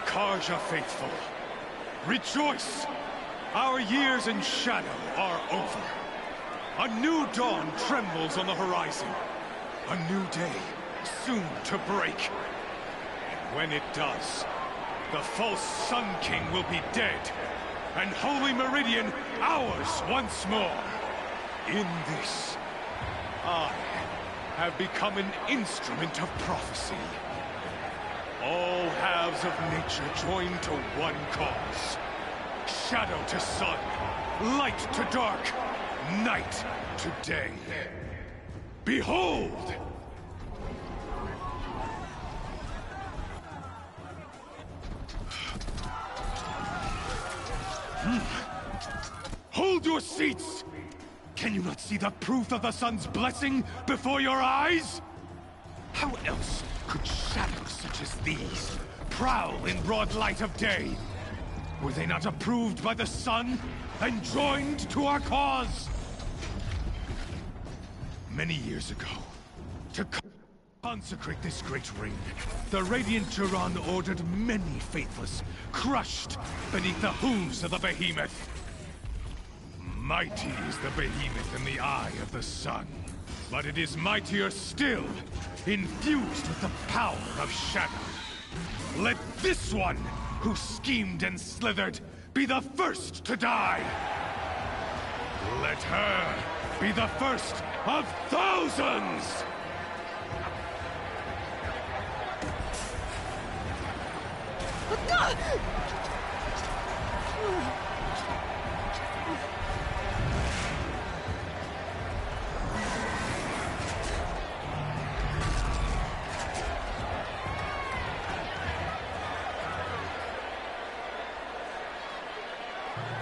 Karja faithful, rejoice! Our years in shadow are over. A new dawn trembles on the horizon. A new day soon to break. And when it does, the false Sun King will be dead, and Holy Meridian ours once more. In this, I have become an instrument of prophecy. All halves of nature join to one cause. Shadow to sun, light to dark, night to day. Behold! Hold your seats! Can you not see the proof of the sun's blessing before your eyes? How else could shadows such as these prowl in broad light of day? Were they not approved by the sun and joined to our cause? Many years ago, to consecrate this great ring, the Radiant Turan ordered many faithless crushed beneath the hooves of the behemoth. Mighty is the behemoth in the eye of the sun, but it is mightier still, infused with the power of shadow. Let this one, who schemed and slithered, be the first to die. Let her be the first of thousands!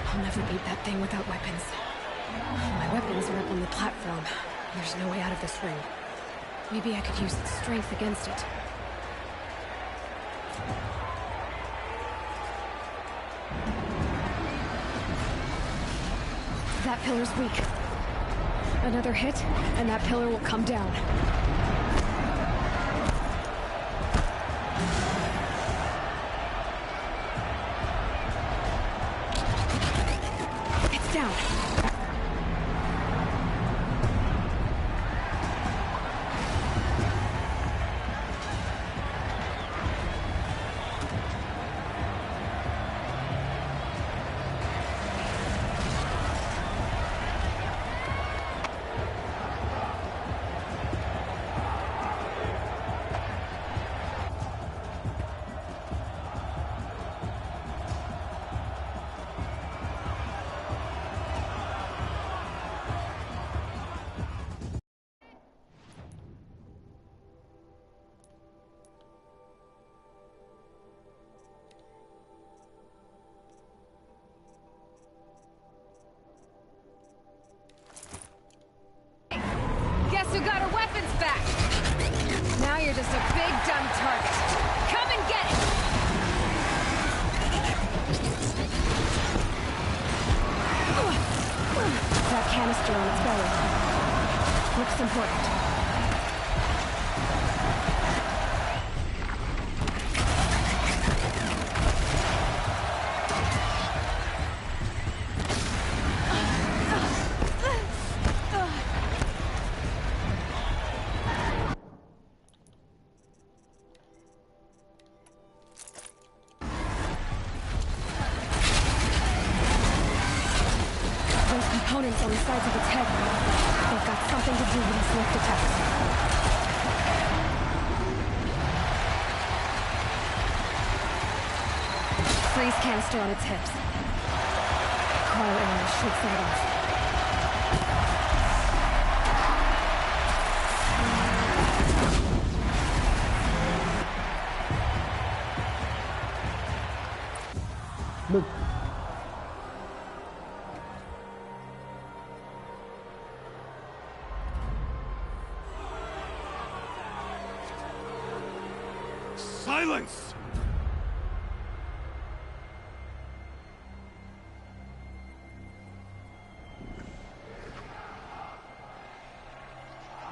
I'll never beat that thing without weapons. My weapons are up on the platform. There's no way out of this ring. Maybe I could use its strength against it. That pillar's weak. Another hit, and that pillar will come down. It's down. Guess who got her weapons back? Now you're just a big dumb target. Come and get it! That canister on its belly. Looks important. Components on the sides of its head. They've got something to do with its lift attacks. Freeze canister on its hips. Cryo arrow shoots that off. Look. Silence!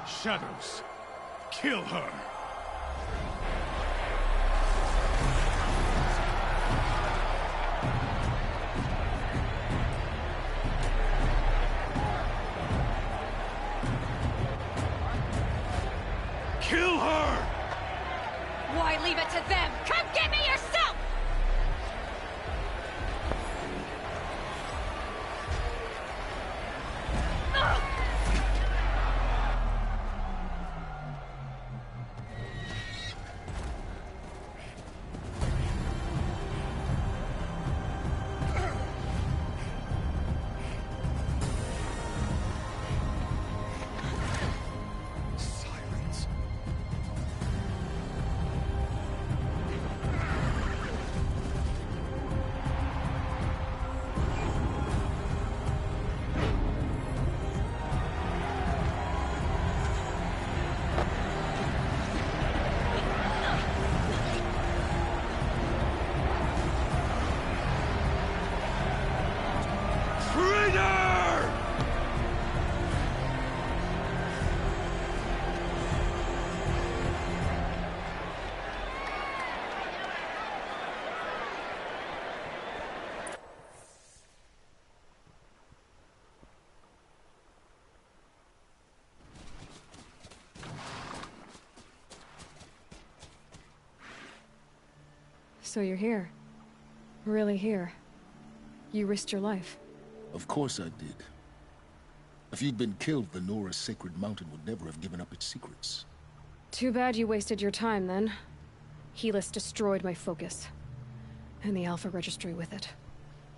Shadows, kill her! Kill her! Why leave it to them? Come get me yourself! So you're here. Really here. You risked your life. Of course I did. If you'd been killed, the Nora's sacred mountain would never have given up its secrets. Too bad you wasted your time, then. Helis destroyed my focus. And the Alpha Registry with it.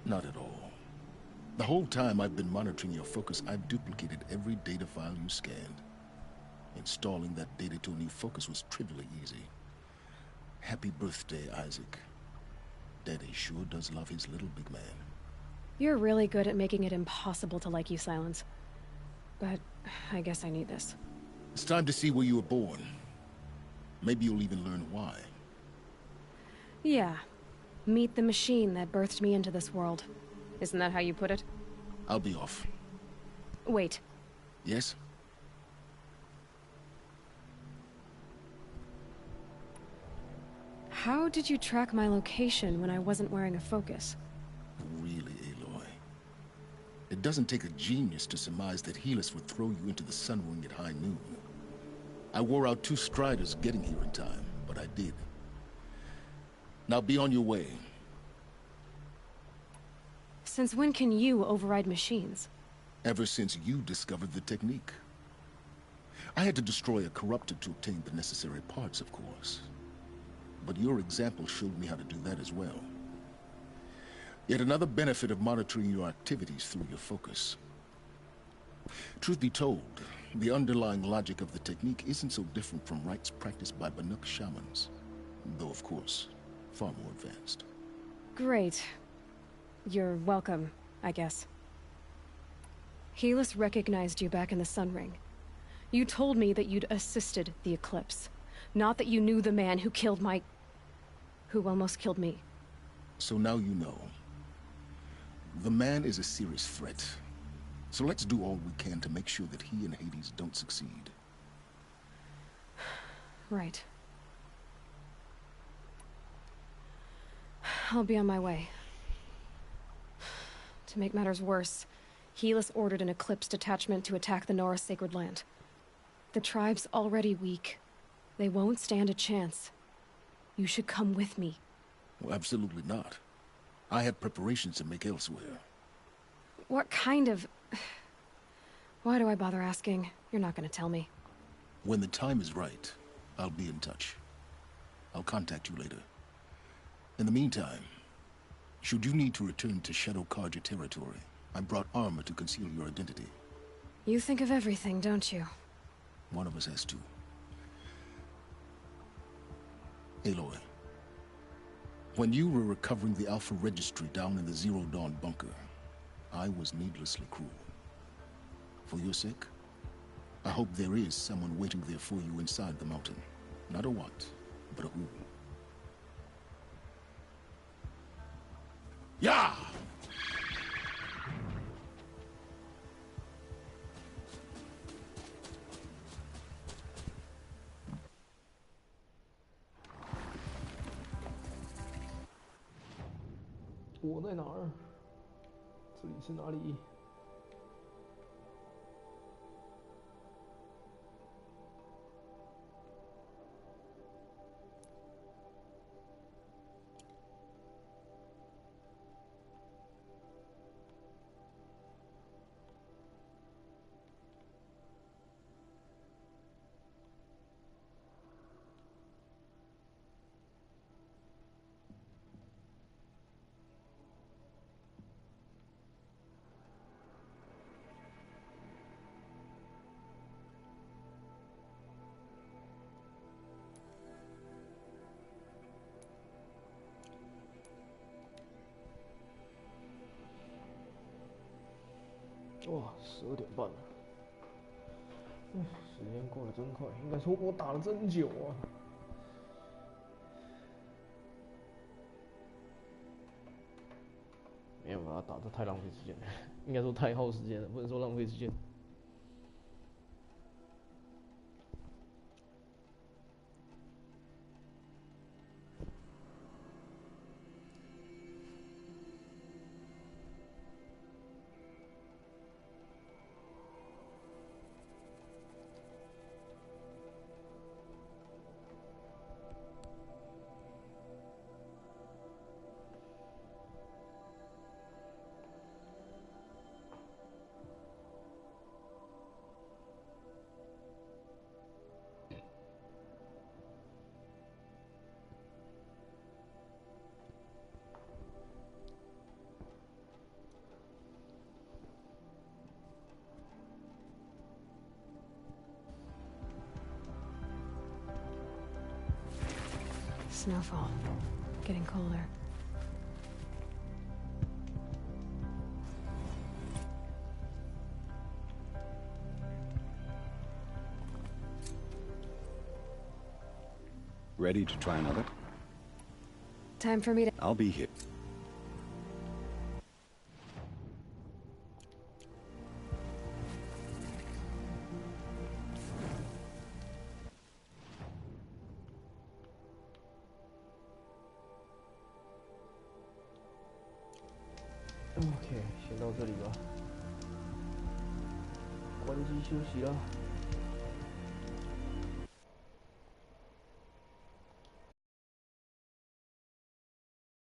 Not at all. The whole time I've been monitoring your focus, I've duplicated every data file you scanned. Installing that data to a new focus was trivially easy. Happy birthday, Isaac. Daddy sure does love his little big man. You're really good at making it impossible to like you, Silence. But I guess I need this. It's time to see where you were born. Maybe you'll even learn why. Yeah. Meet the machine that birthed me into this world. Isn't that how you put it? I'll be off. Wait. Yes? How did you track my location when I wasn't wearing a focus? Really, Aloy? It doesn't take a genius to surmise that Helis would throw you into the sun ring at high noon. I wore out 2 striders getting here in time, but I did. Now be on your way. Since when can you override machines? Ever since you discovered the technique. I had to destroy a corruptor to obtain the necessary parts, of course. But your example showed me how to do that as well. Yet another benefit of monitoring your activities through your focus. Truth be told, the underlying logic of the technique isn't so different from rites practiced by Banuk shamans. Though, of course, far more advanced. Great. You're welcome, I guess. Helis recognized you back in the Sun Ring. You told me that you'd assisted the Eclipse. Not that you knew the man who killed who almost killed me. So now you know. The man is a serious threat. So let's do all we can to make sure that he and Hades don't succeed. Right. I'll be on my way. To make matters worse, Helis ordered an Eclipse detachment to attack the Nora Sacred Land. The tribe's already weak. They won't stand a chance. You should come with me. Well, absolutely not. I have preparations to make elsewhere. What kind of... Why do I bother asking? You're not gonna tell me. When the time is right, I'll be in touch. I'll contact you later. In the meantime, should you need to return to Shadow Carja territory, I brought armor to conceal your identity. You think of everything, don't you? One of us has to. Aloy, when you were recovering the Alpha Registry down in the Zero Dawn bunker, I was needlessly cruel. For your sake, I hope there is someone waiting there for you inside the mountain. Not a what, but a who. 呀！我在哪儿？这里是哪里？哇，12点半了。时间过得真快，应该说我打了真久啊。没有把它打得太浪费时间了，应该说太耗时间了，不能说浪费时间。Snowfall. Getting colder. Ready to try another? Time for me to... I'll be here. OK， 先到这里吧，关机休息了。